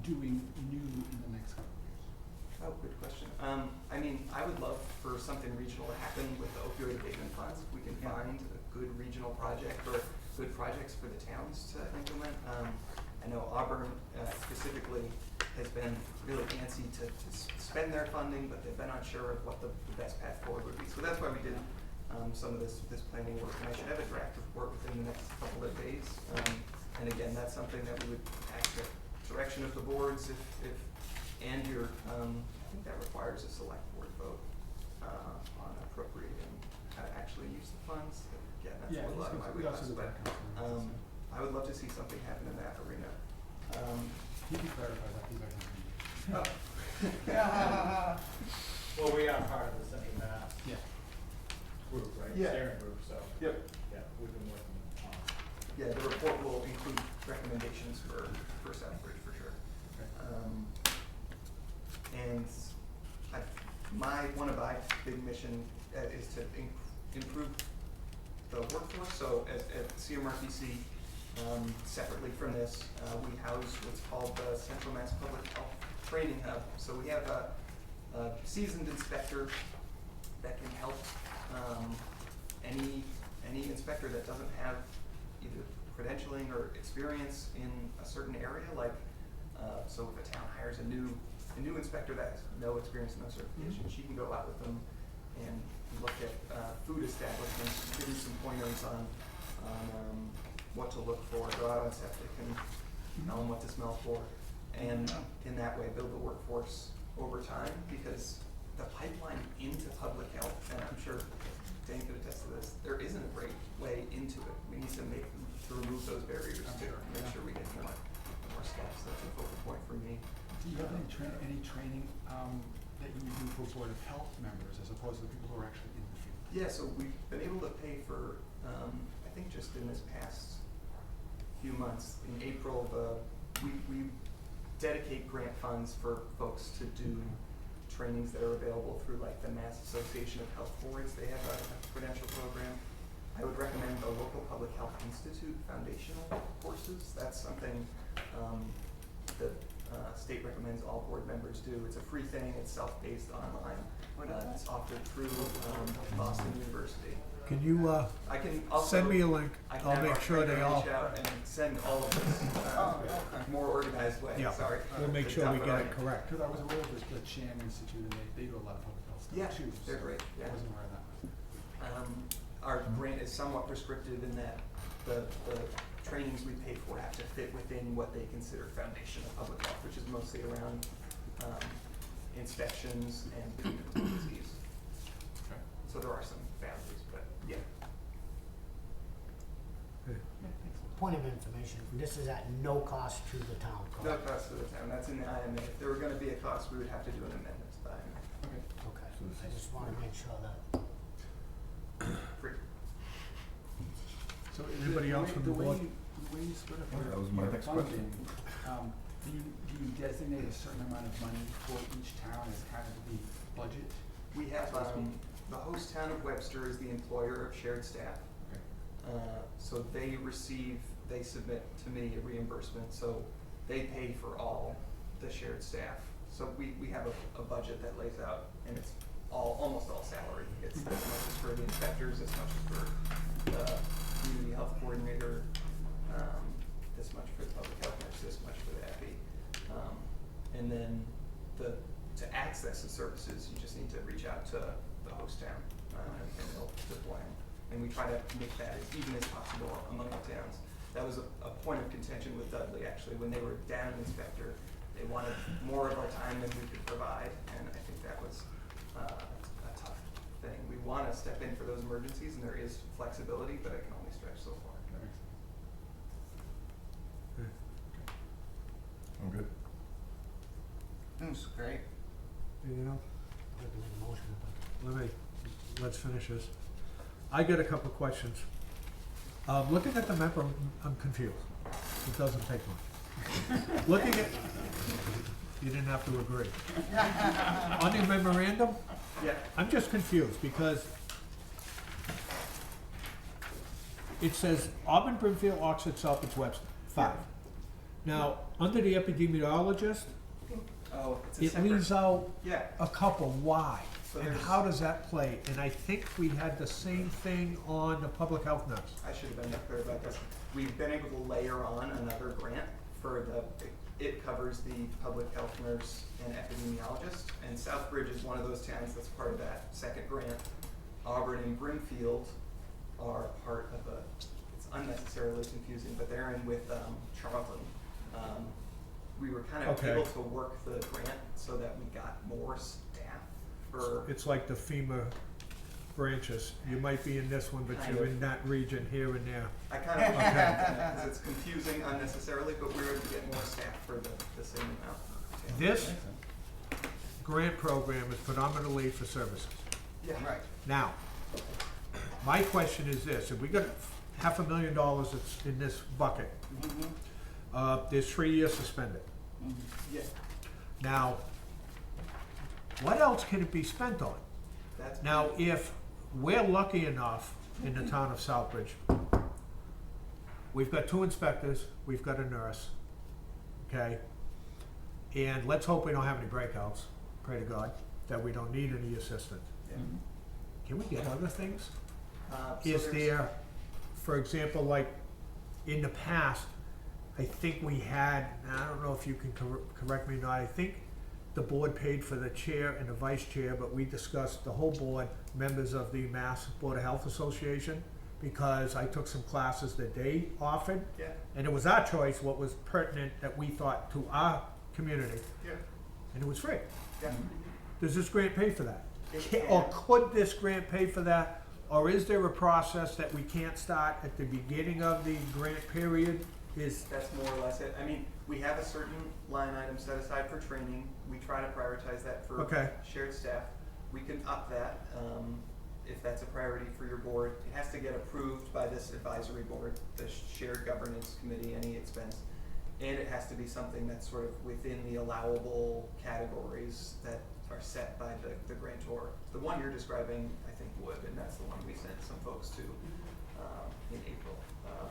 doing new in the next couple of years? Oh, good question. I mean, I would love for something regional to happen with the opioid abatement funds. If we can find a good regional project or good projects for the towns to implement. I know Auburn specifically has been really antsy to spend their funding, but they've been unsure of what the best path forward would be. So that's why we did some of this planning work, and I should have a draft report within the next couple of days. And again, that's something that we would ask the direction of the boards and your, I think that requires a select board vote on appropriating how to actually use the funds. Again, that's a lot of my wheelhouse, but I would love to see something happen in that arena. You can clarify that, these are Oh. Well, we are part of the Central Mass group, right? Yeah. Steering group, so. Yep. Yeah, we've been working on it. Yeah, the report will include recommendations for Southbridge for sure. And one of my big mission is to improve the workforce. So at CMRPC, separately from this, we house what's called the Central Mass Public Health Training Hub. So we have a seasoned inspector that can help any inspector that doesn't have either credentialing or experience in a certain area. Like, so if a town hires a new a new inspector that has no experience, no certification, she can go out with them and look at food establishments, give you some pointers on what to look for, go out on septic and tell them what to smell for, and in that way build the workforce over time, because the pipeline into public health, and I'm sure Dan could attest to this, there isn't a great way into it. We need to remove those barriers to make sure we get more staff. So that's a focal point for me. Do you have any training that you do for Board of Health members as opposed to the people who are actually in the field? Yeah, so we've been able to pay for, I think just in this past few months, in April, we dedicate grant funds for folks to do trainings that are available through like the Mass Association of Health Boards. They have a credential program. I would recommend the local Public Health Institute foundational courses. That's something the state recommends all board members do. It's a free thing. It's self-paced online. It's offered through Boston University. Can you, I can also send me a link? I can I'll have make our sure they trainer all, reach out and send all of this more organized way. yeah, Sorry. we'll make To sure we dump get on it you. correct. Because I was aware of the Chan Institute, and they do a lot of public health stuff Yeah, too. they're so great, yeah. I wasn't aware of that. Our grant is somewhat prescriptive in that the trainings we pay for have to fit within what they consider foundation of public health, which is mostly around inspections and communicable disease. Okay. So there are some boundaries, but yeah. Point of information, this is at no cost to the town, No correct? cost to the town, that's in the IMA. If there were gonna be a cost, we would have to do an amendment to the IMA. Okay. Okay, I just wanna make sure that, Free. So Anybody else from the board? The way you split up Oh, your that was my your next funding, do you designate a certain amount of money for each town as kind of the budget? We have, So to speak. the host town of Webster is the employer of shared staff. Okay. So they submit to me a reimbursement, so they pay for all the shared staff. So we have a budget that lays out, and it's almost all salary. It's as much as for the inspectors, as much as for the community health coordinator, this much for the public health nurse, this much for the FE. And then to access the services, you just need to reach out to the host town, and they'll deploy them. And we try to make that as even as possible among the towns. That was a point of contention with Dudley, actually. When they were down inspector, they wanted more of our time than we could provide, and I think that was a tough thing. We want to step in for those emergencies, and there is flexibility, but it can only stretch so far. That makes sense. I'm good. That's great. You know, I'd like to make a motion, let's finish this. I got a couple of questions. Looking at the map, I'm confused. It doesn't take long. Looking at, you didn't have to agree. On the memorandum, Yeah. I'm just confused because it says Auburn, Brimfield, Oxford, Southbridge, Webster, 5. Now, under the epidemiologist, Oh, it's a it separate. leaves out Yeah. a couple. Why? So And there's- how does that play? And I think we had the same thing on the public health nurse. I should have been more clear about this. We've been able to layer on another grant for it covers the public health nurse and epidemiologist, and Southbridge is one of those towns that's part of that second grant. Auburn and Brimfield are part of it's unnecessarily confusing, but they're in with Charlton. We were kind of Okay. able to work the grant so that we got more staff for. It's like the FEMA branches. You might be in this one, but Kind you're of. in that region here and there. I kind of because it's confusing unnecessarily, but we were able to get more staff for the same amount. This grant program is predominantly for services. Yeah. Right. Now, my question is this, if we got $500,000 that's in this bucket, there's 3 years suspended. Yeah. Now, what else can it be spent on? That's Now, if we're lucky enough in the town of Southbridge, we've got 2 inspectors, we've got a nurse, okay? And let's hope we don't have any breakouts, pray to God, that we don't need any assistance. Yeah. Can we get other things? So Is there's- there, for example, like, in the past, I think we had, and I don't know if you can correct me or not, I think the board paid for the chair and the vice chair, but we discussed the whole board, members of the Mass Board of Health Association, because I took some classes that they offered. Yeah. And it was our choice what was pertinent that we thought to our community, Yeah. and it was free. Yeah. Does this grant pay for that? It Or can. could this grant pay for that? Or is there a process that we can't start at the beginning of the grant period? Is, That's more or less it. I mean, we have a certain line item set aside for training. We try to prioritize that for Okay. shared staff. We can up that, if that's a priority for your board. It has to get approved by this advisory board, the shared governance committee, any expense. And it has to be something that's sort of within the allowable categories that are set by the grantor. The one you're describing, I think would, and that's the one we sent some folks to, in April.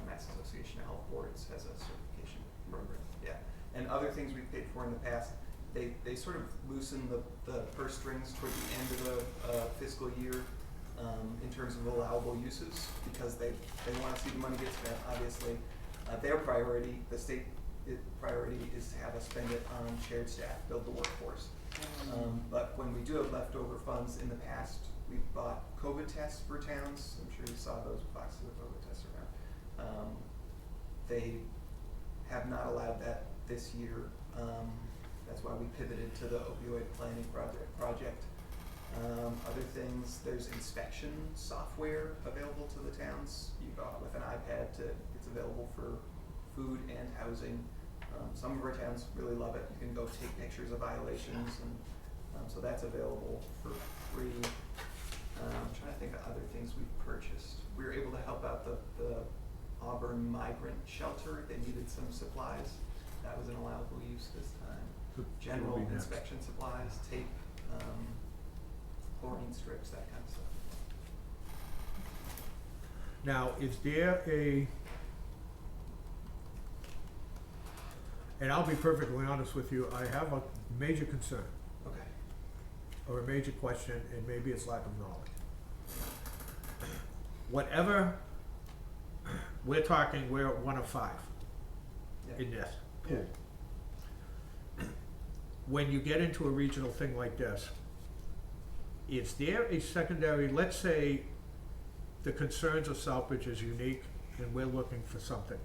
Mass Association of Health Boards has a certification program, yeah. And other things we've paid for in the past, they sort of loosen the purse strings toward the end of the fiscal year, in terms of allowable uses, because they wanna see the money get spent, obviously. Their priority, the state priority is to have us spend it on shared staff, build the workforce. But when we do have leftover funds in the past, we've bought COVID tests for towns. I'm sure you saw those boxes of COVID tests around. They have not allowed that this year. That's why we pivoted to the opioid planning project. Other things, there's inspection software available to the towns. You go out with an iPad it's available for food and housing. Some of our towns really love it. You can go take pictures of violations, and so that's available for free. I'm trying to think of other things we've purchased. We were able to help out the Auburn migrant shelter. They needed some supplies. That was an allowable use this time. General Will be next. inspection supplies, tape, chlorine strips, that kind of stuff. now, is there and I'll be perfectly honest with you, I have a major concern, Okay. or a major question, and maybe it's lack of knowledge. Whatever, we're talking, we're one of 5 Yeah. in this Yeah. pool. When you get into a regional thing like this, is there a secondary, let's say the concerns of Southbridge is unique and we're looking for something.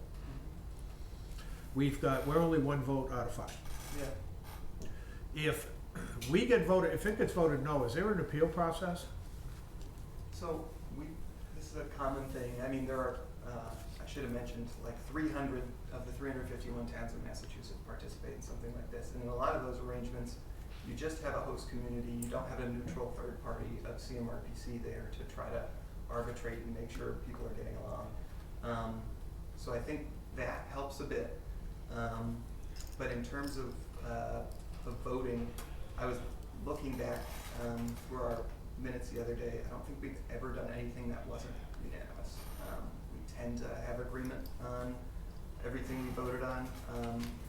We're only 1 vote out of 5. Yeah. If we get voted, if it gets voted no, is there an appeal process? So this is a common thing. I mean, there are, I should have mentioned, like 300 of the 351 towns in Massachusetts participate in something like this. And in a lot of those arrangements, you just have a host community. You don't have a neutral third party of CMRPC there to try to arbitrate and make sure people are getting along. So I think that helps a bit. But in terms of voting, I was looking back through our minutes the other day. I don't think we've ever done anything that wasn't unanimous. We tend to have agreement on everything we voted on.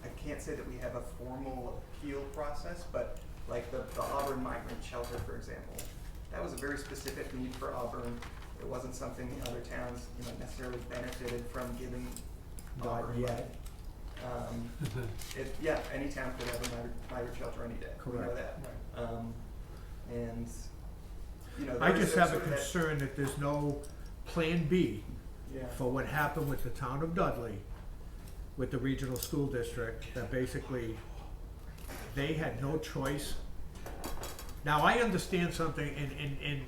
I can't say that we have a formal appeal process, but like the Auburn migrant shelter, for example, that was a very specific need for Auburn. It wasn't something the other towns, necessarily benefited from giving Not Auburn yet. money. Yeah, any town could have a migrant shelter any day. We know Correct. that. And I there was just have a sort of that- concern that there's no plan B Yeah. for what happened with the town of Dudley, with the regional school district, that basically they had no choice. Now, I understand something, and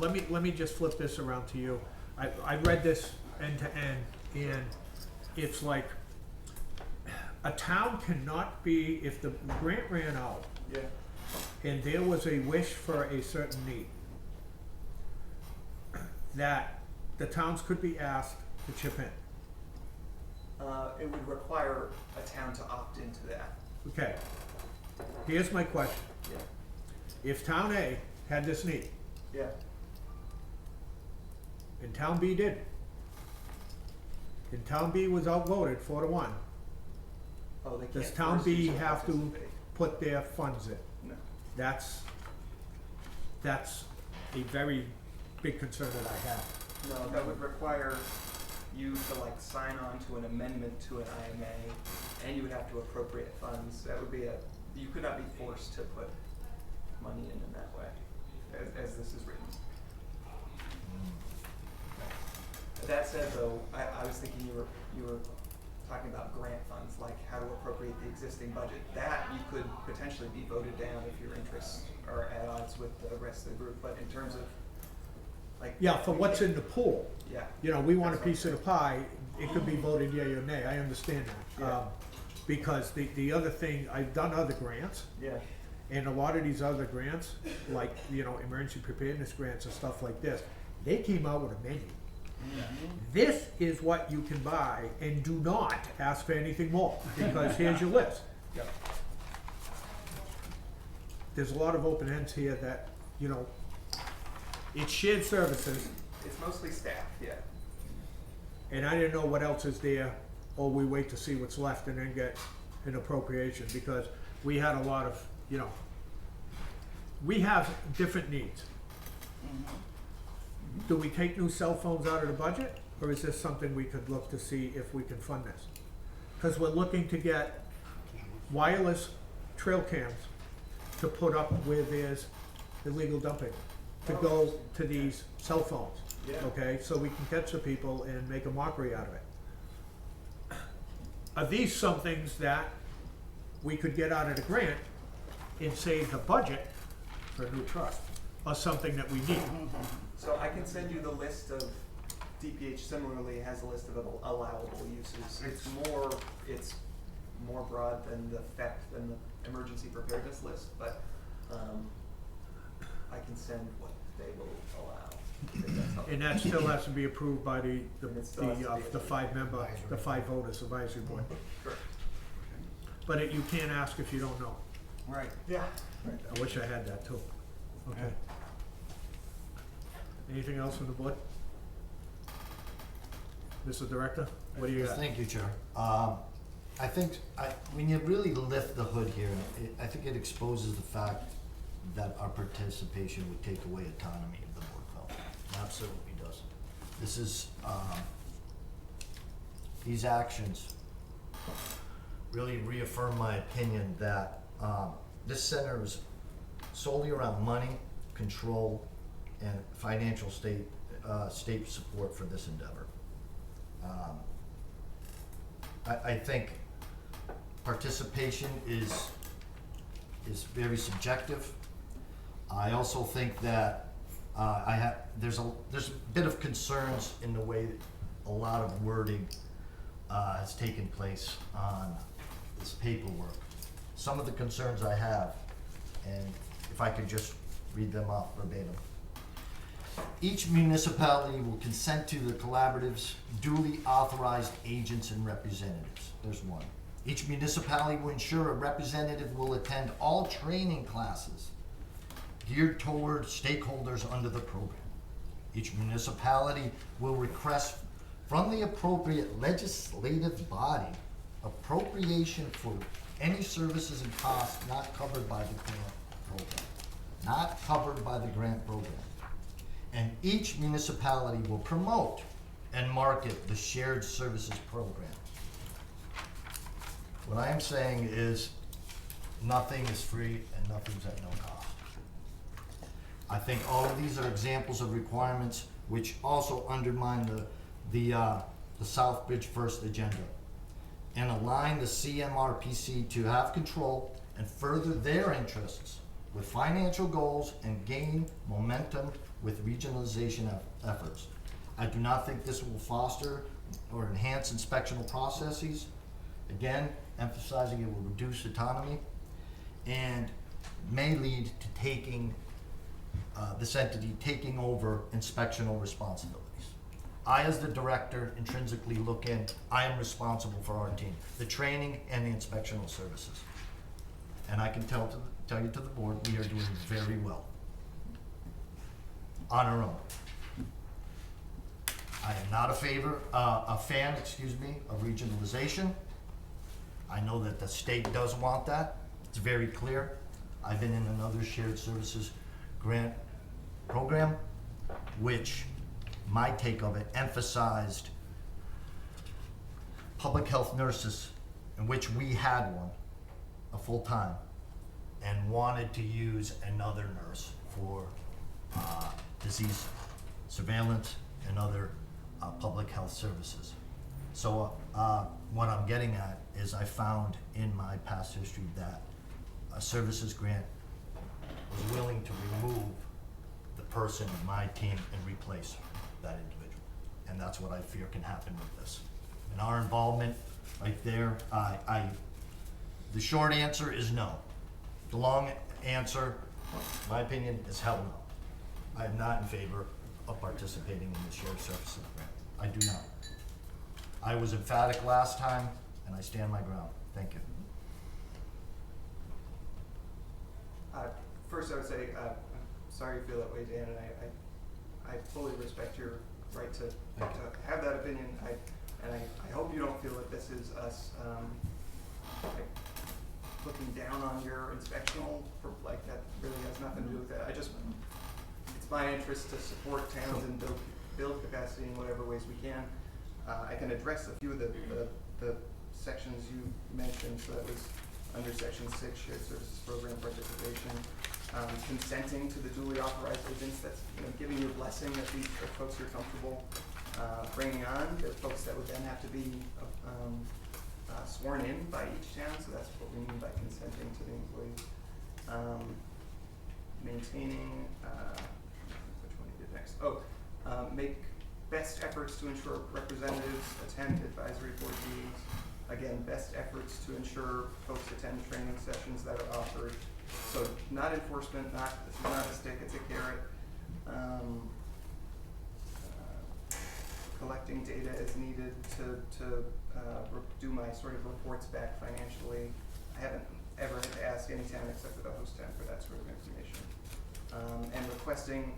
let me just flip this around to you. I read this end to end, and it's like, a town cannot be, if the grant ran out, Yeah. and there was a wish for a certain need, that the towns could be asked to chip in. It would require a town to opt into that. Okay, here's my question. Yeah. If town A had this need, Yeah. and town B didn't, and town B was outvoted 4-1, Oh, they can't. does town force you B have to participate. put their funds in? No. That's a very big concern that I have. No, that would require you to sign on to an amendment to an IMA, and you would have to appropriate funds. That would be a you could not be forced to put money in that way, as this is written. That said, though, I was thinking you were talking about grant funds, like how to appropriate the existing budget. That you could potentially be voted down if your interests are at odds with the rest of the group. But in terms of, like, Yeah, for what's in the pool. yeah, You know, we want a That's what piece of the pie, it could be voted yea or nay, I understand that. Yeah. Because the other thing, I've done other grants, yeah, and a lot of these other grants, like, you know, emergency preparedness grants and stuff like this, they came out with a menu. This is what you can buy, and do not ask for anything more, because here's your list. yeah. There's a lot of open ends here that, you know, it's shared services, It's mostly staff, yeah. and I didn't know what else is there, or we wait to see what's left and then get an appropriation, because we had a lot of, you know, we have different needs. Do we take new cell phones out of the budget, or is this something we could look to see if we can fund this? Because we're looking to get wireless trail cams to put up where there's illegal dumping, to go to these cell phones, Yeah. okay? So we can catch the people and make a mockery out of it. Are these some things that we could get out of the grant and save the budget for a new trust, or something that we need? So I can send you the list of, DPH similarly has a list of allowable uses. It's more broad than the emergency preparedness list, but, I can send what they will allow. if that's helpful. And that still has to be approved by the And it still has to be the five-member, the five voters advisory board. Sure. But you can't ask if you don't know. Right. Yeah. I wish I had that too. Okay. Anything else from the board? Mr. Director, what do you got? Thank you, Chair. I think, when you really lift the hood here, I think it exposes the fact that our participation would take away autonomy of the board of health. It absolutely does. This is, these actions really reaffirm my opinion that this center is solely around money, control, and financial state support for this endeavor. I think participation is very subjective. I also think that there's a bit of concerns in the way that a lot of wording has taken place on this paperwork. Some of the concerns I have, and if I could just read them off verbatim. Each municipality will consent to the collaborative's duly authorized agents and representatives. There's one. Each municipality will ensure a representative will attend all training classes geared toward stakeholders under the program. Each municipality will request from the appropriate legislative body appropriation for any services and costs not covered by the grant program. Not covered by the grant program. And each municipality will promote and market the shared services program. What I am saying is nothing is free and nothing's at no cost. I think all of these are examples of requirements which also undermine the Southbridge First agenda and align the CMRPC to have control and further their interests with financial goals and gain momentum with regionalization efforts. I do not think this will foster or enhance inspectional processes. Again, emphasizing it will reduce autonomy and may lead to taking this entity taking over inspectional responsibilities. I, as the director, intrinsically look in, I am responsible for our team, the training and the inspectional services. And I can tell you to the board, we are doing very well on our own. I am not a fan of regionalization. I know that the state does want that. It's very clear. I've been in another shared services grant program, which my take of it emphasized public health nurses, in which we had one, a full-time, and wanted to use another nurse for disease surveillance and other public health services. So what I'm getting at is I found in my past history that a services grant was willing to remove the person in my team and replace that individual. And that's what I fear can happen with this. And our involvement right there, the short answer is no. The long answer, my opinion, is hell no. I am not in favor of participating in the shared services grant. I do not. I was emphatic last time, and I stand my ground. Thank you. First, I would say, I'm sorry you feel that way, Dan, and I fully respect your right to have that opinion. I hope you don't feel that this is us like looking down on your inspectional, like that really has nothing to do with that. It's my interest to support towns and build capacity in whatever ways we can. I can address a few of the sections you mentioned. So that was under section 6, shared services program participation. Consenting to the duly authorized agents, that's giving your blessing that these are folks you're comfortable bringing on. They're folks that would then have to be sworn in by each town, so that's what we mean by consenting to the employees. Maintaining, which one you did next? Make best efforts to ensure representatives attend advisory board meetings. Again, best efforts to ensure folks attend training sessions that are offered. So not enforcement, this is not a stick, it's a carrot. Collecting data as needed to do my sort of reports back financially. I haven't ever had to ask any town except for the host town for that sort of information. And requesting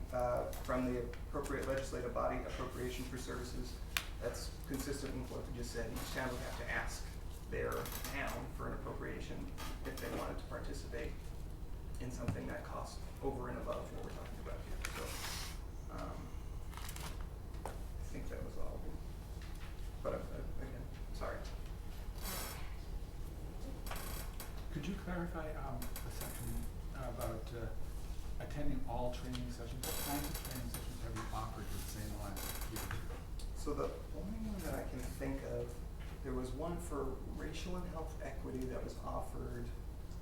from the appropriate legislative body appropriation for services. That's consistent with what we just said. Each town would have to ask their town for an appropriation if they wanted to participate in something that costs over and above what we're talking about here. So I think that was all. But again, sorry. Could you clarify the section about attending all training sessions? What kinds of training sessions have you offered to say in the last year? So the only one that I can think of, there was one for racial and health equity that was offered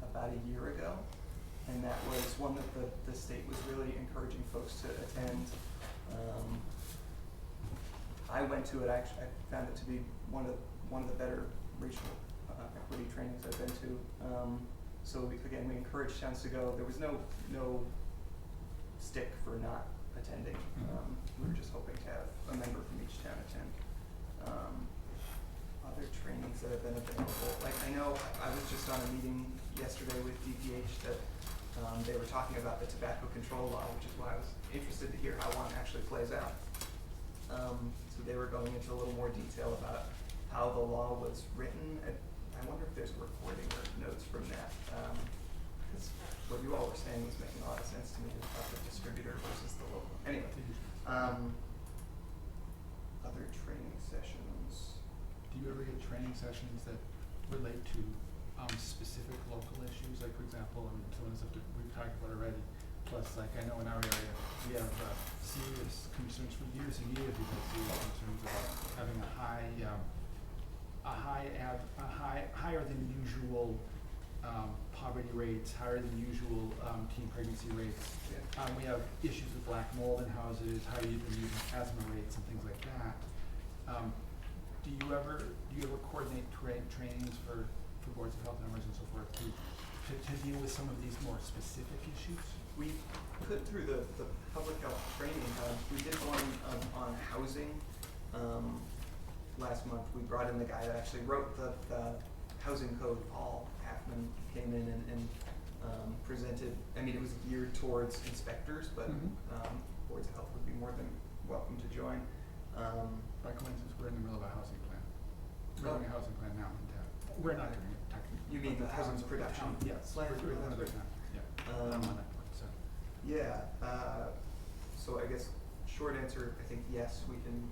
about a year ago. And that was one that the state was really encouraging folks to attend. I went to it, I found it to be one of the better racial equity trainings I've been to. So again, we encouraged towns to go. There was no stick for not attending. We were just hoping to have a member from each town attend. Other trainings that have been available, like I know I was just on a meeting yesterday with DPH that they were talking about the tobacco control law, which is why I was interested to hear how one actually plays out. So they were going into a little more detail about how the law was written. I wonder if there's a recording or notes from that. Because what you all were saying was making a lot of sense to me about the distributor versus the local. Anyway, other training sessions. Do you ever get training sessions that relate to specific local issues? Like, for example, some of the stuff that we've talked about already. Plus, like, I know in our area we have serious concerns for years and years. We've had serious concerns about having higher than usual poverty rates, higher than usual teen pregnancy rates. Yeah. We have issues with black mold in houses, higher than usual asthma rates, and things like that. Do you ever coordinate trainings for boards of health members and so forth to deal with some of these more specific issues? We put through the public health training. We did one on housing last month. We brought in the guy that actually wrote the housing code. Paul Halfman came in and presented. I mean, it was geared towards inspectors, but boards of health would be more than welcome to join. By coincidence, we're in the middle of a housing plan. We're doing a housing plan now in town. We're not doing it technically. You mean the housing production? Yes. Plan? We're doing another plan. Yeah. I'm on that board, so. Yeah. So I guess short answer, I think yes, we can.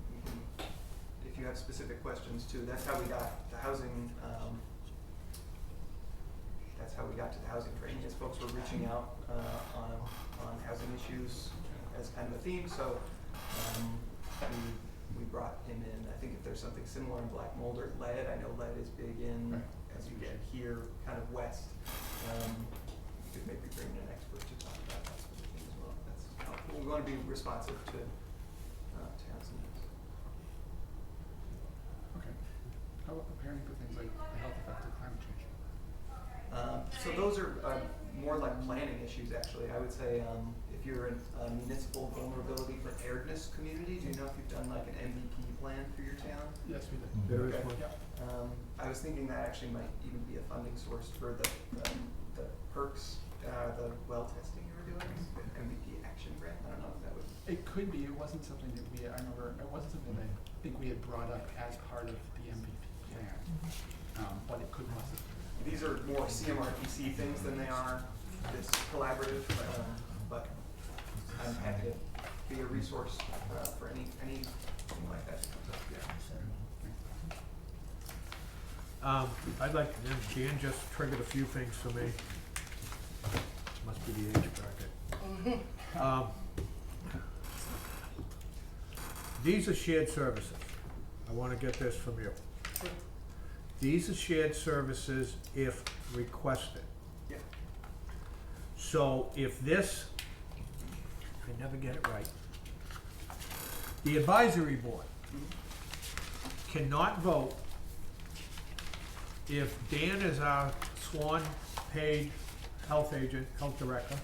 If you have specific questions too, that's how we got the housing. that's how we got to the housing training, is folks were reaching out, on housing issues as kind of a theme, so, we brought him in. I think if there's something similar in black mold or lead, I know lead is big in, Right. as you get here, kind of west, you could maybe bring in an expert to talk about that sort of thing as well. That's helpful. We wanna be responsive to, towns and needs. Okay. How about preparing for things like the health effects of climate change? So those are more like planning issues, actually. I would say if you're in a municipal vulnerability preparedness community, do you know if you've done like an MVP plan for your town? Yes, we did. There is Okay. one. Yeah. I was thinking that actually might even be a funding source for the perks, the well testing you were doing, the MVP action grant. I don't know if that would. It could be, it wasn't something that I remember, it wasn't something that I think we had brought up as part of the MVP plan, but it could possibly. These are more CMRPC things than they are this collaborative, but I'm happy to be a resource for anything like that. I'd like, Dan just triggered a few things for me. Must be the age bracket. These are shared services. I wanna get this from you. These are shared services if requested. Yeah. So if this, I never get it right. The advisory board cannot vote if Dan is our sworn paid health agent, health director.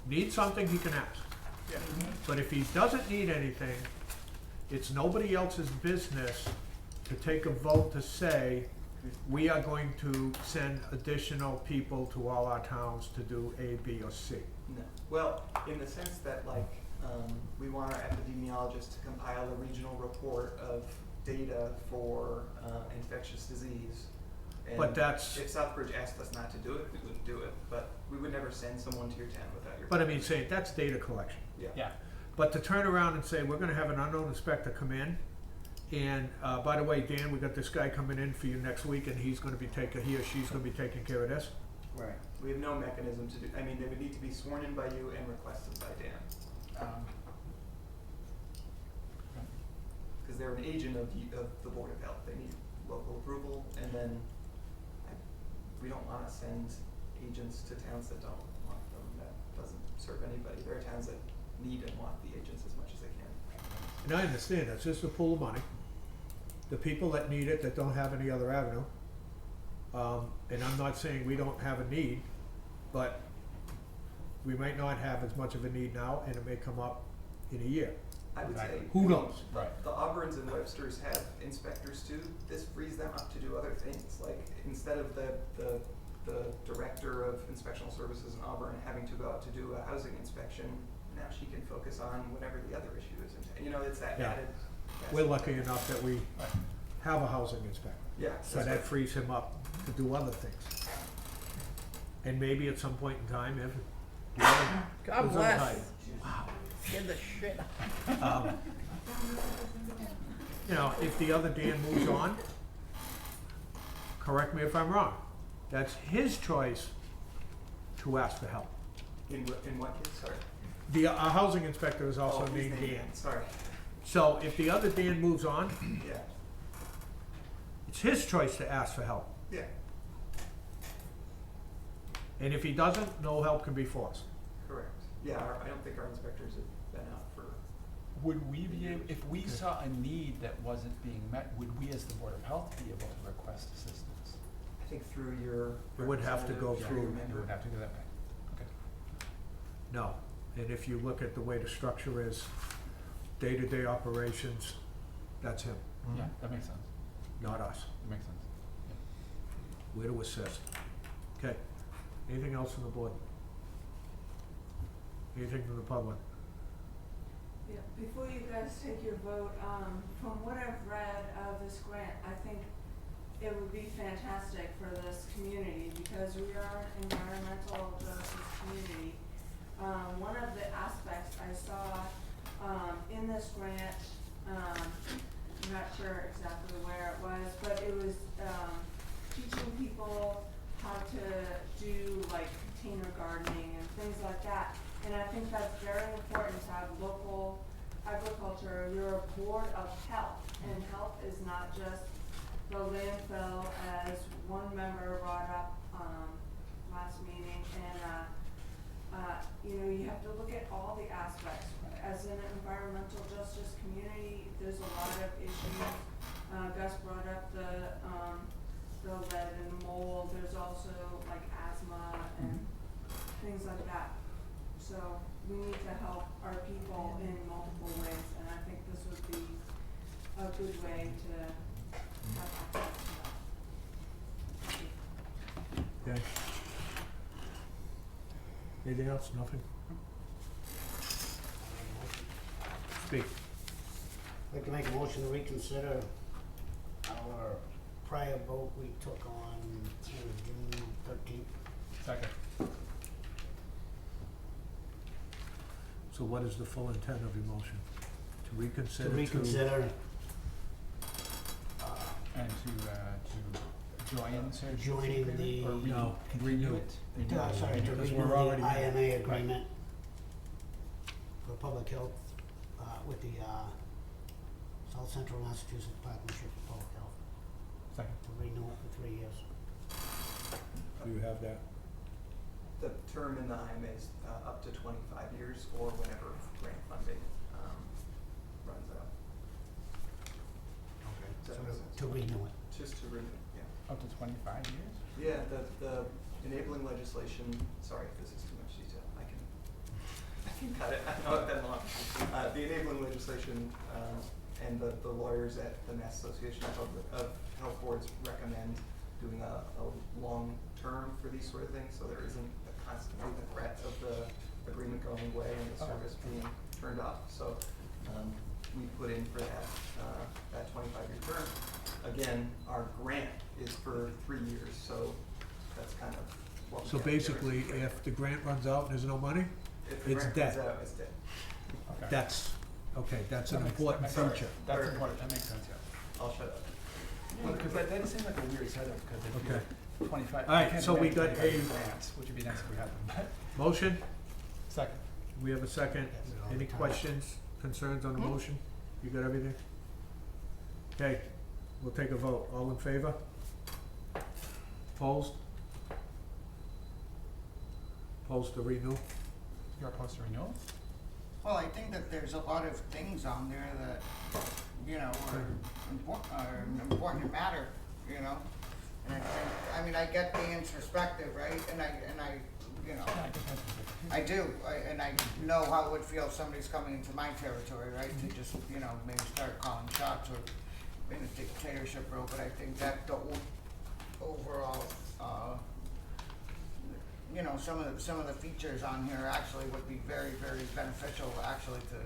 Needs something, he can ask. Yeah. But if he doesn't need anything, it's nobody else's business to take a vote to say, we are going to send additional people to all our towns to do A, B, or C. No. Well, in the sense that like, we want our epidemiologists to compile a regional report of data for infectious disease. And But that's- if Southbridge asked us not to do it, we wouldn't do it, but we would never send someone to your town without your. But I mean, say, that's data collection. Yeah. Yeah. But to turn around and say, we're gonna have an unknown inspector come in, and, by the way, Dan, we got this guy coming in for you next week, and he or she's gonna be taking care of this. Right. We have no mechanism to do, I mean, they would need to be sworn in by you and requested by Dan. Cause they're an agent of the Board of Health, they need local approval, and then we don't wanna send agents to towns that don't want them, that doesn't serve anybody. There are towns that need and want the agents as much as they can. And I understand, that's just a pool of money. The people that need it, that don't have any other avenue. And I'm not saying we don't have a need, but we might not have as much of a need now, and it may come up in a year. I would say. Who knows? Right. The Auburns and Websters have inspectors too. This frees them up to do other things, like instead of the director of inspectional services in Auburn having to go out to do a housing inspection, now she can focus on whatever the other issue is. You know, it's that Yeah. added. We're lucky enough that we have a housing inspector. Yeah. So that's that good. frees him up to do other things. And maybe at some point in time, if. God who's bless. untied. Scared the shit. You know, if the other Dan moves on, correct me if I'm wrong, that's his choice to ask for help. In what case? Sorry. Our housing inspector is also Oh, he's named Dan. Sorry. So if the other Dan moves on, Yeah. it's his choice to ask for help. Yeah. And if he doesn't, no help can be forced. Correct. Yeah. I don't think our inspectors have been out for. Would we be able, if we saw a need that wasn't being met, would we as the Board of Health be able to request assistance? I think through your. It would have to go representative, through- your You member. would have to go that way. Okay. No. And if you look at the way the structure is, day-to-day operations, that's him, Yeah, that makes sense. not us. That makes sense. We're to assist. Okay. Anything else from the board? Anything from the public? Yeah, before you guys take your vote, from what I've read of this grant, I think it would be fantastic for this community because we are an environmental justice community. One of the aspects I saw in this grant, I'm not sure exactly where it was, but it was teaching people how to do like container gardening and things like that. And I think that's very important to have local agriculture. You're a board of health, and health is not just the landfill, as one member brought up, last meeting, and, you know, you have to look at all the aspects. As an environmental justice community, there's a lot of issues. Gus brought up the lead and the mold. There's also like asthma and things like that. So we need to help our people in multiple ways, and I think this would be a good way to have access to that. Okay. Anything else? Nothing? Speak. I'd like to make a motion to reconsider our prior vote we took on June 13th. Second. So what is the full intent of your motion? To reconsider? To reconsider, And to join the service Joining agreement, the- or No, renew renew. it? sorry, to Because renew we're the already- IMA agreement for public health, with the, South Central Massachusetts Partnership for Public Health, Second. to renew it for 3 years. Do you have that? The term in the IMA is up to 25 years or whenever grant funding runs out. Okay. Does that So make sense? to renew it. Just to renew, yeah. Up to 25 years? Yeah, the enabling legislation, sorry if this is too much detail, I can cut it, I know I've been long. The enabling legislation, and the lawyers at the Mass Association of Health Boards recommend doing a long term for these sort of things, so there isn't constantly the threat of the agreement going away and the service being turned off. So, we put in for that 25-year term. Again, our grant is for 3 years, so that's kind of what we So got basically, there. if the grant runs out and there's no money, If the it's grant dead. runs out, it's dead. Okay. That's, okay, that's an That makes- important that makes- feature. That's Or- important, that makes sense, yeah. I'll shut up. Well, because that seems like a weird setup, because if Okay. you're 25. All right, I can't so we imagine got 25 a- grants, which would be nice if we had them, but. Motion? Second. We have a second. Yes, all Any the time. questions, concerns on the motion? You got everything? Okay, we'll take a vote. All in favor? Opposed? Opposed to renew? You're opposed to renewal? Well, I think that there's a lot of things on there that, you know, are important to matter, you know? And I mean, I get Dan's perspective, right? And I, you know, I do, and I know how it would feel if somebody's coming into my territory, right? To just, you know, maybe start calling shots or in a dictatorship role, but I think that the overall, you know, some of the features on here actually would be very, very beneficial actually to,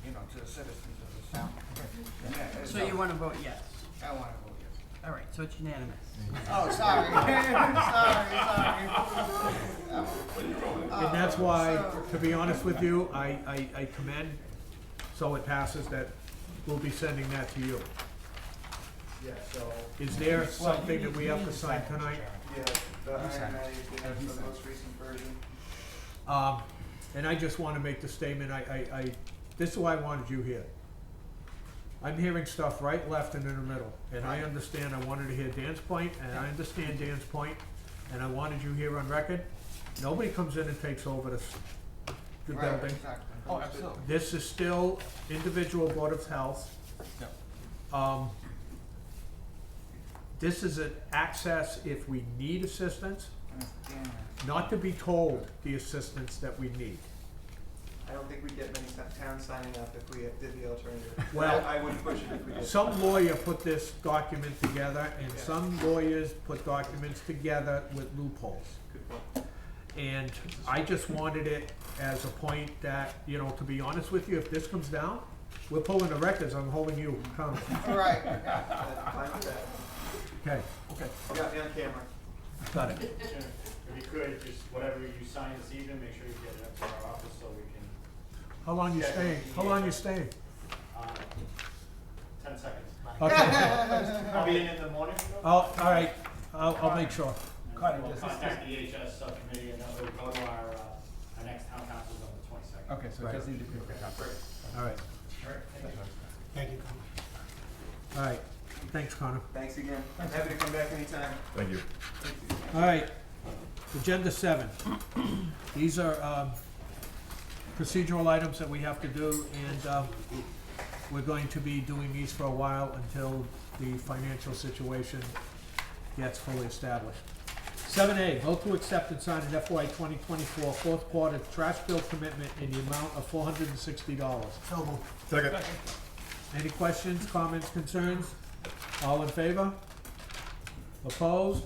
you know, to the citizens of the town. Yeah, So you wanna vote yes? I wanna vote yes. All right, so it's unanimous. Oh, sorry. sorry. And that's why, to be honest with you, I commend, so it passes, that we'll be sending that to you. Yeah, so. Is there something that we have to sign tonight? Yeah, the You signed IMA, it. that's You the signed most recent version. And I just wanna make the statement, this is why I wanted you here. I'm hearing stuff right, left, and in the middle, and I understand, I wanted to hear Dan's point, and I understand Dan's point, and I wanted you here on record. Nobody comes in and takes over the Right, building. exactly. Oh, absolutely. This is still individual Board of Health. Yep. This is an access if we need assistance, Yeah. not to be told the assistance that we need. I don't think we'd get many towns signing up if we did the alternative. Well, I wouldn't push it if we did. Some lawyer put this document together, and Yeah. some lawyers put documents together with loopholes. Good point. And I just wanted it as a point that, you know, to be honest with you, if this comes down, we're pulling the records, I'm holding you accountable. All right. Fine with that. Okay, You got me on camera. got it. If you could, just whatever you sign this evening, make sure you get it up to our office so we can, How long you staying? How long you staying? 10 seconds. Okay, I'll be in the morning. all right, I'll make sure. Connie, we'll does this- contact the HS subcommittee and then we'll go to our next town council on the 22nd. Okay, so it does need to be for council. All right, Thank you, Connor. all right, thanks, Connor. Thanks again. I'm happy to come back anytime. Thank you. All right, agenda 7. These are procedural items that we have to do, and we're going to be doing these for a while until the financial situation gets fully established. 7A, vote to accept and sign an FY 2024 fourth quarter trash bill commitment in the amount of $460. So moved. Second. Any questions, comments, concerns? All in favor? Opposed?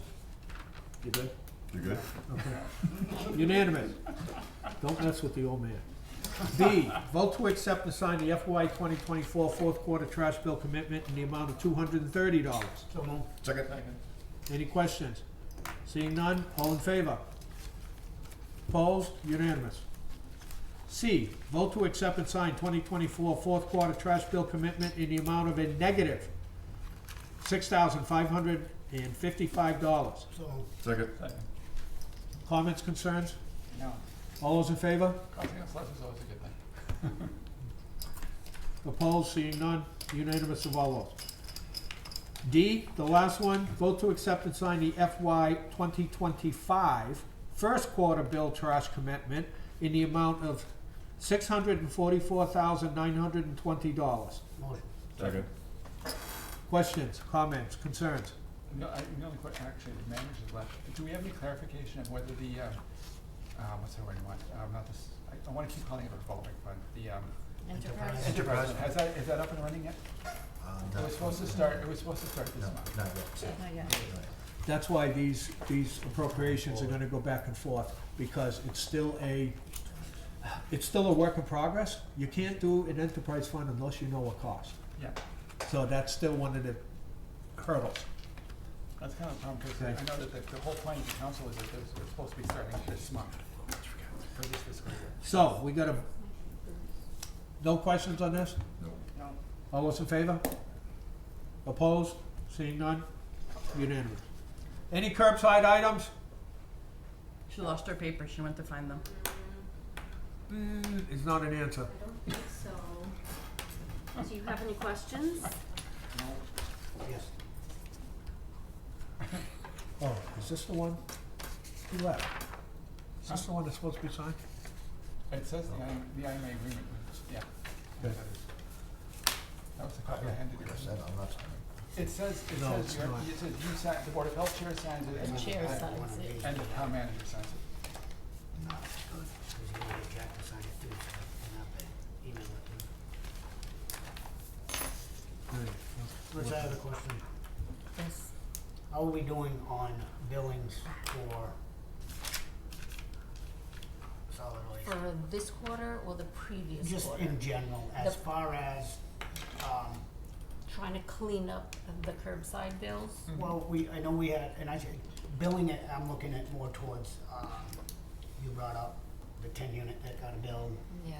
You good? You good? Okay. Unanimous. Don't mess with the old man. B, vote to accept and sign the FY 2024 fourth quarter trash bill commitment in the amount of $230. So moved. Second. Any questions? Seeing none, all in favor? Opposed? Unanimous. C, vote to accept and sign 2024 fourth quarter trash bill commitment in the amount of a negative $6,555. So moved. Second. Comments, concerns? No. All those in favor? Costing us less is always a good thing. Opposed? Seeing none, unanimous of all those. D, the last one, vote to accept and sign the FY 2025 first quarter bill trash commitment in the amount of $644,920. Motion. Second. Questions, comments, concerns? No, the only question, actually, the manager's left. Do we have any clarification of whether the, what's the word I want? Not this, I wanna keep calling it a revolving fund, the, enterprise, is that up and running yet? It was supposed to start this month. Not yet. That's why these appropriations are gonna go back and forth, because it's still a work in progress. You can't do an enterprise fund unless you know what cost. Yeah, So that's still one of the hurdles. that's kind of a problem, because Okay. I know that the whole point of the council is that it's supposed to be starting this month, for this fiscal year. So, we got no questions on this? No. No. All those in favor? Opposed? Seeing none? Unanimous. Any curbside items? She lost her papers, she went to find them. Is not an answer. I don't think so. Do you have any questions? Yes. Oh, is this the one? Who left? Is this the one that's supposed to be signed? It says the IMA agreement, yeah. Okay. That was the copy I handed you. Like I said, I'm not signing. It says, No, it's not. you sign, the Board of Health chair signs it, and The chair signs it. and the town manager signs it. No, it's good, because you need Jack to sign it too, so and I'll email it to you. Let's have a question. Yes. How are we doing on billings for solid waste? For this quarter or the previous Just quarter? in general, as The- far as, Trying to clean up the curbside bills? well, I know we had, and I said, billing it, I'm looking at more towards, you brought up the 10 unit that got a bill. Yeah.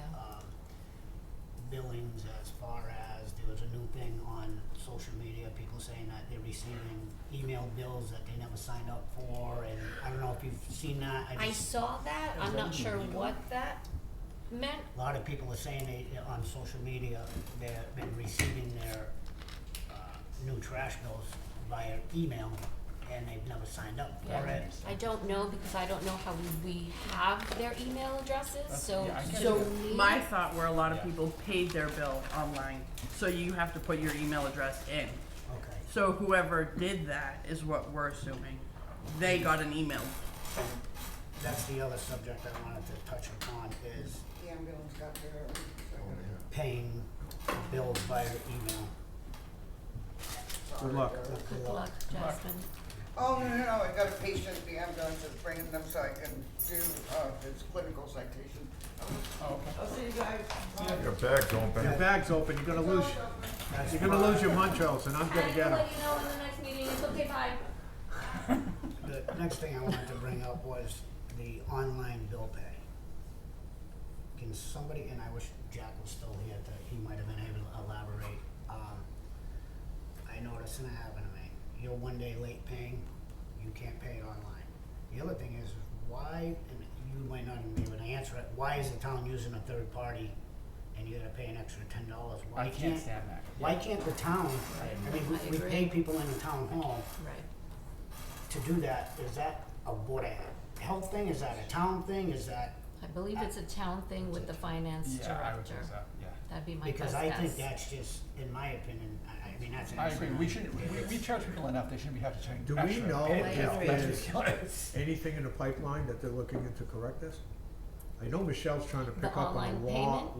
Billings as far as, there was a new thing on social media, people saying that they're receiving email bills that they never signed up for, and I don't know if you've seen that, I saw that, I'm not sure what that meant. A lot of people are saying they, on social media, they've been receiving their, new trash bills via email, and they've never signed up for Yeah, it. I don't know because I don't know how we have their email addresses, so. yeah, I get So me- my thought were a lot of people paid their bill online, so you have to put your email address in. Okay. So whoever did that is what we're assuming. They got an email. That's the other subject I wanted to touch upon, is The ambulance got there. paying bills via email. Good luck. Good luck, Jasmine. Oh, no, I got a patient, the ambulance is bringing them so I can do, his clinical citation. Oh, okay. I'll see you guys. Your bag's open. Your bag's open, you're gonna lose your munchos, and I'm gonna get them. you know in the next meeting, it's okay, bye. The next thing I wanted to bring up was the online bill pay. Can somebody, and I wish Jack was still here, that he might have been able to elaborate. I noticed, and it happened to me, you're 1 day late paying, you can't pay it online. The other thing is, why, and you might not even be able to answer it, why is the town using a third party and you gotta pay an extra $10? Why I can't stand that. Why can't the town, I mean, I we agree. pay people in the town hall Right. to do that. Is that a Board of Health thing? Is that a town thing? Is that? I believe it's a town thing with the finance Yeah, I would director. think so, yeah. That'd be my Because best I guess. think that's just, in my opinion, I mean, that's an. I agree, we asinine. shouldn't, we charge people enough, they shouldn't be have to charge Do we extra. know if That's there's ridiculous. anything in the pipeline that they're looking into correct this? I know Michelle's trying to The pick up on online a law,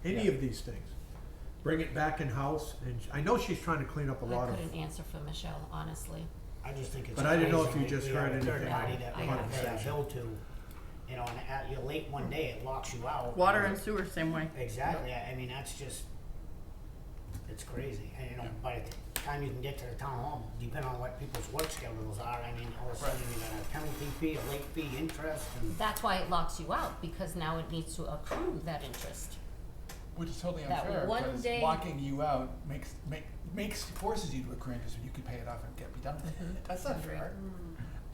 any Yeah. of these things. Bring it back in-house, and I know she's trying to clean up a lot I of. couldn't answer for Michelle, honestly. I just think it's. But I didn't know if crazy you just we have heard a third anything party on that I we gotta haven't. pay a bill to, you know, and you're late one day, it locks you out. Water and sewer, same way. Exactly, I mean, that's just, it's crazy, and you know, by the time you can get to the town hall, depending on what people's work schedules are, I mean, all of a sudden you got a penalty fee, a late fee, interest, and. That's why it locks you out, because now it needs to accrue that interest. Which is totally That unfair, one because day- locking you out forces you to accrue interest, so you can pay it off and be done with it. That's not fair.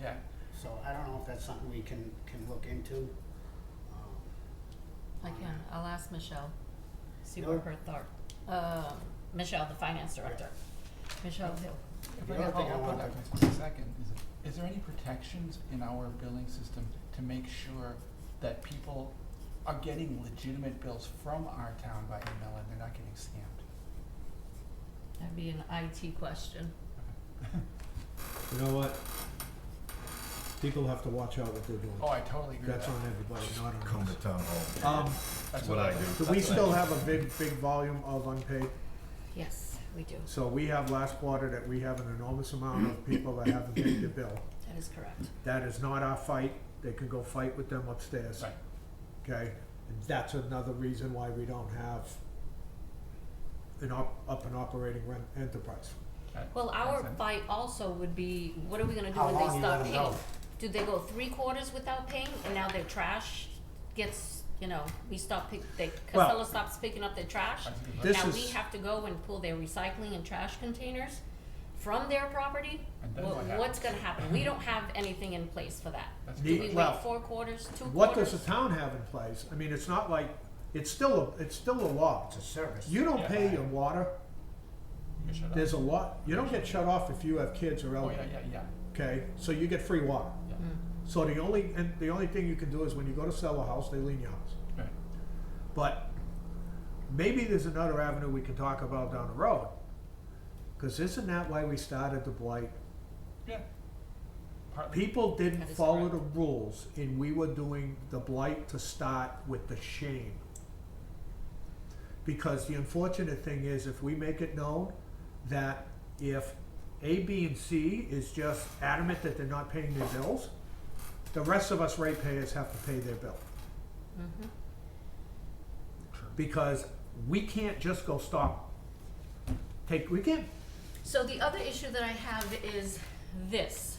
Yeah. So I don't know if that's something we can look into. I can, I'll ask Michelle, see Yeah. where her thought, Michelle, the finance director. Michelle Hill. If The I other can thing I follow up on wanted- that for a second, is there any protections in our billing system to make sure that people are getting legitimate bills from our town by email and they're not getting scammed? That'd be an IT question. You know what? People have to watch out what they're doing. Oh, I totally agree with That's that. on everybody, not on Come to us. town hall. That's what I do. Do we That's what I still do. have a big volume of unpaid? Yes, we do. So we have last quarter that we have an enormous amount of people that haven't paid their bill. That is correct. That is not our fight. They can go fight with them upstairs. Right. Okay? And that's another reason why we don't have an up and operating enterprise. Well, our fight also would be, what are we gonna do How when long they you stop let 'em paying? go? Do they go 3 quarters without paying, and now their trash gets, you know, we stop Well- Casella stops picking up their trash? That's a good This Now is- we have to go and pull their recycling and trash containers from their property? And then Well, what what's happens? gonna happen? We don't have anything in place for that. That's Do good. we Well, wait 4 quarters, 2 quarters? What does the town have in place? I mean, it's not like, it's still a law. It's a service. You don't Yeah. pay your water, You can shut up. there's a lot, you don't get shut off if you have kids or Oh, elderly. yeah. Okay, so you get free water. Yeah. So the only thing you can do is when you go to sell a house, they lien your house. Right. But maybe there's another avenue we can talk about down the road. Cause isn't that why we started the blight? Yeah. Partly. People didn't That is follow the correct. rules and we were doing the blight to start with the shame. Because the unfortunate thing is if we make it known that if A, B, and C is just adamant that they're not paying their bills, the rest of us ratepayers have to pay their bill. Mhm. Because we can't just go stop. We can't, So the other issue that I have is this.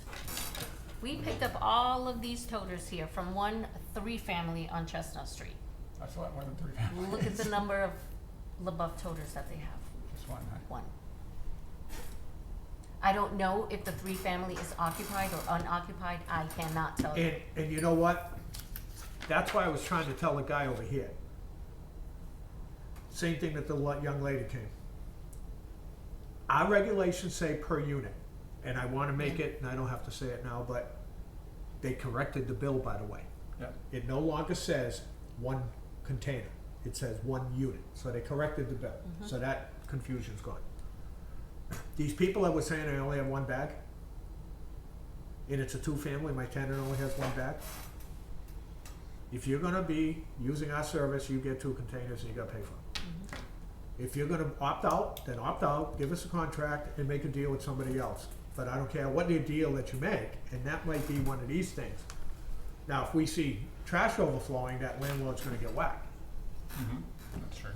We picked up all of these toters here from one 3-family on Chestnut Street. That's a lot more than 3 families. Look at the number of LaBeouf toters that they have. Just one, huh? One. I don't know if the 3-family is occupied or unoccupied. I cannot tell you. and you know what? That's why I was trying to tell the guy over here. Same thing that the young lady came. Our regulations say per unit, and I wanna make it, and I don't have to say it now, but they corrected the bill, by the way. Yeah. It no longer says one container, it says one unit, so they corrected the bill, so that confusion's gone. These people that were saying I only have one bag, and it's a 2-family, my tenant only has one bag. If you're gonna be using our service, you get 2 containers and you gotta pay for them. If you're gonna opt out, then opt out, give us a contract and make a deal with somebody else. But I don't care what the deal that you make, and that might be one of these things. Now, if we see trash overflowing, that landlord's gonna get whacked. That's true.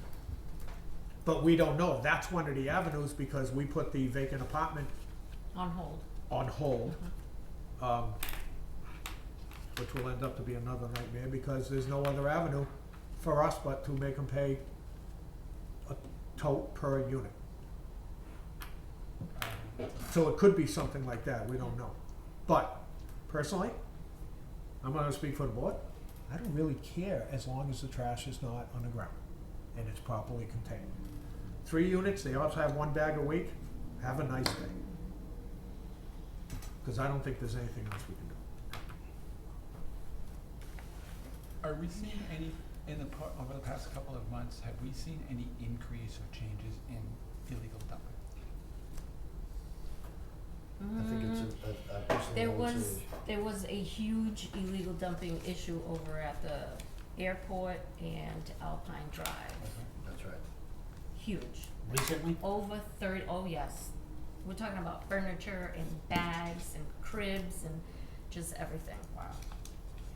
But we don't know. That's one of the avenues because we put the vacant apartment On hold. on hold. Which will end up to be another nightmare because there's no other avenue for us but to make them pay a tote per unit. So it could be something like that, we don't know. But personally, I'm gonna speak for the board, I don't really care as long as the trash is not on the ground and it's properly contained. 3 units, they also have 1 bag a week, have a nice day. Cause I don't think there's anything else we can do. Are we seeing any, over the past couple of months, have we seen any increase or changes in illegal dumping? I think it's a personally, There I would was, say- there was a huge illegal dumping issue over at the airport and Alpine Drive. That's right. Huge. Recently? Over 30, oh yes. We're talking about furniture and bags and cribs and just everything. Wow.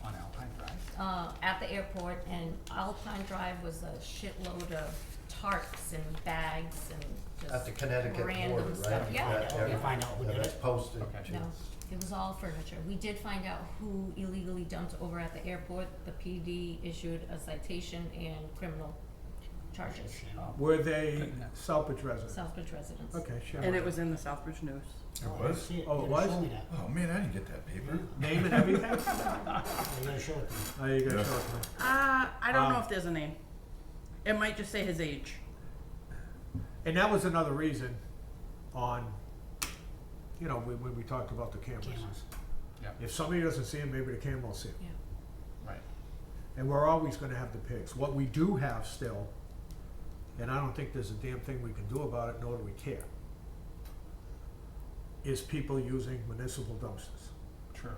On Alpine Drive? At the airport, and Alpine Drive was a shitload of tarps and bags and just At the Connecticut random border, right? stuff. Yeah, That yeah. area. You find out who Yeah, did that's it? posted. Okay. No, it was all furniture. We did find out who illegally dumped over at the airport. The PD issued a citation and criminal charges. Were they Good enough. Southbridge residents? Southbridge residents. Okay, sure. And it was in the Southbridge News. It was? See it, Oh, it you was? gotta show me that. Oh, man, I didn't get that paper. Name and everything? You gotta show it to me. Oh, you gotta Yeah. show it to me. I don't know if there's a name. It might just say his age. And that was another reason on, you know, when we talked about the cameras. Cameras. Yeah. If somebody doesn't see them, maybe the camera will see them. Yeah. Right. And we're always gonna have the pigs. What we do have still, and I don't think there's a damn thing we can do about it, nor do we care, is people using municipal dumpsters. True.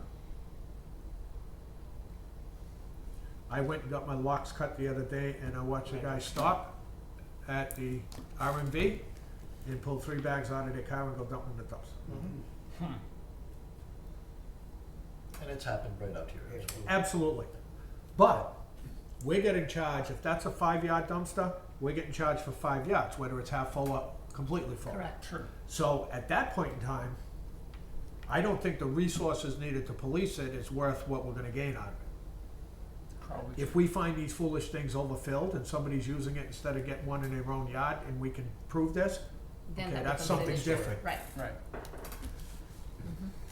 I went and got my locks cut the other day, and I watched a guy stop at the RMV and pull 3 bags out of their car and go dump them in the dumpster. Hmm. And it's happened right out here. as well. Absolutely. But we're getting charged, if that's a 5-yard dumpster, we're getting charged for 5 yards, whether it's half full or completely full. Correct. True. So at that point in time, I don't think the resources needed to police it is worth what we're gonna gain out of it. Probably. If we find these foolish things overfilled and somebody's using it instead of getting one in their own yard and we can prove this, Then okay, that that's becomes an something issue. different. Right. Right.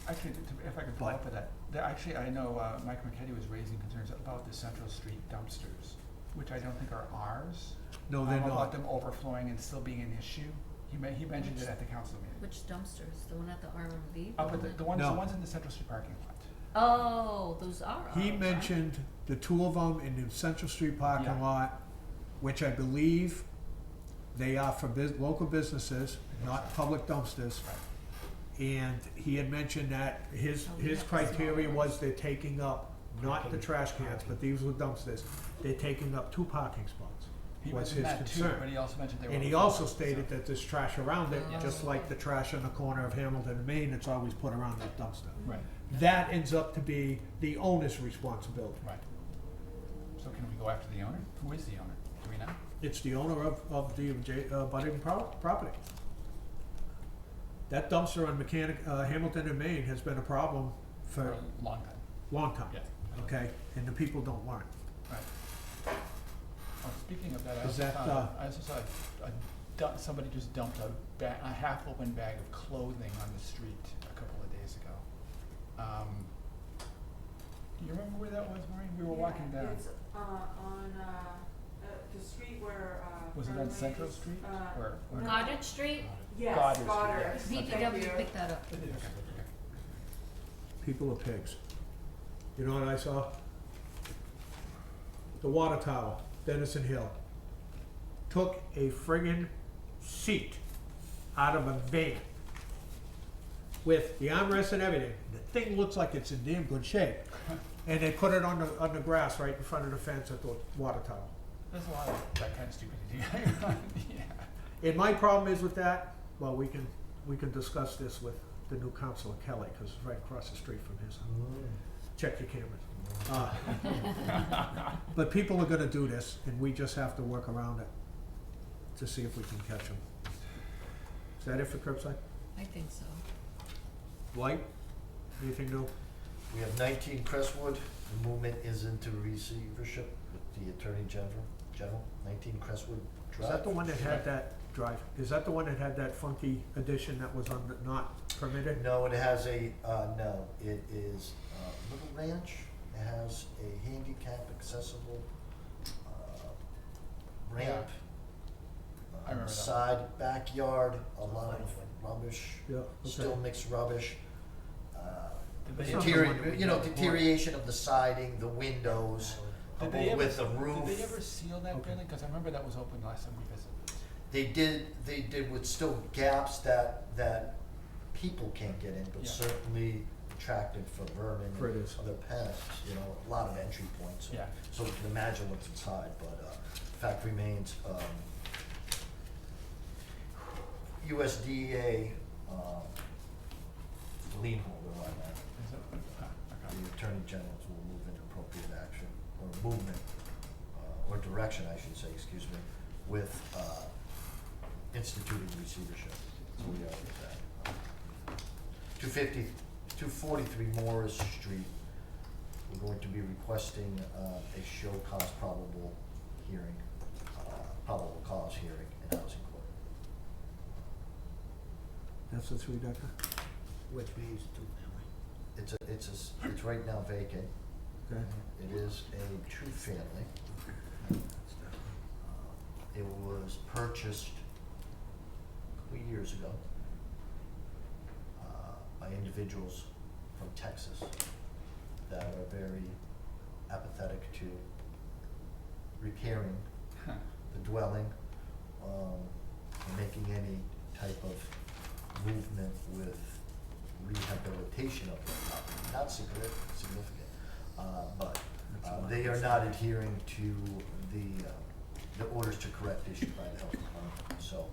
Actually, if I could follow up with that, actually, I know Mike McKetty was raising concerns about the Central Street dumpsters, which I don't think are ours. No, they're About not. them overflowing and still being an issue. He mentioned it at the council meeting. Which dumpsters? The one at the RMV? But the No. ones in the Central Street parking lot. Oh, those are ours. He huh? mentioned the 2 of them in the Central Street parking Yeah. lot, which I believe they are for local businesses, not public dumpsters. And he had mentioned that his criteria was they're taking up, not the trash cans, but these were dumpsters, they're taking up 2 parking spots, He was mentioned his that too, concern. but he also mentioned they were. And he overflowing, also stated so- that there's trash around it, just like the trash on the corner of Hamilton and Main, it's always put around that dumpster. Right, That ends up to be the owner's responsibility. right. So can we go after the owner? Who is the owner? Do we know? It's the owner of the budding property. That dumpster on Hamilton and Main has been a problem For for a long time. long time, Yeah. okay? And the people don't learn. Right. Oh, speaking of that, Is that, I also saw somebody just dumped a half-open bag of clothing on the street a couple of days ago. Do you remember where that was, Maureen? We were walking down. It's, on, the street where, Was it on Central Street? Or no. Goddard Street? Yes, Goddard Street, Goddard. yes. Thank DPW you. picked that up. It is. Okay. People are pigs. You know what I saw? The water tower, Dennison Hill, took a friggin' seat out of a van with the armrest and everything. The thing looks like it's in damn good shape. And they put it on the grass right in front of the fence at the water tower. There's a lot of that kind of stupidity. Yeah. And my problem is with that, well, we can discuss this with the new councilor Kelly, because it's right across the street from his. Check your cameras. But people are gonna do this, and we just have to work around it to see if we can catch them. Is that it for curbside? I think so. White, anything new? We have 19 Crestwood, the movement is into receivership with the Attorney General, 19 Crestwood Drive. Is that the one that had that drive? Is that the one that had that funky addition that was not permitted? No, it has no, it is Little Ranch, It has a handicap accessible, ramp. I remember that. Side, backyard, a lot of rubbish, Yeah, still okay. mixed rubbish. Did they Deterioration of the siding, the windows, with the roof. Did they ever seal that building? Cause I remember that was open last time we visited. They did with still gaps that people can't get in, but Yeah. certainly attractive for vermin Critters. and other pests, a lot of entry points. Yeah. So you can imagine what's inside, but, fact remains, USDA, lien holder on that. Is it? Okay. The Attorney General's will move in appropriate action, or movement, or direction, I should say, excuse me, with, instituting receivership. So we are with that. 243 Morris Street, we're going to be requesting, a show cause probable hearing, probable cause hearing in housing court. That's a three-decker? Which means two-family. It's right now vacant. Okay. It is a two-family. It was purchased a couple of years ago by individuals from Texas that are very apathetic to repairing the dwelling, making any type of movement with rehabilitation of the property, not significant, but they are not adhering to the orders to correct issued by the health department, so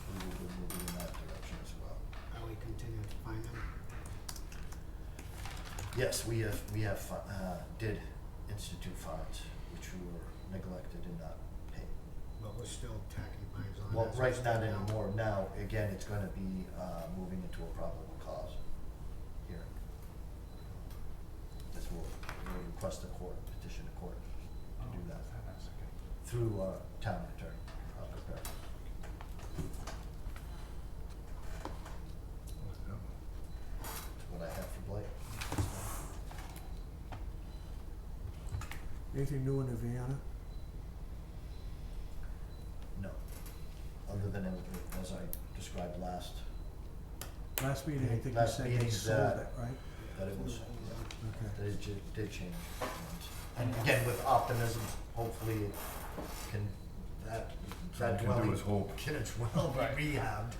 we will be moving in that direction as well. Are we continuing to find them? Yes, we did institute fines, which were neglected and not paid. But we're still tacking fines on Well, that, so right, it's not still down. anymore. Now, again, it's gonna be, moving into a probable cause hearing. This will request the court, petition the court to do that through our town attorney. I'll prepare. That's what I have for Blake. Anything new in Indiana? No, other than as I described last Last meeting, I think you Last said they meeting sold that- it, right? that it was, Okay. that it did change. And again, with optimism, hopefully it can, that All we can do dwelling is hope. can as well Right. be rehabbed.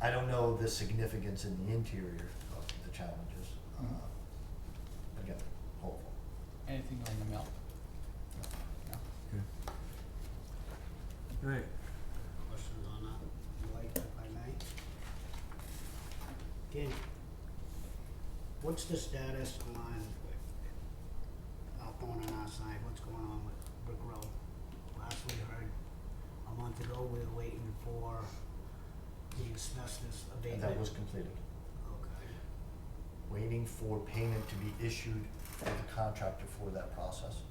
I don't know the significance in the interior of the challenges. Again, hopeful. Anything on the mill? No. Right. Questions on that? Like, if I may? Again, what's the status on, Hawthorne on our side, what's going on with Brick Road? Last we heard, a month ago, we were waiting for the asbestos And abatement. that was completed. Okay. Waiting for payment to be issued for the contractor for that process.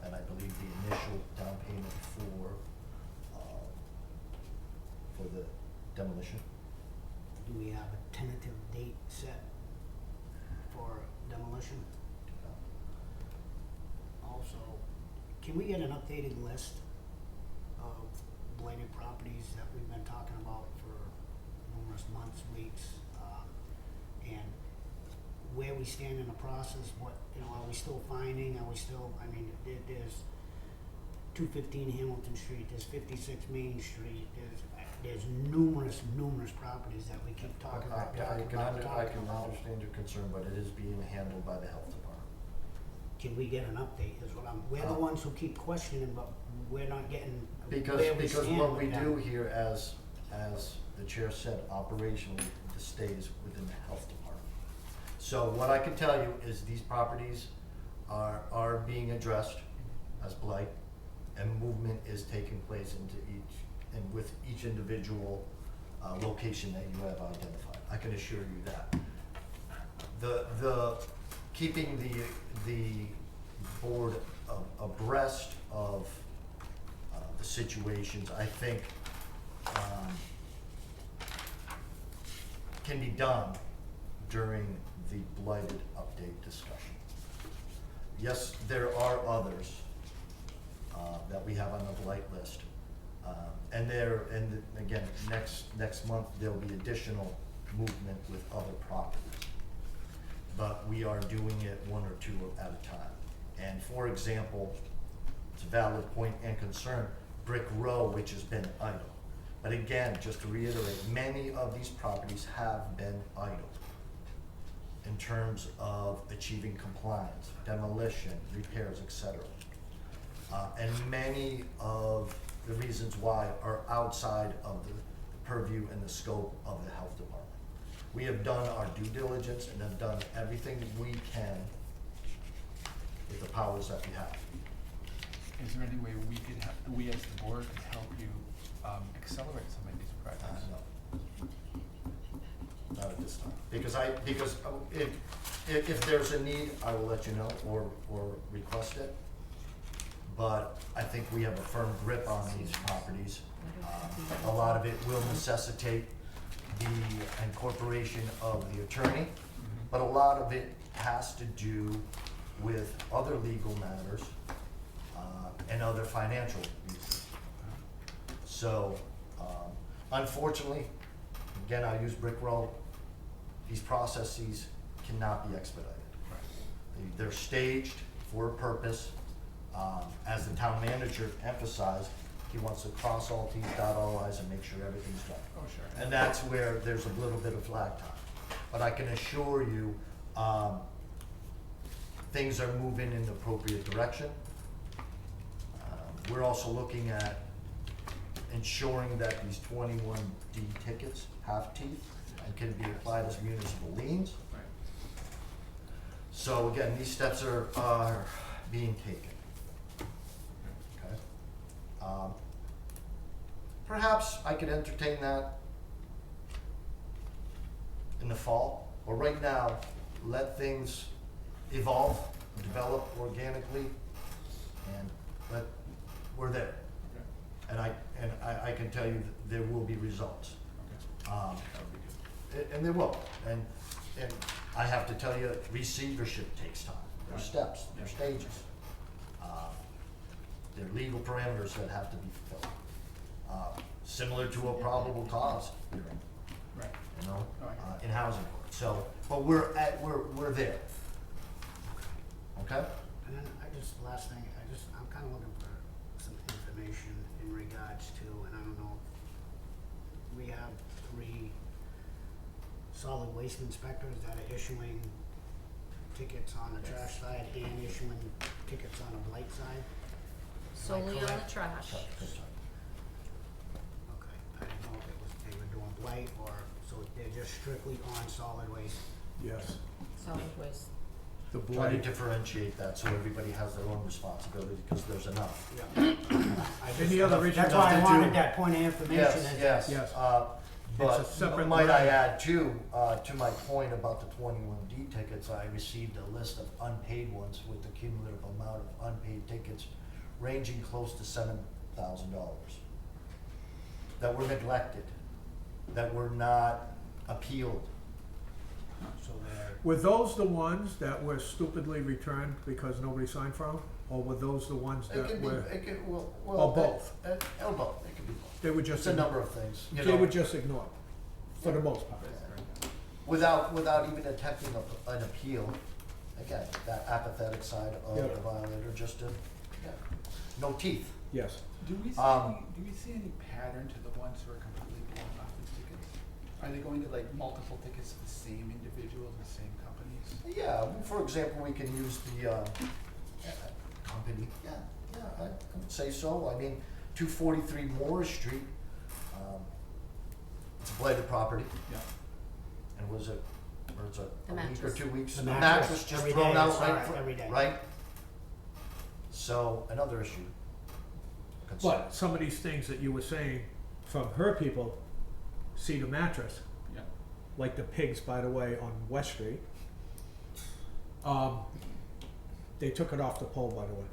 And I believe the initial down payment for the demolition. Do we have a tentative date set for demolition? Also, can we get an updated list of blighted properties that we've been talking about for numerous months, weeks? And where we stand in the process, are we still finding, there's 215 Hamilton Street, there's 56 Main Street, there's numerous properties that we keep talking about, I can understand your concern, but it is being handled by the health department. Can we get an update, is what we're the ones who keep questioning, but we're not getting Because where we stand what we with that. do here, as the chair said, operationally, the state is within the health department. So what I can tell you is these properties are being addressed as blight, and movement is taking place into with each individual location that you have identified. I can assure you that. The keeping the board abreast of the situations, I think, can be done during the blighted update discussion. yes, there are others, that we have on the blight list. And again, next month, there'll be additional movement with other properties. But we are doing it one or two at a time. And for example, it's a valid point and concern, Brick Row, which has been idle. But again, just to reiterate, many of these properties have been idle in terms of achieving compliance, demolition, repairs, etc. And many of the reasons why are outside of the purview and the scope of the health department. We have done our due diligence and have done everything we can with the powers that we have. Is there any way we as the board could help you accelerate some of these projects? No. Not at this time. Because if there's a need, I will let you know or request it. But I think we have a firm grip on these properties. A lot of it will necessitate the incorporation of the attorney, but a lot of it has to do with other legal matters and other financial reasons. So, unfortunately, again, I use Brick Row, these processes cannot be expedited. They're staged for a purpose. As the town manager emphasized, he wants to cross all T's, dot all I's, and make sure everything's done. Oh, sure. And that's where there's a little bit of lag time. But I can assure you, things are moving in the appropriate direction. We're also looking at ensuring that these 21D tickets have teeth and can be applied as municipal liens. Right. So again, these steps are being taken. Okay. Perhaps I could entertain that in the fall, or right now, let things evolve, develop organically, and we're there. Okay. And I can tell you that there will be results. Okay. That would be good. And there will. And I have to tell you, receivership takes time. There's steps, there's stages. There are legal parameters that have to be fulfilled. Similar to a probable cause hearing, Right. you know, Oh, I get it. in housing court. So, but we're there. Okay? And then last thing, I'm kind of looking for some information in regards to, and I don't know, we have 3 solid waste inspectors that are issuing tickets on the trash side and issuing tickets on the blight side. Solely on the correct? trash. Okay, I didn't know if they were doing blight or, so they're just strictly on solid waste. Yes. Solid waste. The Try to blight, differentiate that so everybody has their own responsibility, because there's enough. any other issue? That's why I wanted that point of information. Yes. Yes. But It's a separate might I line. add too, to my point about the 21D tickets, I received a list of unpaid ones with the cumulative amount of unpaid tickets ranging close to $7,000 that were neglected, that were not appealed. So they're, Were those the ones that were stupidly returned because nobody signed for them? Or were those the ones It that could be, were, well, or both? Or both, it could be both. They were just, It's a number of things, you they know. were just ignored, for the most part? Without even attempting an appeal, again, that apathetic side of Yeah. the violator, just to, no teeth. Yes. Do we see Um, any pattern to the ones who are completely blowing off these tickets? Are they going to like multiple tickets to the same individuals, the same companies? Yeah, for example, we can use the, company, I would say so. I mean, 243 Morris Street, it's a blighted property, Yeah. and was it The a week or mattress. 2 weeks? The The mattress, mattress just every thrown day, I out saw right, it every day. right? So, another issue. But some of these things that you were saying from her people, see the mattress, Yeah. like the pigs, by the way, on West Street. They took it off the pole, by the way.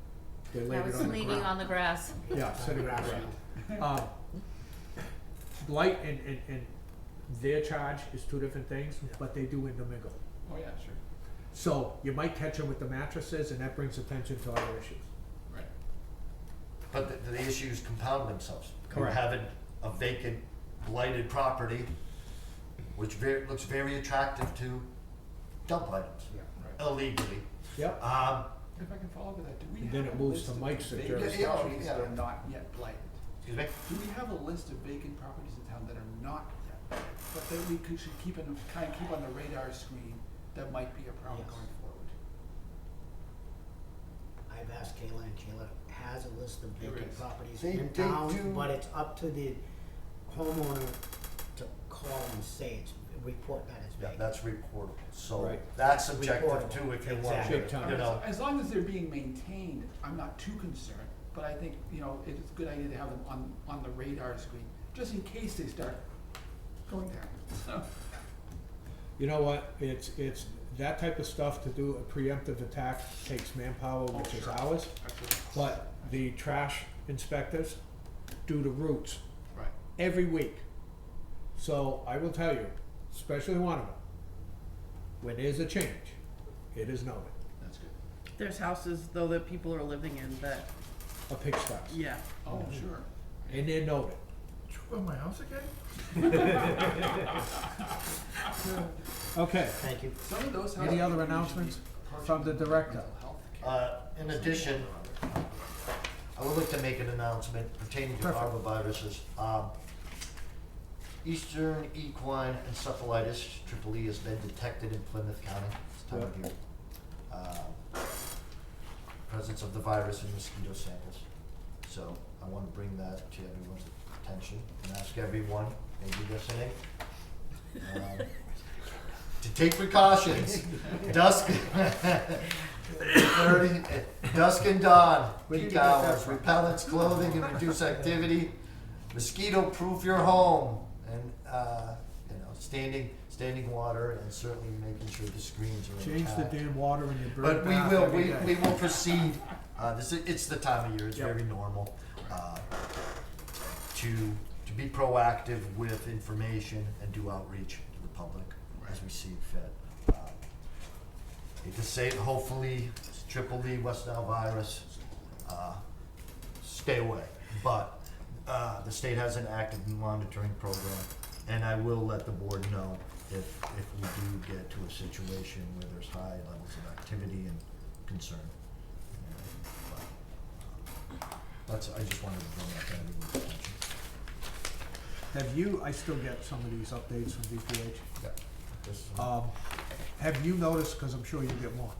They laid That it was on the leaning ground. on the grass. Yeah, sitting on the ground. Blight and their charge is 2 different things, but they do intermingle. Oh, yeah, sure. So you might catch them with the mattresses, and that brings attention to other issues. Right. But the issues compound themselves. Correct. You're having a vacant, blighted property, which looks very attractive to dump items Right. illegally. Yep. If I can follow up with that, do we And have then it a moves list to of Mike's vacant suggestion. Yeah, properties yeah. that are not yet blighted? Excuse me? Do we have a list of vacant properties in town that are not yet blighted, but that we should keep kind of keep on the radar screen that might be a problem Yes. going forward? I've asked Kayla, and Kayla has a list of There vacant is. properties They in do. town, but it's up to the homeowner to call and say it's, report that it's Yeah, vacant. that's reportable. So Right. that's subjective Reportable. too, if you want Exactly. to, Big time. you know. As long as they're being maintained, I'm not too concerned, but I think, you know, it's a good idea to have them on the radar screen, just in case they start going down. So, You know what, it's, that type of stuff to do a preemptive attack takes manpower, which is sure. ours. absolutely. But the trash inspectors do the routes Right. every week. So I will tell you, especially one of them, when there's a change, it is noted, That's good. There's houses though that people are living in that, a pigsty, yeah. Oh, sure. and they're noted. Did you go in my house again? Okay, Thank you. Some of those any houses other usually announcements approach from the director? mental health care. In addition, I would like to make an announcement pertaining to Perfect. arboviruses. Eastern equine encephalitis, triple E, has been detected in Plymouth County this time of year. Presence of the virus in mosquito samples. So I want to bring that to everyone's attention and ask everyone, maybe listening, to take precautions. Dusk, dusk and dawn, Where did peak you get that hours, from? repellents, clothing, and reduce activity. Mosquito-proof your home, and you know, standing water, and certainly making sure the screens are Change the intact. damn water in your bird But bath every day. we will proceed. It's the time of year. It's Yep. very normal to be proactive with information and do outreach to the public as we see fit. Hate to say it, hopefully, triple E West Nile virus, stay away. But the state has an active monitoring program, and I will let the board know if we do get to a situation where there's high levels of activity and concern. I just wanted to bring that to everyone's attention. Have you, I still get some of these updates from DPH. Yeah. This, Have you noticed, because I'm sure you get more,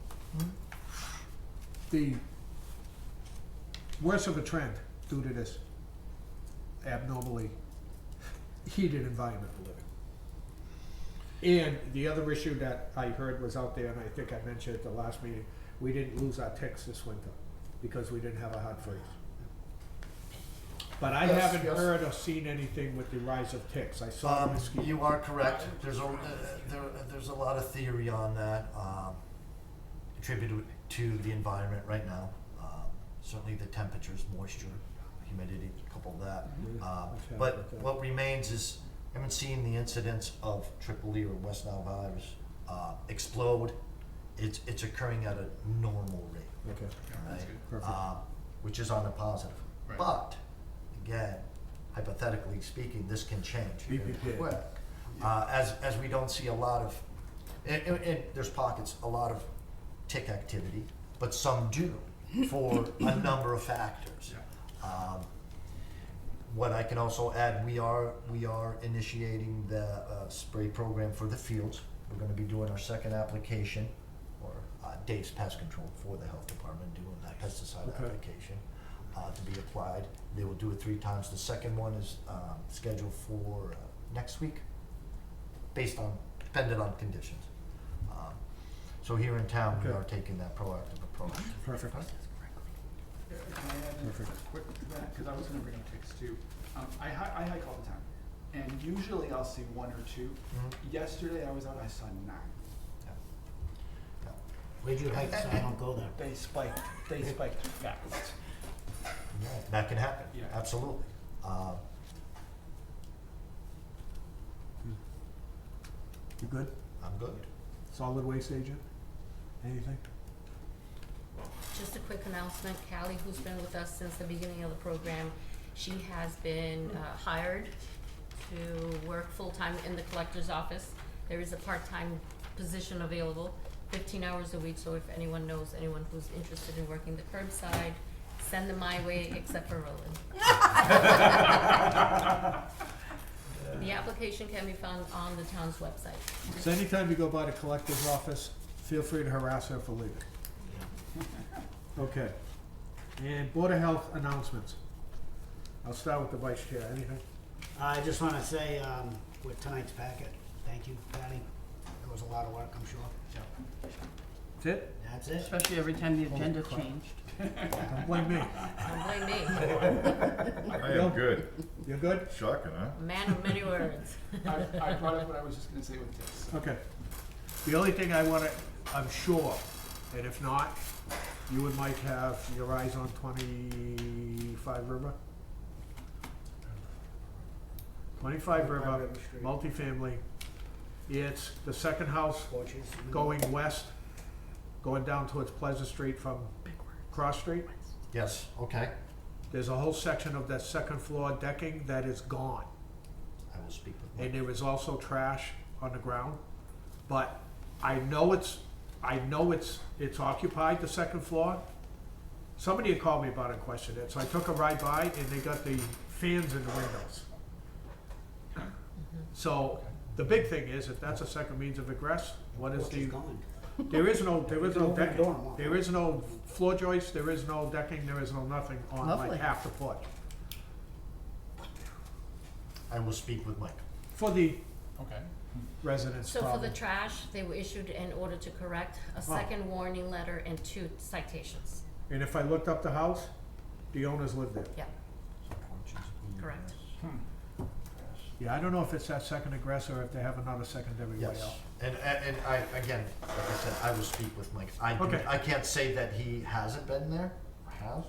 the worse of a trend due to this abnormally heated environment we're living? And the other issue that I heard was out there, and I think I mentioned at the last meeting, we didn't lose our ticks this winter because we didn't have a hot freeze. But I Yes, haven't yes. heard or seen anything with the rise of ticks. I saw the mosquito. You are correct. There's a lot of theory on that, attributed to the environment right now. Certainly the temperatures, moisture, humidity, couple of that. But what remains is, I haven't seen the incidence of triple E or West Nile virus explode. It's occurring at a normal rate. Okay. Right? Perfect. Which is on the positive. Right. But, again, hypothetically speaking, this can change Be very prepared. quick. As we don't see a lot of, and there's pockets, a lot of tick activity, but some do for a number of factors. What I can also add, we are initiating the spray program for the fields. We're gonna be doing our second application, or Dave's Pest Control for the health department, doing that pesticide Okay. application to be applied. They will do it 3 times. The second one is scheduled for next week, dependent on conditions. So here in town, we Okay. are taking that proactive approach. Perfect. Can I add in Perfect. quick to that, because I was gonna bring up ticks too. I hike all the time, and usually I'll see 1 or 2. Mhm. Yesterday I was out, I saw 9. Yeah. Where'd you hike, so I don't go there? They spiked fast. Yeah, that can happen, Yeah. absolutely. You good? I'm good. Solid waste agent? Anything? Just a quick announcement, Callie, who's been with us since the beginning of the program, she has been hired to work full-time in the collector's office. There is a part-time position available, 15 hours a week, so if anyone knows anyone who's interested in working the curbside, send them my way, except for Roland. The application can be found on the town's website. So anytime you go by the collector's office, feel free to harass her for leaving. Okay. And Board of Health announcements. I'll start with the Vice Chair. Anything? I just wanna say, with tonight's packet, thank you, Patty. It was a lot of work, I'm sure. That's it? That's it. Especially every time the agenda changed. Don't blame me. Don't blame me, I am good. You're good? Shocking, huh? man of many words. I brought up what I was just gonna say with this. Okay. The only thing I'm sure, and if not, you and Mike have your eyes on 25 River? 25 River, multifamily. It's the second house going west, going down towards Pleasant Street from Cross Street. Yes, okay. There's a whole section of that second floor decking that is gone. I will speak with Mike. And there is also trash on the ground. But I know it's occupied, the second floor. Somebody had called me about it and questioned it, so I took a ride by and they got the fans in the windows. So the big thing is, if that's a second means of egress, what is the? There is no decking. There is no floor joist. There is no decking. There is no nothing on Lovely. like half the porch. I will speak with Mike. For the Okay. residents' So for problem. the trash, they were issued in order to correct a second warning letter and 2 citations. And if I looked up the house, the owners live there. Yeah, correct. Yeah, I don't know if it's that second aggressor or if they have another secondary way Yes, out. and I, again, like I said, I will speak with Mike. Okay. I can't say that he hasn't been there, or has.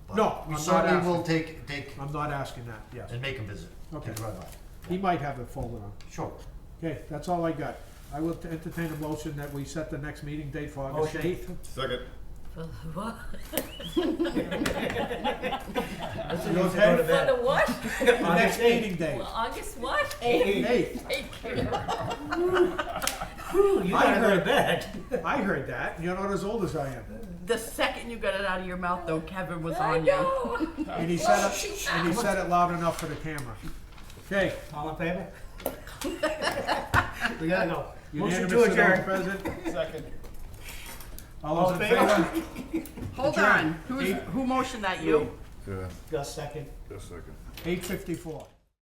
but No, we I'm not certainly will asking. take, I'm not asking that, yes. and make him visit. Okay. Take a ride by. He might have it folded on. Sure. Okay, that's all I got. I will entertain a motion that we set the next meeting date for August Motion. 8th. Second. What? You okay? For the what? Next meeting date. Well, August what? 8th. Thank you. You gotta go to bed. I heard that. You're not as old as I am. The second you got it out of your mouth though, Kevin was I on you. know. And he said it loud enough for the camera. Okay. All in favor? We gotta go. Motion Unanimous to of those adjourn. present? Second. All those in favor? Hold Adjourn. on, who motioned that, you? Yeah, Gus second. just a second. 8:54.